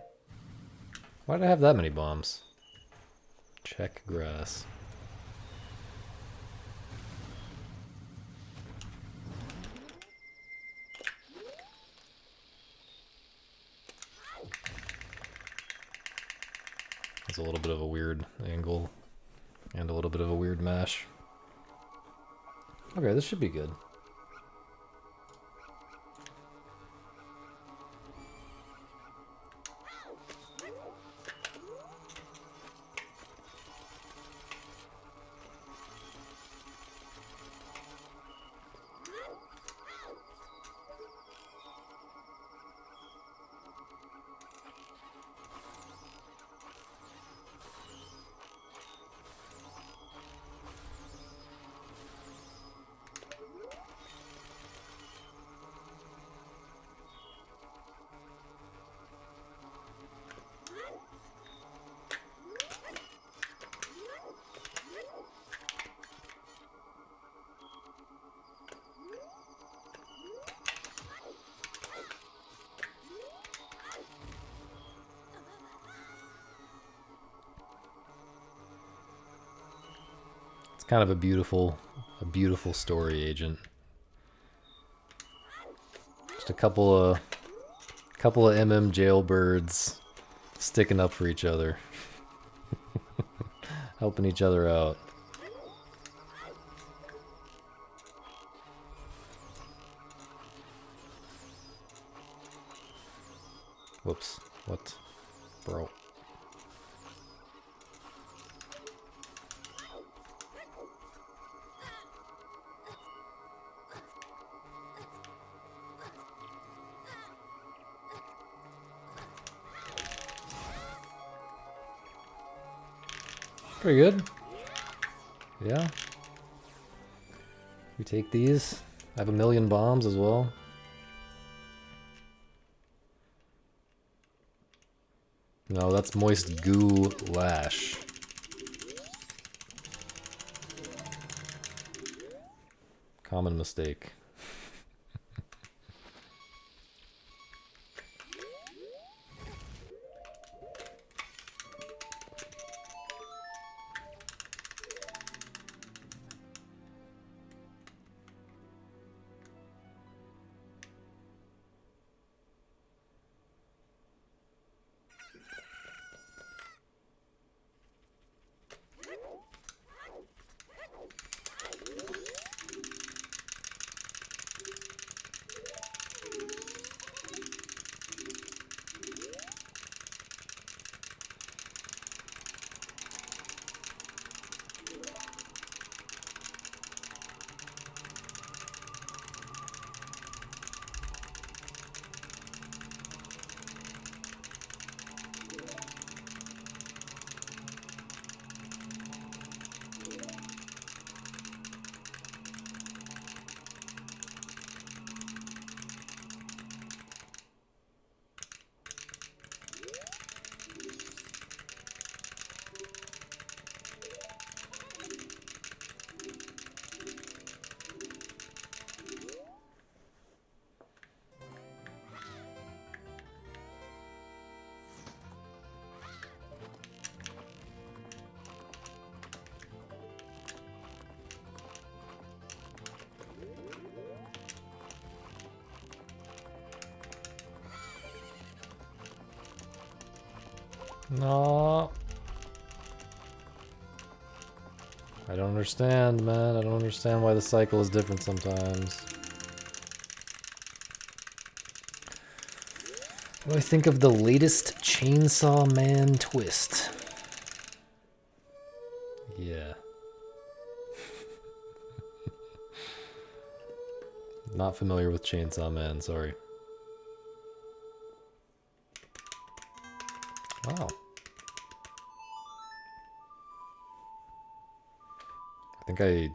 Why did I have that many bombs? Check grass. That's a little bit of a weird angle and a little bit of a weird mash. Okay, this should be good. It's kind of a beautiful story, Agent. Just a couple of MM jailbirds sticking up for each other, helping each other out. Whoops! What, bro? Pretty good. Yeah. We take these. I have 1,000,000 bombs as well. No, that's Moist Goulash. Common mistake. No. I don't understand, man. I don't understand why the cycle is different sometimes. What do I think of the latest Chainsaw Man twist? Yeah. Not familiar with Chainsaw Man, sorry. Wow. I think I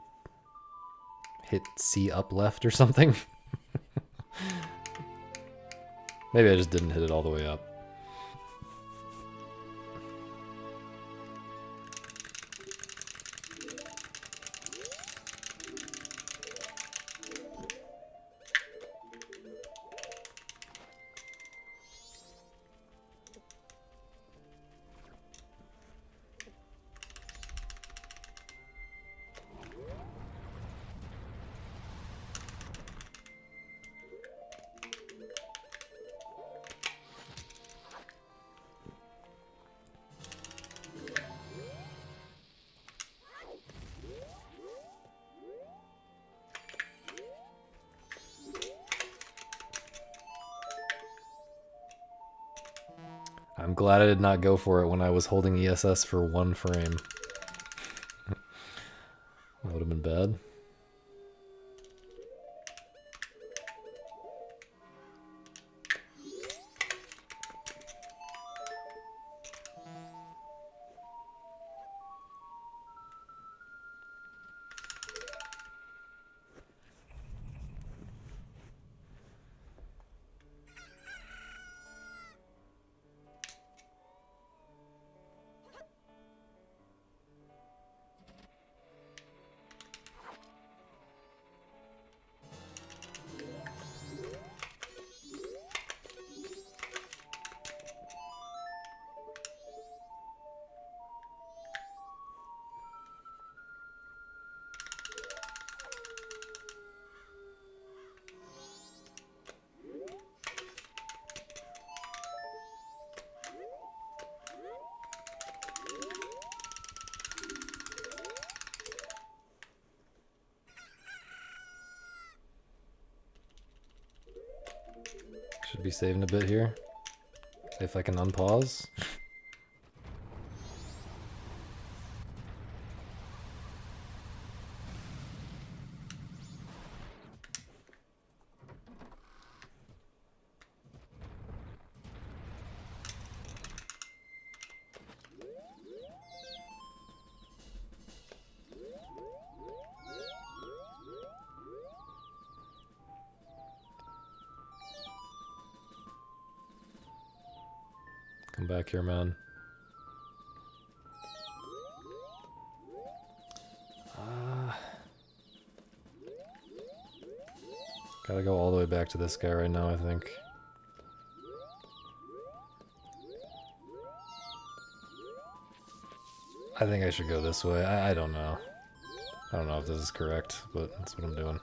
hit C up left or something. Maybe I just didn't hit it all the way up. I'm glad I did not go for it when I was holding ESS for 1 frame. That would have been bad. Should be saving a bit here. If I can unpause. Come back here, man. Gotta go all the way back to this guy right now, I think. I think I should go this way. I don't know. I don't know if this is correct, but that's what I'm doing.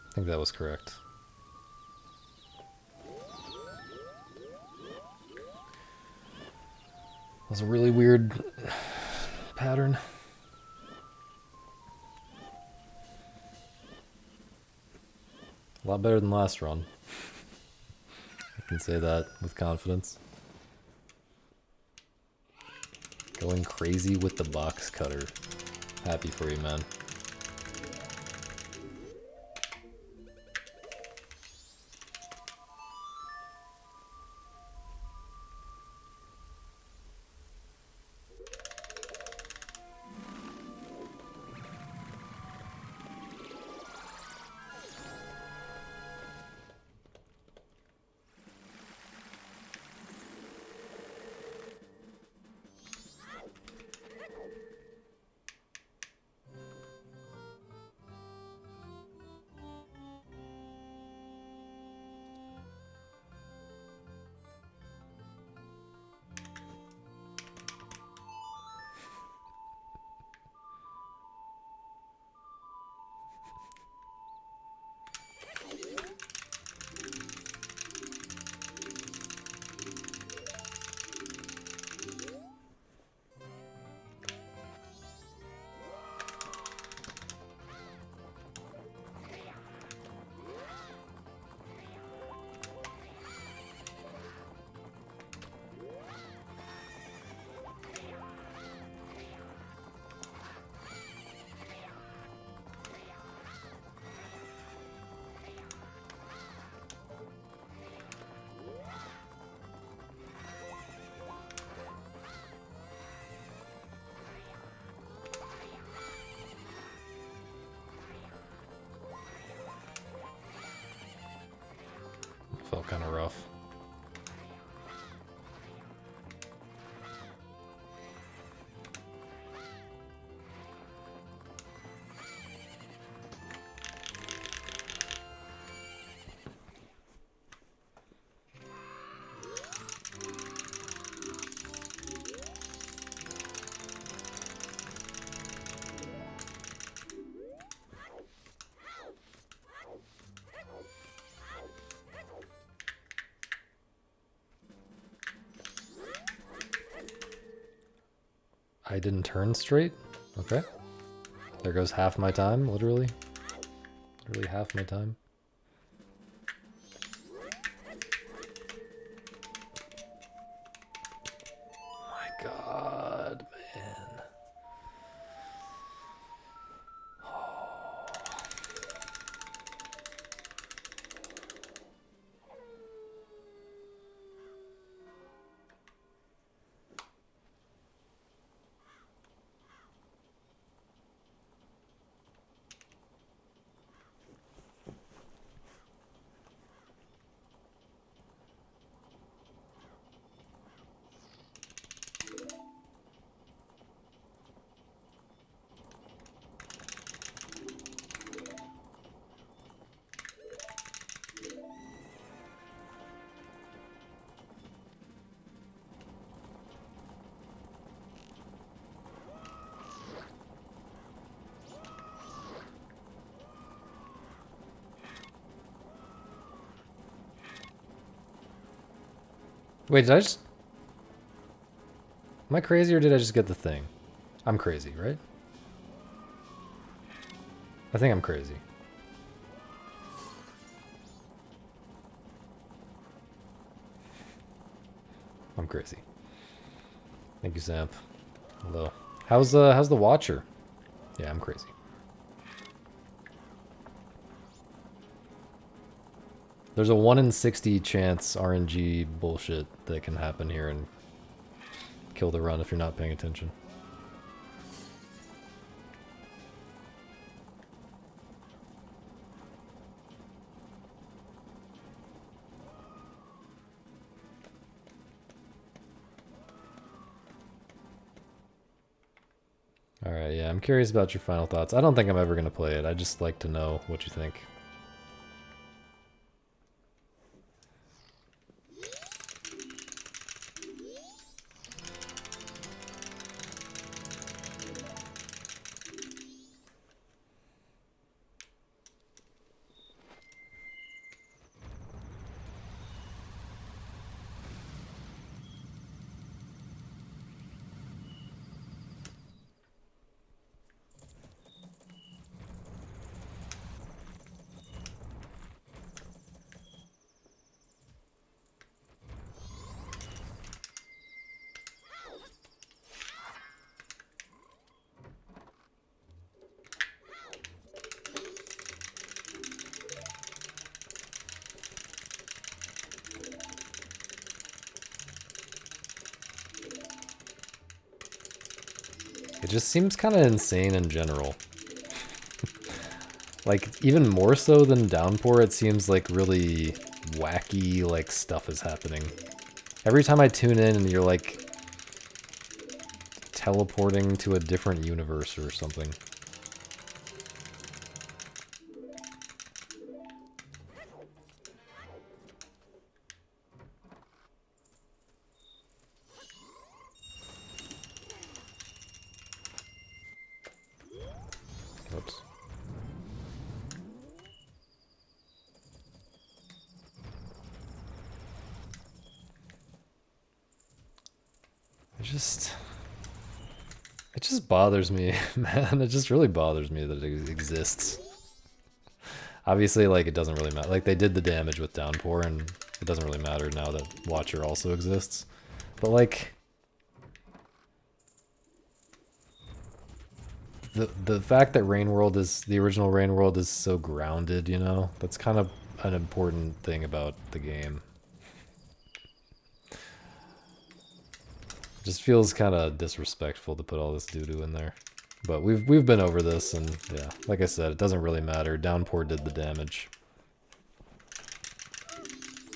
I think that was correct. That was a really weird pattern. A lot better than last run. I can say that with confidence. Going crazy with the box cutter. Happy for you, man. I didn't turn straight? Okay. There goes half my time, literally. Literally half my time. My god, man. Wait, did I just... Am I crazy or did I just get the thing? I'm crazy, right? I think I'm crazy. I'm crazy. Thank you, Zamp. Hello. How's the Watcher? Yeah, I'm crazy. There's a 1 in 60 chance RNG bullshit that can happen here and kill the run if you're not paying attention. Alright, yeah, I'm curious about your final thoughts. I don't think I'm ever going to play it. I just like to know what you think. It just seems kind of insane in general. Like, even more so than Downpour, it seems like really wacky, like, stuff is happening. Every time I tune in and you're, like, teleporting to a different universe or something. Oops. It just bothers me, man. It just really bothers me that it exists. Obviously, like, it doesn't really matter. Like, they did the damage with Downpour, and it doesn't really matter now that Watcher also exists. But, like, the fact that the original Rain World is so grounded, you know? That's kind of an important thing about the game. Just feels kind of disrespectful to put all this doo-doo in there. But we've been over this, and yeah, like I said, it doesn't really matter. Downpour did the damage.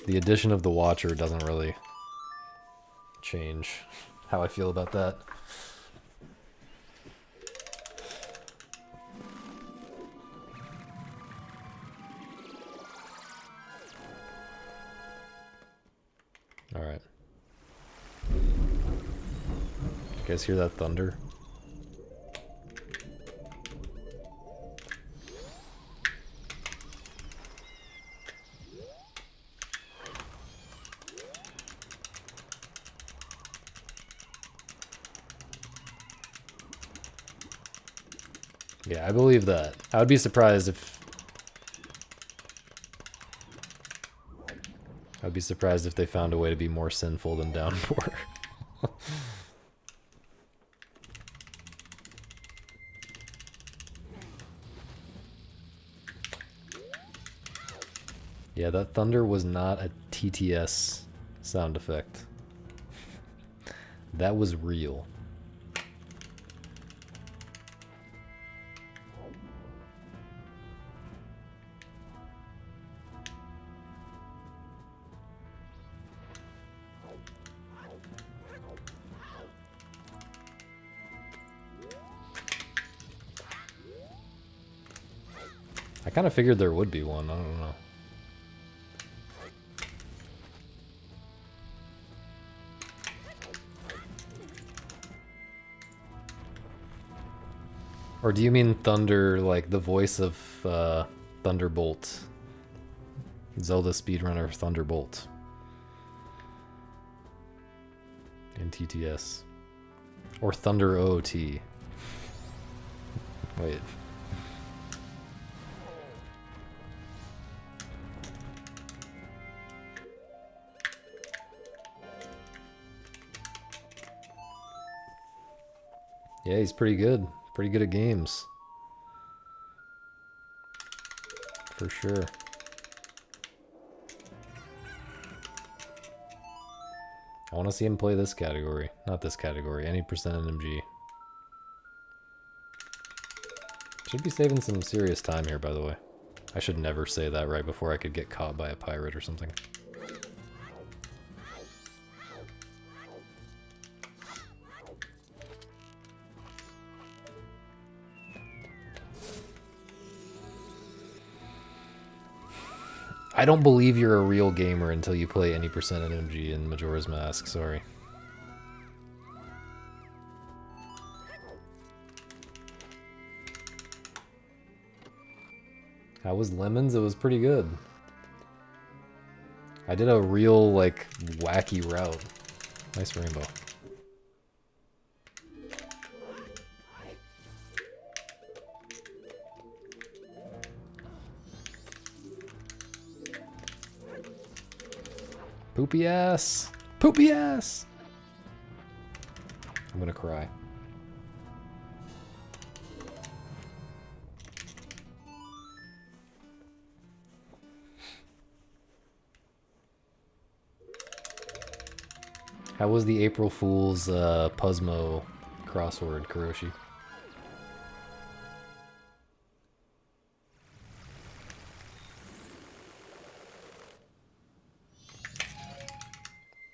The addition of the Watcher doesn't really change how I feel about that. Alright. You guys hear that thunder? Yeah, I believe that. I would be surprised if... I'd be surprised if they found a way to be more sinful than Downpour. Yeah, that thunder was not a TTS sound effect. That was real. I kind of figured there would be one, I don't know. Or do you mean Thunder, like the voice of Thunderbolt? Zelda speedrunner Thunderbolt. In TTS. Or Thunder OOT. Wait. Yeah, he's pretty good. Pretty good at games. For sure. I want to see him play this category. Not this category. Any percent NMG. Should be saving some serious time here, by the way. I should never say that right before I could get caught by a pirate or something. I don't believe you're a real gamer until you play any percent NMG in Majora's Mask, sorry. How was Lemons? It was pretty good. I did a real, like, wacky route. Nice rainbow. Poopy ass! Poopy ass! I'm gonna cry. How was the April Fool's Puzzmo crossword, Kuroshi?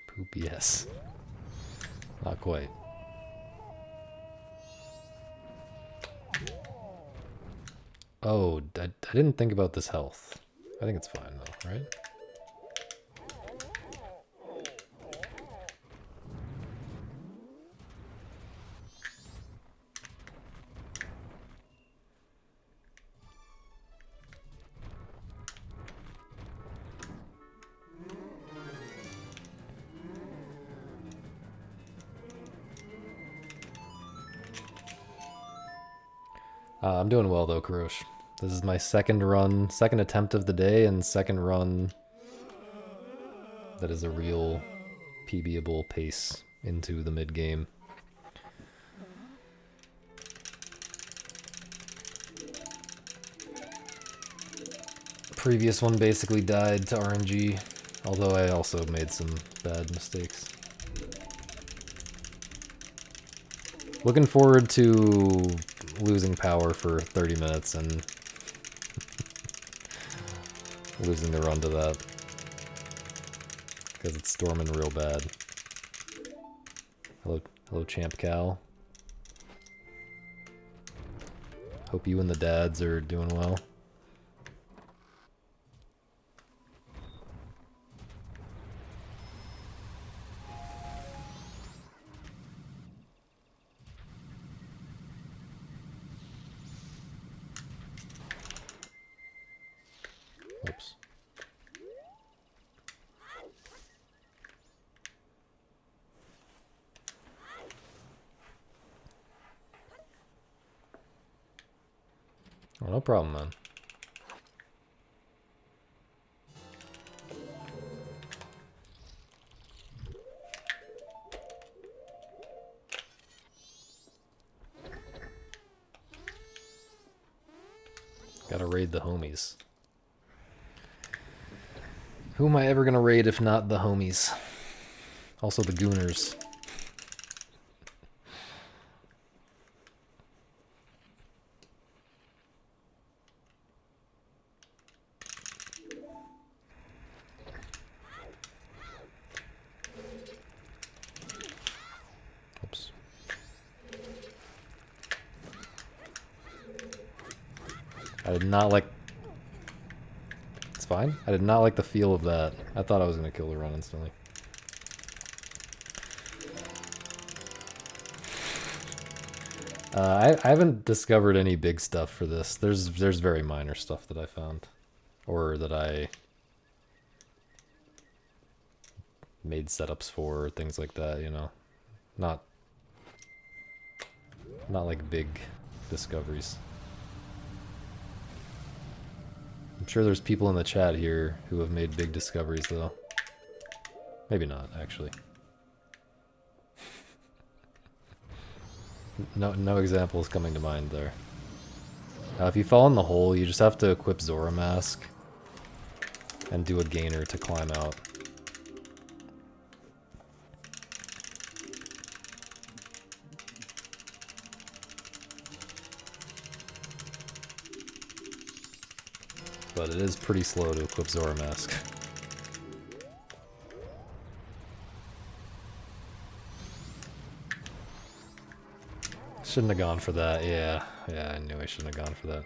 Poop, yes. Not quite. Oh, I didn't think about this health. I think it's fine though, right? I'm doing well though, Kurosh. This is my second attempt of the day, and second run that is a real PB-able pace into the mid-game. Previous one basically died to RNG, although I also made some bad mistakes. Looking forward to losing power for 30 minutes and losing the run to that. Because it's storming real bad. Hello Champ Cal. Hope you and the dads are doing well. Oops. Oh, no problem, man. Gotta raid the homies. Who am I ever gonna raid if not the homies? Also the gooners. Oops. I did not like... It's fine. I did not like the feel of that. I thought I was gonna kill the run instantly. I haven't discovered any big stuff for this. There's very minor stuff that I found. Or that I made setups for, things like that, you know. Not like big discoveries. I'm sure there's people in the chat here who have made big discoveries though. Maybe not, actually. No examples coming to mind there. If you fall in the hole, you just have to equip Zora Mask and do a gainer to climb out. But it is pretty slow to equip Zora Mask. Shouldn't have gone for that, yeah. Yeah, I knew I shouldn't have gone for that.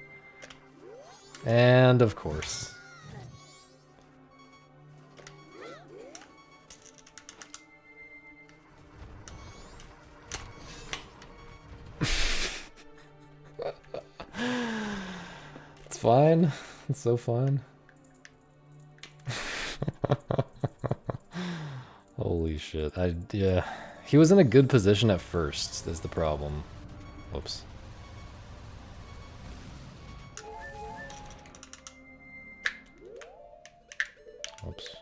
And of course. It's fine. It's so fine. Holy shit. Yeah. He was in a good position at first, is the problem. Whoops. Oops.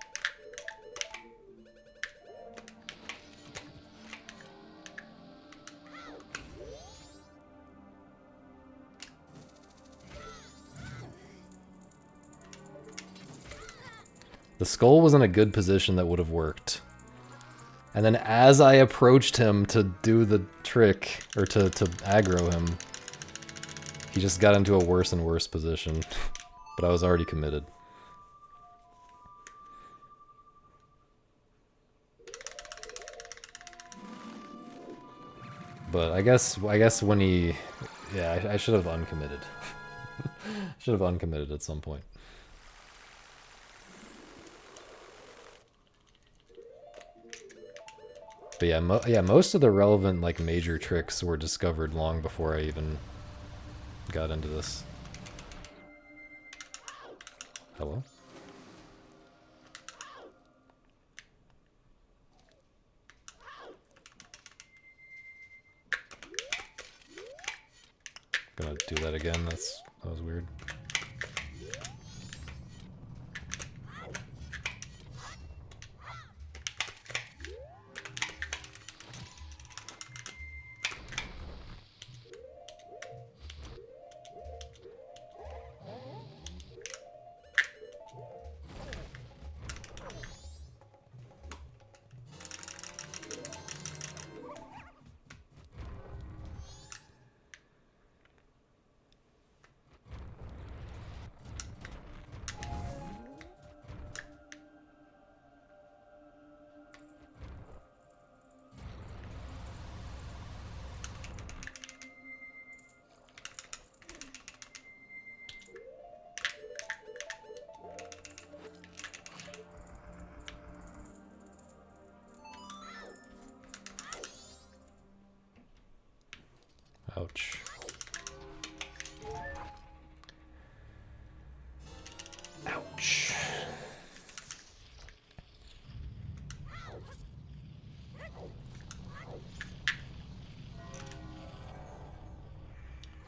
The skull was in a good position that would have worked. And then as I approached him to do the trick, or to aggro him, he just got into a worse and worse position. But I was already committed. But I guess when he... Yeah, I should have uncommitted. Should have uncommitted at some point. But yeah, most of the relevant, like, major tricks were discovered long before I even got into this. Hello? Gonna do that again, that was weird.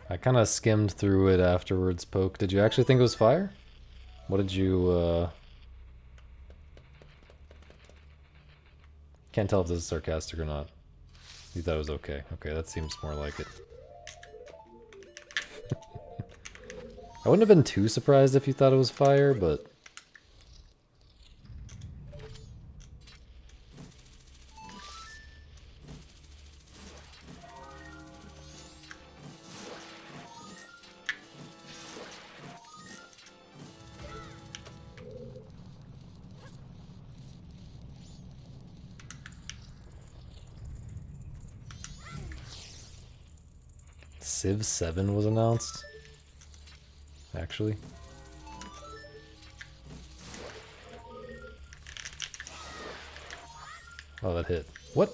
I kind of skimmed through it afterwards, Poke. Did you actually think it was fire? What did you, Can't tell if this is sarcastic or not. You thought it was okay. Okay, that seems more like it. I wouldn't have been too surprised if you thought it was fire, but... Civ 7 was announced? Actually? Oh, that hit. What?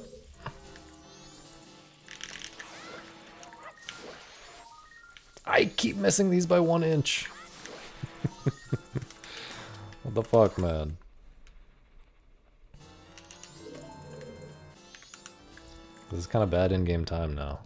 I keep missing these by 1 inch. What the fuck, man? This is kind of bad in-game time now.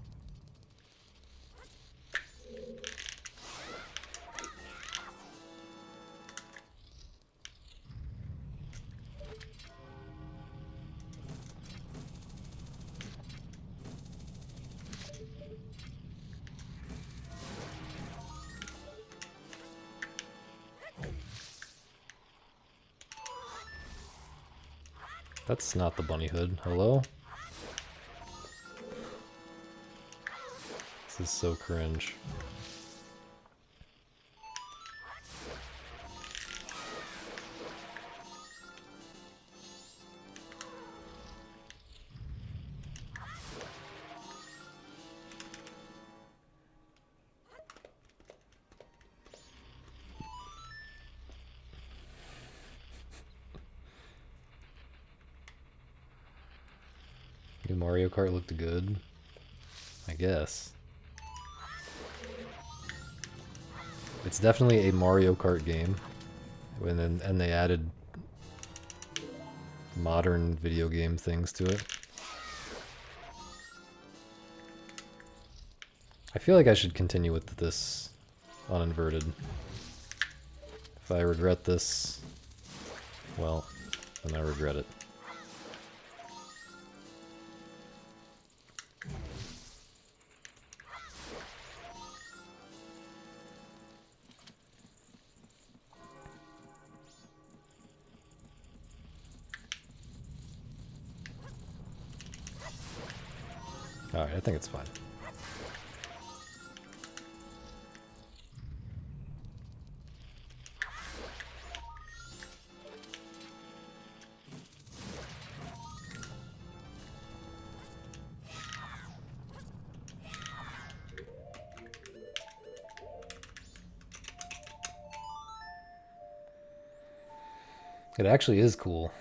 That's not the bunny hood. Hello? This is so cringe. New Mario Kart looked good, I guess. It's definitely a Mario Kart game, and they added modern video game things to it. I feel like I should continue with this uninverted. If I regret this, well, then I regret it. Alright, I think it's fine. It actually is cool.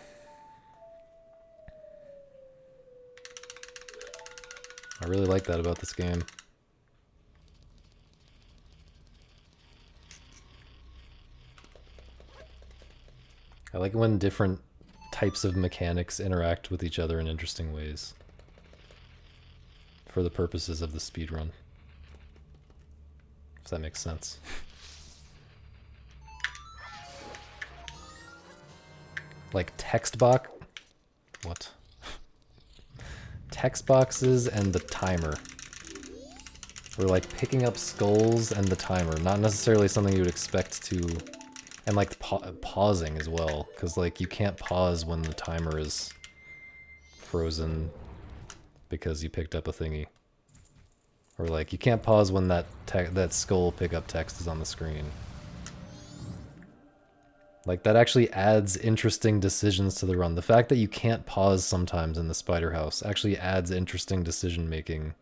I really like that about this game. I like it when different types of mechanics interact with each other in interesting ways. For the purposes of the speedrun. If that makes sense. Like text box... What? Text boxes and the timer. Or like picking up skulls and the timer. Not necessarily something you would expect to... And like pausing as well. Because like you can't pause when the timer is frozen because you picked up a thingy. Or like you can't pause when that skull pickup text is on the screen. Like, that actually adds interesting decisions to the run. The fact that you can't pause sometimes in the Spider House actually adds interesting decision-making.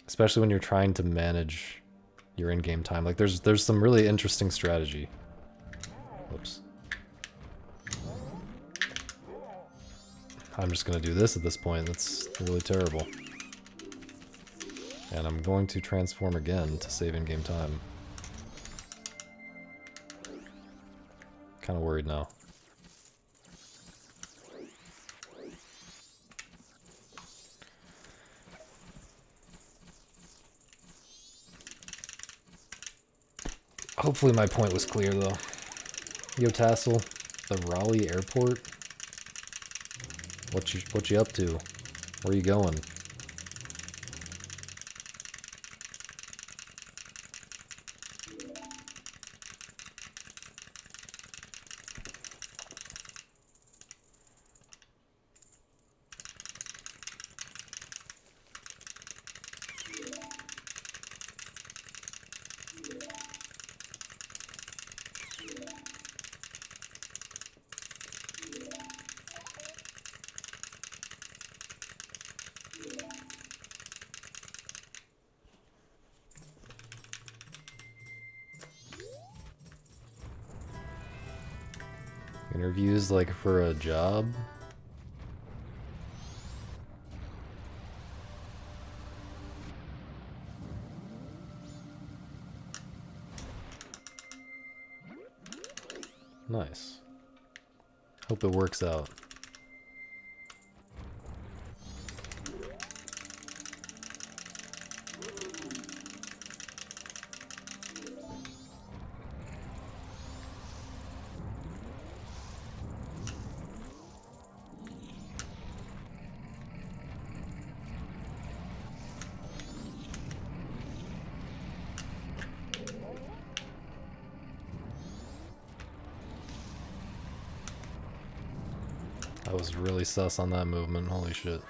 Especially when you're trying to manage your in-game time. Like, there's some really interesting strategy. Whoops. I'm just gonna do this at this point. That's really terrible. And I'm going to transform again to save in-game time. Kind of worried now. Hopefully my point was clear, though. Yo, Tassel, the Raleigh airport? What you up to? Where you going? Interviews like for a job? Nice. Hope it works out. I was really sus on that movement, holy shit.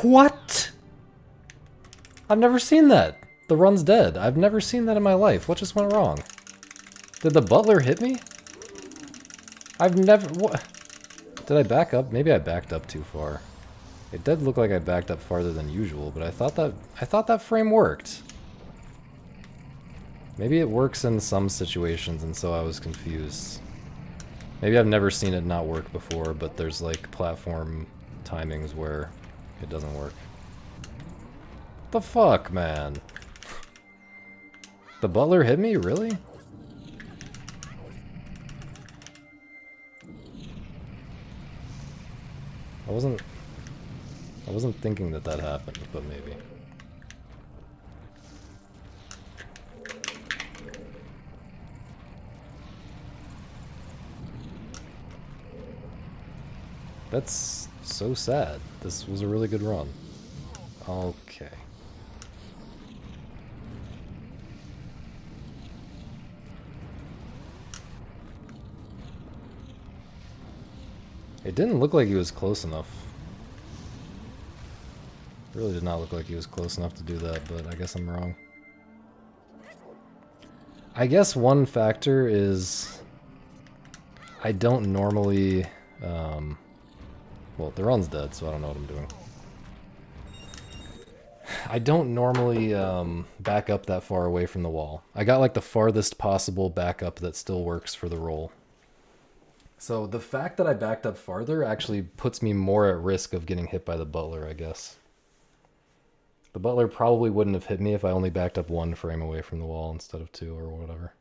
What? I've never seen that. The run's dead. I've never seen that in my life. What just went wrong? Did the butler hit me? I've never... What? Did I back up? Maybe I backed up too far. It did look like I backed up farther than usual, but I thought that frame worked. Maybe it works in some situations, and so I was confused. Maybe I've never seen it not work before, but there's like platform timings where it doesn't work. The fuck, man? The butler hit me? Really? I wasn't thinking that that happened, but maybe. That's so sad. This was a really good run. Okay. It didn't look like he was close enough. It really did not look like he was close enough to do that, but I guess I'm wrong. I guess one factor is I don't normally... well, the run's dead, so I don't know what I'm doing. I don't normally back up that far away from the wall. I got like the farthest possible backup that still works for the roll. So the fact that I backed up farther actually puts me more at risk of getting hit by the butler, I guess. The butler probably wouldn't have hit me if I only backed up one frame away from the wall instead of two or whatever.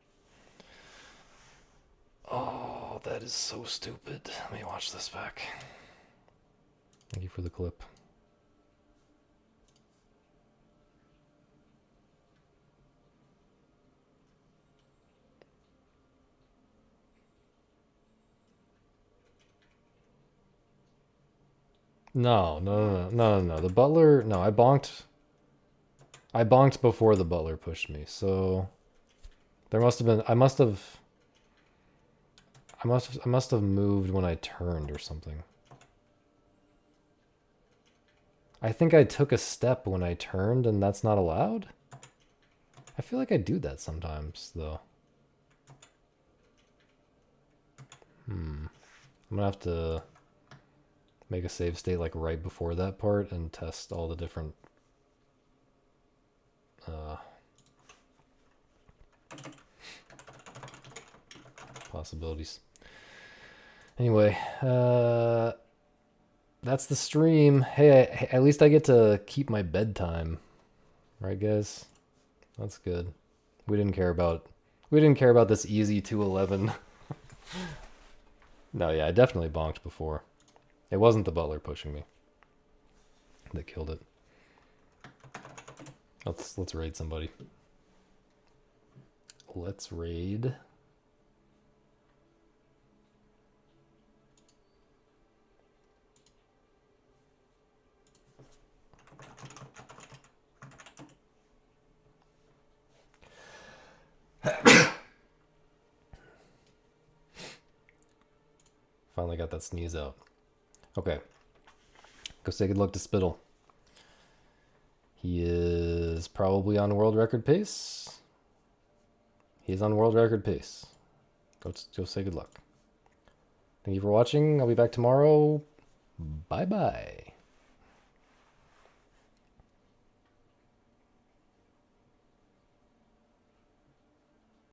Oh, that is so stupid. Let me watch this back. Thank you for the clip. No. The butler, no, I bonked before the butler pushed me, so there must have been, I must have moved when I turned or something. I think I took a step when I turned and that's not allowed? I feel like I do that sometimes, though. I'm gonna have to make a save state like right before that part and test all the different possibilities. Anyway, that's the stream. Hey, at least I get to keep my bedtime. Right, guys? That's good. We didn't care about this easy 211. No, yeah, I definitely bonked before. It wasn't the butler pushing me that killed it. Let's raid somebody. Let's raid. Finally got that sneeze out. Okay. Go say good luck to Spittle. He is probably on world record pace. He's on world record pace. Go say good luck. Thank you for watching. I'll be back tomorrow. Bye-bye.